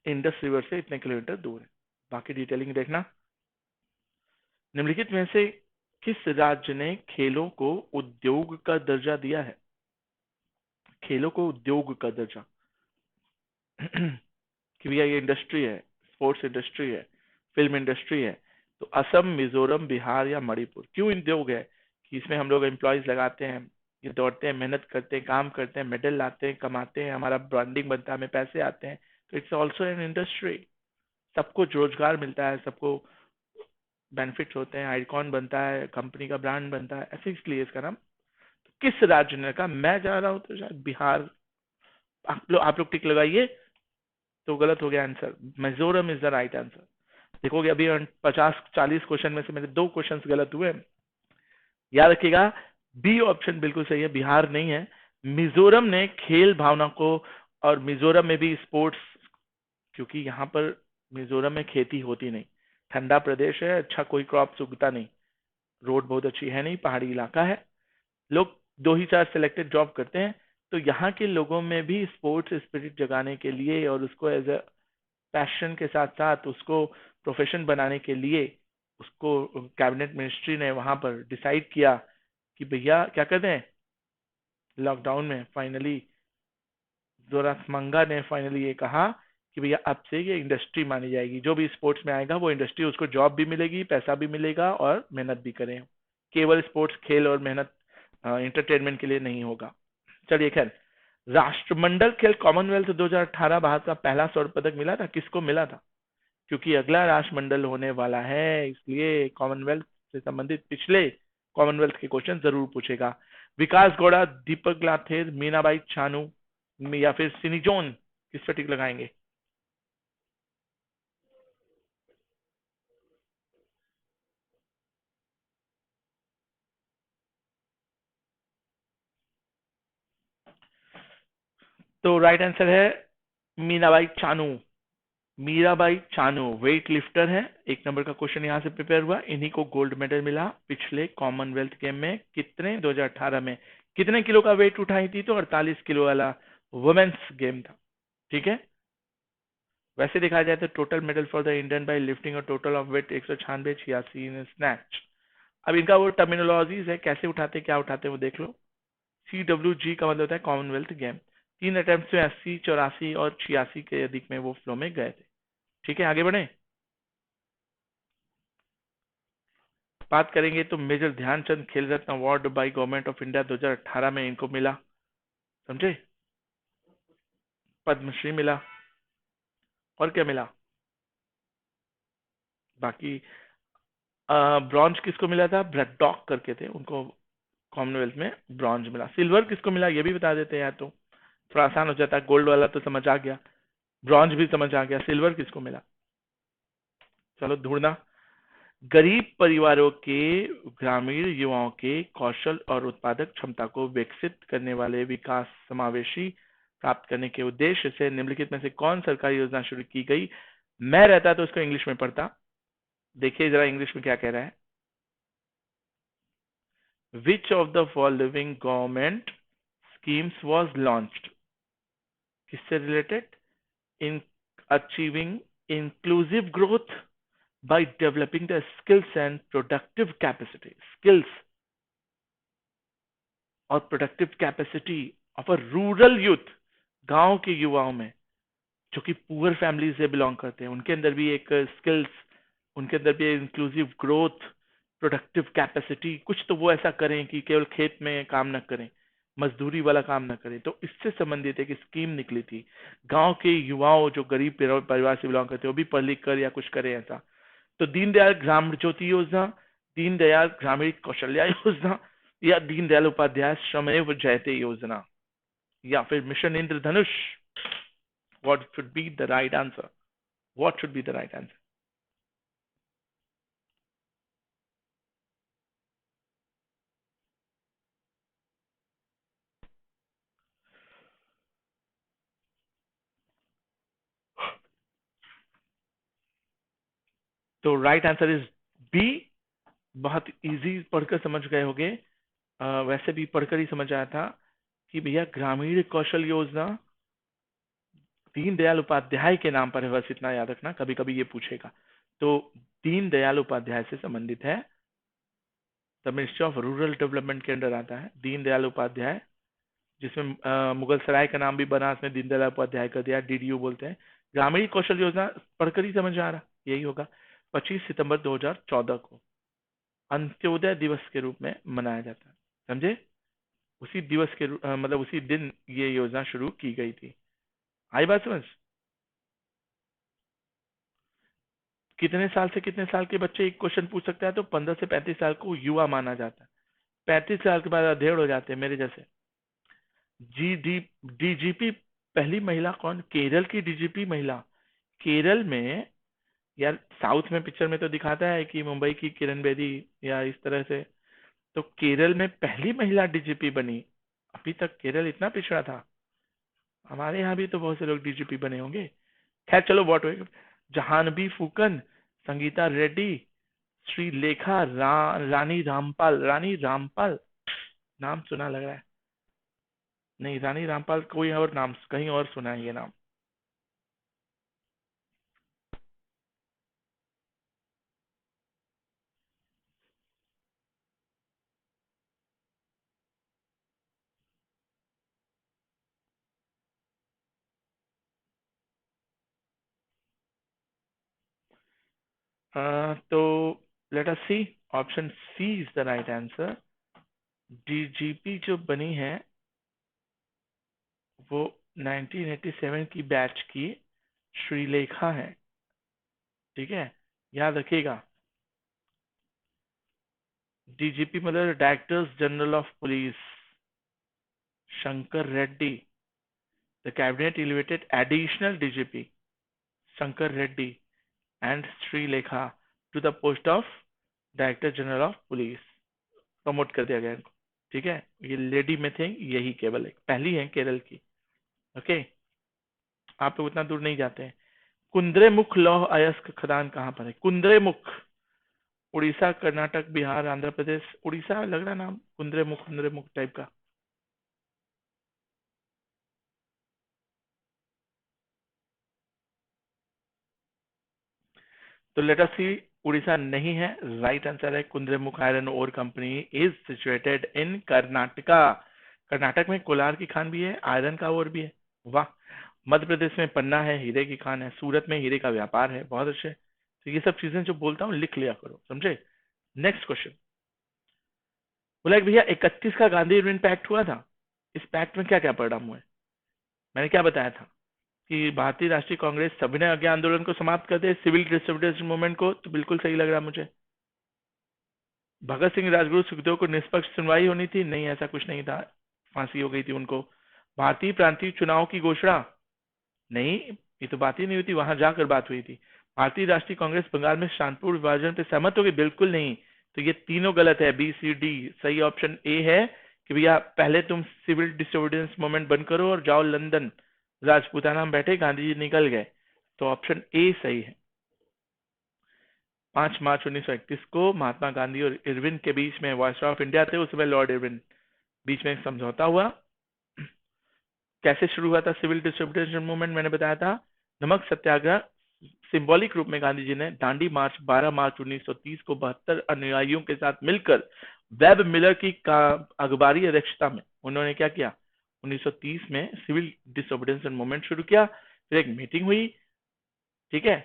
इंडस रिवर से इतने किलोमीटर दूर है। बाकी डिटेलिंग देखना। निम्नलिखित में से किस राज्य ने खेलों को उद्योग का दर्जा दिया है? खेलों को उद्योग का दर्जा। कि भैया ये इंडस्ट्री है, स्पोर्ट्स इंडस्ट्री है, फिल्म इंडस्ट्री है। तो असम, मिजोरम, बिहार या मणिपुर। क्यों उद्योग है? कि इसमें हम लोग एम्प्लॉयज लगाते हैं, ये दौड़ते हैं, मेहनत करते हैं, काम करते हैं, मेडल लाते हैं, कमाते हैं, हमारा ब्रांडिंग बनता है, हमें पैसे आते हैं। तो इट्स ऑल्सो एन इंडस्ट्री। सबको रोजगार मिलता है, सबको बेनिफिट्स होते हैं, आइकॉन बनता है, कंपनी का ब्रांड बनता है, ऐसे इसलिए इसका नाम। किस राज्य ने कहा? मैं जा रहा हूँ तो शायद बिहार। आप लोग टिक लगाइए। तो गलत हो गया answer, Mizoram is the right answer. देखोगे अभी 50-40 क्वेश्चन में से मेरे 2 क्वेश्चन गलत हुए। याद रखिएगा, बी ऑप्शन बिल्कुल सही है, बिहार नहीं है। मिजोरम ने खेल भावना को, और मिजोरम में भी स्पोर्ट्स, क्योंकि यहाँ पर मिजोरम में खेती होती नहीं, ठंडा प्रदेश है, अच्छा कोई क्रॉप उगता नहीं, रोड बहुत अच्छी है नहीं, पहाड़ी इलाका है, लोग 2 ही 4 सिलेक्टेड जॉब करते हैं। तो यहाँ के लोगों में भी स्पोर्ट्स स्पिरिट जगाने के लिए और उसको एज अ पैशन के साथ साथ उसको प्रोफेशन बनाने के लिए, उसको कैबिनेट मिनिस्ट्री ने वहां पर डिसाइड किया कि भैया क्या कर दें, लॉकडाउन में फाइनली जोरासमंगा ने फाइनली ये कहा कि भैया अब से ये इंडस्ट्री मानी जाएगी, जो भी स्पोर्ट्स में आएगा वो इंडस्ट्री, उसको जॉब भी मिलेगी, पैसा भी मिलेगा और मेहनत भी करें, केवल स्पोर्ट्स खेल और मेहनत इंटरटेनमेंट के लिए नहीं होगा। चलिए खैर, राष्ट्रमंडल खेल कॉमनवेल्थ 2018 भारत का पहला स्वर्ण पदक मिला था, किसको मिला था? क्योंकि अगला राष्ट्रमंडल होने वाला है, इसलिए कॉमनवेल्थ से संबंधित पिछले कॉमनवेल्थ के क्वेश्चन जरूर पूछेगा। विकास गौड़ा, दीपक लाथेर, मीनाबाई चानू या फिर सिनीजोन, किस पर टिक लगाएंगे? तो राइट आंसर है मीनाबाई चानू। मीराबाई चानू वेट लिफ्टर है। एक नंबर का क्वेश्चन यहां से प्रिपेयर हुआ, इन्हीं को गोल्ड मेडल मिला पिछले कॉमनवेल्थ गेम में। कितने 2018 में कितने किलो का वेट उठाई थी? तो 48 किलो वाला वुमेन्स गेम था। ठीक है, वैसे देखा जाए तो total medal for the Indian by lifting और total of weight 196 86 in snatch. अब इनका वो टर्मिनोलॉजीज है, कैसे उठाते क्या उठाते वो देख लो। CWG का मतलब होता है कॉमनवेल्थ गेम। 3 अटेम्प्ट में 80 84 और 86 के अधिक में वो फ्लो में गए थे। ठीक है, आगे बढ़े। बात करेंगे तो major Dhyanchand Khel Ratna award by government of India 2018 में इनको मिला, समझे। पद्मश्री मिला, और क्या मिला बाकी? ब्रॉन्ज किसको मिला था? ब्रैडॉक करके थे, उनको कॉमनवेल्थ में ब्रॉन्ज मिला। सिल्वर किसको मिला ये भी बता देते हैं यार, तो थोड़ा आसान हो जाता है। गोल्ड वाला तो समझ आ गया, ब्रॉन्ज भी समझ आ गया, सिल्वर किसको मिला? चलो ढूंढना। गरीब परिवारों के ग्रामीण युवाओं के कौशल और उत्पादक क्षमता को विकसित करने वाले विकास समावेशी प्राप्त करने के उद्देश्य से निम्नलिखित में से कौन सरकारी योजना शुरू की गई? मैं रहता तो उसको इंग्लिश में पढ़ता, देखिए जरा इंग्लिश में क्या कह रहा है। Which of the following government schemes was launched, किससे related? In achieving inclusive growth by developing the skills and productive capacity, skills और productive capacity of a rural youth, गांव के युवाओं में जो कि पुअर फैमिली से बिलोंग करते हैं, उनके अंदर भी एक स्किल्स, उनके अंदर भी इंक्लूसिव ग्रोथ, प्रोडक्टिव कैपेसिटी, कुछ तो वो ऐसा करें कि केवल खेत में काम न करें, मजदूरी वाला काम न करें। तो इससे संबंधित एक स्कीम निकली थी, गांव के युवाओं जो गरीब परिवार से बिलोंग करते हैं वो भी पढ़ लिख कर या कुछ करें ऐसा। तो दीनदयाल ग्राम ज्योति योजना, दीनदयाल ग्रामीण कौशल्या योजना, या दीनदयाल उपाध्याय श्रमेव जयते योजना, या फिर mission Indradhanush. What should be the right answer? What should be the right answer? तो राइट आंसर इज बी। बहुत इजी, पढ़कर समझ गए होंगे। वैसे भी पढ़कर ही समझ आया था कि भैया ग्रामीण कौशल योजना दीनदयाल उपाध्याय के नाम पर है, बस इतना याद रखना, कभी कभी ये पूछेगा। तो दीनदयाल उपाध्याय से संबंधित है, the ministry of rural development के अंडर आता है दीनदयाल उपाध्याय, जिसमें मुगल सराय का नाम भी बना, उसने दीनदयाल उपाध्याय कर दिया, DDU बोलते हैं। ग्रामीण कौशल योजना पढ़कर ही समझ आ रहा, यही होगा। 25 सितंबर 2014 को अंत्योदय दिवस के रूप में मनाया जाता है, समझे। उसी दिवस के मतलब उसी दिन ये योजना शुरू की गई थी। आई बात समझ? कितने साल से कितने साल के बच्चे एक क्वेश्चन पूछ सकता है? तो 15 से 35 साल को युवा माना जाता है, 35 साल के बाद अधेड़ हो जाते हैं मेरे जैसे। जी डी DGP पहली महिला कौन? केरल की DGP महिला। केरल में, यार साउथ में पिक्चर में तो दिखाता है कि मुंबई की किरण बेदी या इस तरह से, तो केरल में पहली महिला DGP बनी। अभी तक केरल इतना पिछड़ा था, हमारे यहाँ भी तो बहुत से लोग DGP बने होंगे। खैर चलो, व्हाट, जहानवी फूकन, संगीता रेड्डी, श्रीलेखा रानी रामपाल, नाम सुना लग रहा है। नहीं, रानी रामपाल कोई और नाम, कहीं और सुना है ये नाम। तो let us see, option C is the right answer. DGP जो बनी है वो 1987 की बैच की श्रीलेखा है। ठीक है, याद रखिएगा। डीजीपी मतलब directors general of police, Shankar Reddy. The cabinet elevated additional DGP Shankar Reddy and Srilekha to the post of director general of police. Promote कर दिया गया इनको। ठीक है, ये लेडी में थे, यही केवल एक पहली है केरल की। ओके, आप लोग उतना दूर नहीं जाते हैं। कुंद्रेमुख लौह अयस्क खदान कहाँ पर है? कुंद्रेमुख, उड़ीसा, कर्नाटक, बिहार, आंध्र प्रदेश। उड़ीसा लग रहा नाम, कुंद्रेमुख कुंद्रेमुख टाइप का। तो लेट अस सी, उड़ीसा नहीं है, राइट आंसर है Kudremukh iron ore company is situated in Karnataka. Karnataka में कोलार की खान भी है, आयरन का ओर भी है। वाह। मध्य प्रदेश में पन्ना है, हीरे की खान है। सूरत में हीरे का व्यापार है। बहुत अच्छे। तो ये सब चीजें जो बोलता हूँ लिख लिया करो, समझे। नेक्स्ट क्वेश्चन बोला कि भैया 31 का गांधी इरविन पैक्ट हुआ था, इस पैक्ट में क्या क्या परिणाम हुए? मैंने क्या बताया था कि भारतीय राष्ट्रीय कांग्रेस सविनय अवज्ञा आंदोलन को समाप्त कर दे, सिविल डिसोबीडियंस मूवमेंट को। तो बिल्कुल सही लग रहा मुझे। भगत सिंह, राजगुरु, सुखदेव को निष्पक्ष सुनवाई होनी थी, नहीं ऐसा कुछ नहीं था, फांसी हो गई थी उनको। भारतीय प्रांतीय चुनाव की घोषणा, नहीं, ये तो बात ही नहीं हुई थी, वहां जाकर बात हुई थी। भारतीय राष्ट्रीय कांग्रेस बंगाल में शांतिपूर्ण विभाजन पे सहमत हो गई, बिल्कुल नहीं। तो ये तीनों गलत है, बी सी डी। सही ऑप्शन ए है कि भैया पहले तुम सिविल डिसोबीडियंस मूवमेंट बंद करो और जाओ लंदन, राजपूताना में बैठे, गांधी जी निकल गए। तो ऑप्शन ए सही है। 5 मार्च 1931 को महात्मा गांधी और इरविन के बीच में वॉइस ऑफ इंडिया थे, उस समय लॉर्ड इरविन, बीच में एक समझौता हुआ। कैसे शुरू हुआ था सिविल डिसोबीडियंस मूवमेंट? मैंने बताया था, नमक सत्याग्रह। सिंबॉलिक रूप में गांधी जी ने दांडी मार्च 12 मार्च 1930 को 72 अनुयायियों के साथ मिलकर वेब मिलर की अखबारी अध्यक्षता में उन्होंने क्या किया, 1930 में सिविल डिसोबीडियंस मूवमेंट शुरू किया। फिर एक मीटिंग हुई। ठीक है,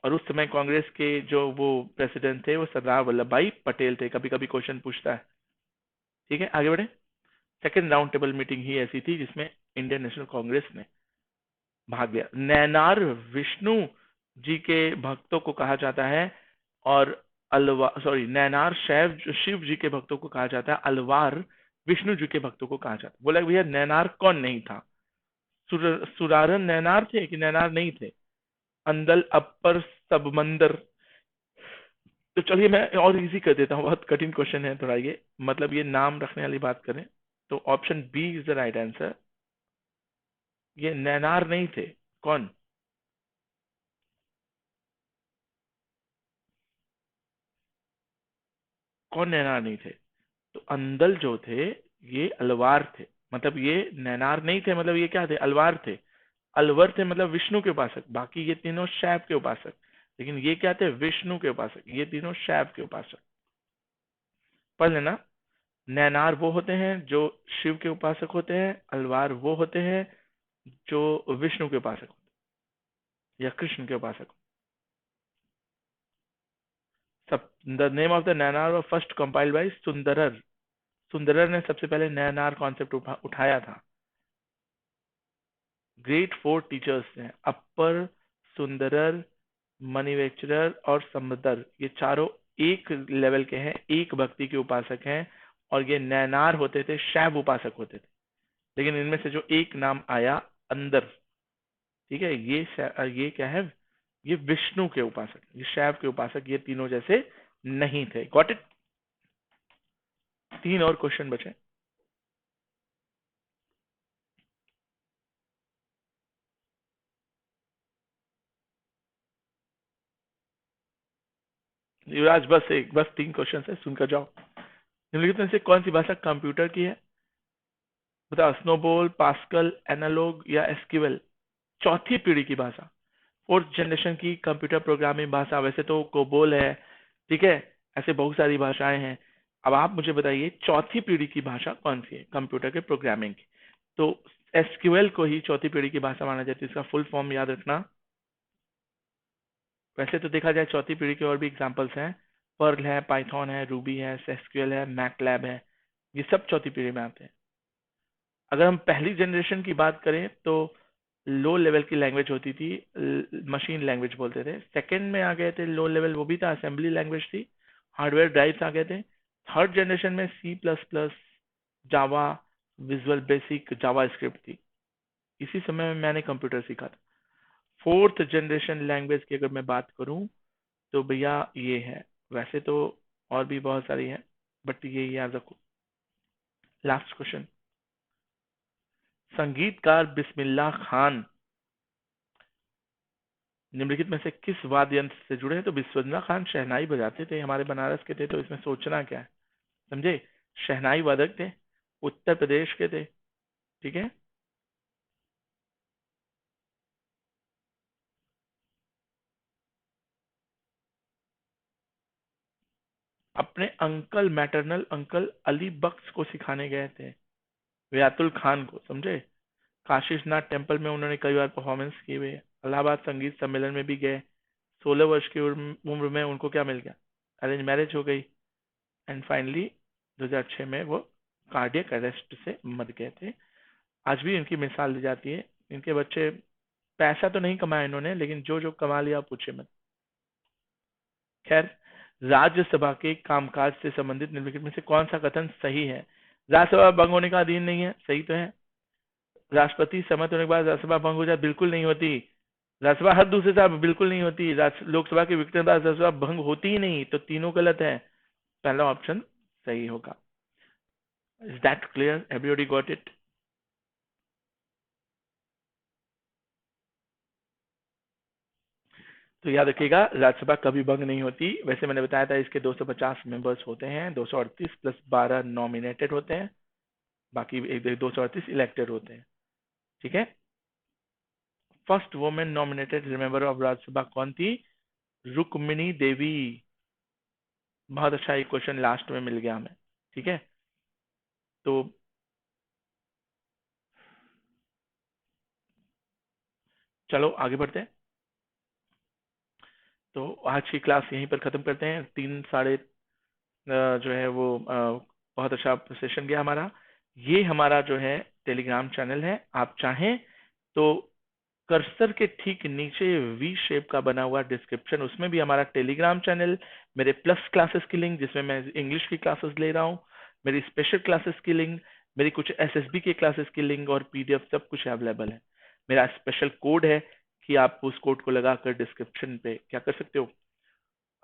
और उस समय कांग्रेस के जो वो प्रेसिडेंट थे वो सरदार वल्लभ भाई पटेल थे। कभी कभी क्वेश्चन पूछता है। ठीक है, आगे बढ़े। सेकेंड राउंड टेबल मीटिंग ही ऐसी थी जिसमें इंडियन नेशनल कांग्रेस ने भाग लिया। नैनार विष्णु जी के भक्तों को कहा जाता है, और नैनार शैव शिव जी के भक्तों को कहा जाता है, अलवार विष्णु जी के भक्तों को कहा जाता है। बोला भैया नैनार कौन नहीं था? सुरारन नैनार थे कि नैनार नहीं थे? अंदल, अपर, सबमंदर। तो चलिए मैं और इजी कर देता हूँ, बहुत कठिन क्वेश्चन है थोड़ा ये, मतलब ये नाम रखने वाली बात करें तो option B is the right answer. ये नैनार नहीं थे। कौन? कौन नैनार नहीं थे? तो अंदल जो थे ये अलवार थे, मतलब ये नैनार नहीं थे, मतलब ये क्या थे, अलवार थे। अलवर थे मतलब विष्णु के उपासक, बाकी ये तीनों शैव के उपासक। लेकिन ये क्या थे, विष्णु के उपासक, ये तीनों शैव के उपासक। पढ़ लेना। नैनार वो होते हैं जो शिव के उपासक होते हैं, अलवार वो होते हैं जो विष्णु के उपासक होते हैं या कृष्ण के उपासक। सब the name of the Nayanar were first compiled by Sundarar. Sundarar ने सबसे पहले नैनार कॉन्सेप्ट उठाया था। ग्रेट फोर टीचर्स हैं, अपर, सुंदरर, मणिवेचरर और समदर। ये चारों एक लेवल के हैं, एक भक्ति के उपासक हैं, और ये नैनार होते थे, शैव उपासक होते थे। लेकिन इनमें से जो एक नाम आया अंदर, ठीक है, ये क्या है, ये विष्णु के उपासक, ये शैव के उपासक, ये तीनों जैसे नहीं थे। Got it. तीन और क्वेश्चन बचे। युवराज बस तीन क्वेश्चन है, सुनकर जाओ। निम्नलिखित में से कौन सी भाषा कंप्यूटर की है? बताओ, स्नोबॉल, पास्कल, एनालॉग या एसक्यूएल? चौथी पीढ़ी की भाषा, फोर्थ जनरेशन की कंप्यूटर प्रोग्रामिंग भाषा। वैसे तो कोबोल है, ठीक है, ऐसे बहुत सारी भाषाएं हैं। अब आप मुझे बताइए चौथी पीढ़ी की भाषा कौन सी है कंप्यूटर के प्रोग्रामिंग की? तो एसक्यूएल को ही चौथी पीढ़ी की भाषा माना जाता है। इसका फुल फॉर्म याद रखना, वैसे तो देखा जाए चौथी पीढ़ी के और भी एग्जांपल्स हैं, पर्ल है, पाइथन है, रूबी है, एसक्यूएल है, मैटलैब है, ये सब चौथी पीढ़ी में आते हैं। अगर हम पहली जनरेशन की बात करें तो लो लेवल की लैंग्वेज होती थी, मशीन लैंग्वेज बोलते थे। सेकंड में आ गए थे लो लेवल, वो भी था, असेंबली लैंग्वेज थी, हार्डवेयर ड्राइव्स आ गए थे। थर्ड जनरेशन में सी प्लस प्लस, जावा, विजुअल बेसिक, जावा स्क्रिप्ट थी। इसी समय में मैंने कंप्यूटर सीखा था। फोर्थ जनरेशन लैंग्वेज की अगर मैं बात करूं तो भैया ये है, वैसे तो और भी बहुत सारी है, बट ये याद रखो। लास्ट क्वेश्चन, संगीतकार बिस्मिल्लाह खान निम्नलिखित में से किस वाद्य यंत्र से जुड़े हैं? तो बिस्मिल्लाह खान शहनाई बजाते थे, हमारे बनारस के थे, तो इसमें सोचना क्या है, समझे? शहनाई वादक थे, उत्तर प्रदेश के थे, ठीक है। अपने अंकल, मैटरनल अंकल अली बख्श को सिखाने गए थे, रियातुल खान को, समझे? काशीनाथ टेम्पल में उन्होंने कई बार परफॉर्मेंस किए हुए हैं। इलाहाबाद संगीत सम्मेलन में भी गए। 16 वर्ष की उम्र में उनको क्या मिल गया? अरेंज मैरिज हो गई, एंड फाइनली 2006 में वो कार्डियक अरेस्ट से मर गए थे। आज भी इनकी मिसाल दी जाती है। इनके बच्चे, पैसा तो नहीं कमाया इन्होंने, लेकिन जो जो कमा लिया पूछे मत। खैर, राज्यसभा के कामकाज से संबंधित निम्नलिखित में से कौन सा कथन सही है? राज्यसभा भंग होने का अधीन नहीं है, सही तो है। राष्ट्रपति सहमत होने के बाद राज्यसभा भंग हो जाए, बिल्कुल नहीं होती। राज्यसभा हर दूसरे साल बिल्कुल नहीं होती। लोकसभा के विघटन के बाद राज्यसभा भंग होती ही नहीं, तो तीनों गलत है। पहला ऑप्शन सही होगा। Is that clear? Everybody got it? तो याद रखिएगा, राज्यसभा कभी भंग नहीं होती। वैसे मैंने बताया था इसके 250 मेंबर्स होते हैं, 238 प्लस 12 नॉमिनेटेड होते हैं, बाकी 238 इलेक्टेड होते हैं, ठीक है। First women nominated member of Rajya Sabha कौन थी? रुक्मिणी देवी। बहुत अच्छा, एक क्वेश्चन लास्ट में मिल गया हमें, ठीक है। तो चलो आगे बढ़ते हैं। तो आज की क्लास यहीं पर खत्म करते हैं। तीन साढ़े जो है वो बहुत अच्छा सेशन गया हमारा। ये हमारा जो है टेलीग्राम चैनल है, आप चाहें तो कर्सर के ठीक नीचे वी शेप का बना हुआ डिस्क्रिप्शन, उसमें भी हमारा टेलीग्राम चैनल, मेरे प्लस क्लासेस की लिंक जिसमें मैं इंग्लिश की क्लासेस ले रहा हूँ, मेरी स्पेशल क्लासेस की लिंक, मेरी कुछ एसएसबी के क्लासेस की लिंक और पीडीएफ, सब कुछ अवेलेबल है। मेरा स्पेशल कोड है कि आप उस कोड को लगाकर डिस्क्रिप्शन पे क्या कर सकते हो,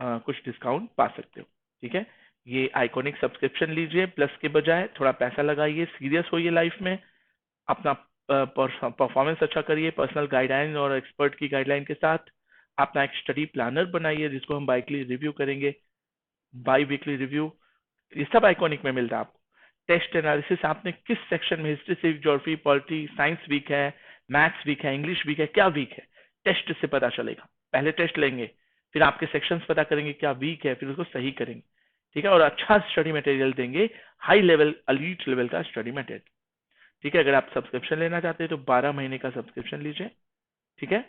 कुछ डिस्काउंट पा सकते हो, ठीक है। ये आइकॉनिक सब्सक्रिप्शन लीजिए, प्लस के बजाय थोड़ा पैसा लगाइए, सीरियस होइए लाइफ में, अपना परफॉर्मेंस अच्छा करिए, पर्सनल गाइडलाइन और एक्सपर्ट की गाइडलाइन के साथ अपना एक स्टडी प्लानर बनाइए जिसको हम बाइकली रिव्यू करेंगे, बाई वीकली रिव्यू। ये सब आइकॉनिक में मिलता है आपको। टेस्ट एनालिसिस, आपने किस सेक्शन में, history, civic, geography, polity, science weak है, मैथ्स वीक है, इंग्लिश वीक है, क्या वीक है, टेस्ट से पता चलेगा। पहले टेस्ट लेंगे, फिर आपके सेक्शंस पता करेंगे क्या वीक है, फिर उसको सही करेंगे, ठीक है। और अच्छा स्टडी मटेरियल देंगे, हाई लेवल, एलीट लेवल का स्टडी मटेरियल, ठीक है। अगर आप सब्सक्रिप्शन लेना चाहते हैं तो 12 महीने का सब्सक्रिप्शन लीजिए, ठीक है।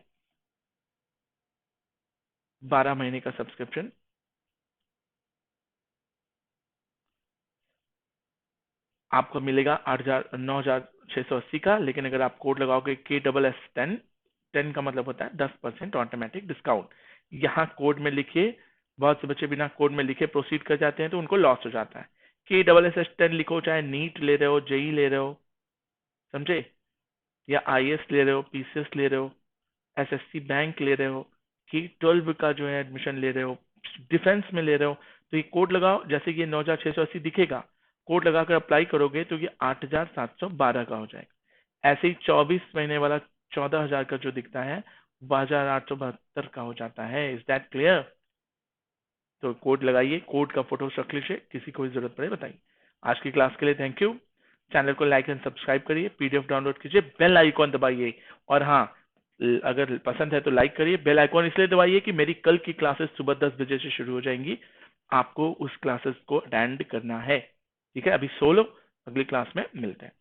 12 महीने का सब्सक्रिप्शन आपको मिलेगा 9,680 का। लेकिन अगर आप कोड लगाओगे KSS10, 10 का मतलब होता है 10% ऑटोमेटिक डिस्काउंट। यहाँ कोड में लिखिए, बहुत से बच्चे बिना कोड में लिखे प्रोसीड कर जाते हैं तो उनको लॉस हो जाता है। KSS10 लिखो, चाहे नीट ले रहे हो, जेई ले रहे हो, समझे, या आईएएस ले रहे हो, पीसीएस ले रहे हो, एसएससी बैंक ले रहे हो, कि 12 का जो है एडमिशन ले रहे हो, डिफेंस में ले रहे हो, तो ये कोड लगाओ। जैसे कि ये 9,680 दिखेगा, कोड लगाकर अप्लाई करोगे तो ये 8,712 का हो जाएगा। ऐसे ही 24 महीने वाला 14,000 का जो दिखता है, 12,872 का हो जाता है। Is that clear? तो कोड लगाइए, कोड का फोटो रख लीजिए, किसी को भी जरूरत पड़े बताइए। आज की क्लास के लिए थैंक यू। चैनल को लाइक एंड सब्सक्राइब करिए, पीडीएफ डाउनलोड कीजिए, बेल आइकॉन दबाइए। और हाँ, अगर पसंद है तो लाइक करिए। बेल आइकॉन इसलिए दबाइए कि मेरी कल की क्लासेस सुबह 10 बजे से शुरू हो जाएंगी, आपको उस क्लासेस को अटेंड करना है, ठीक है। अभी सो लो, अगली क्लास में मिलते हैं।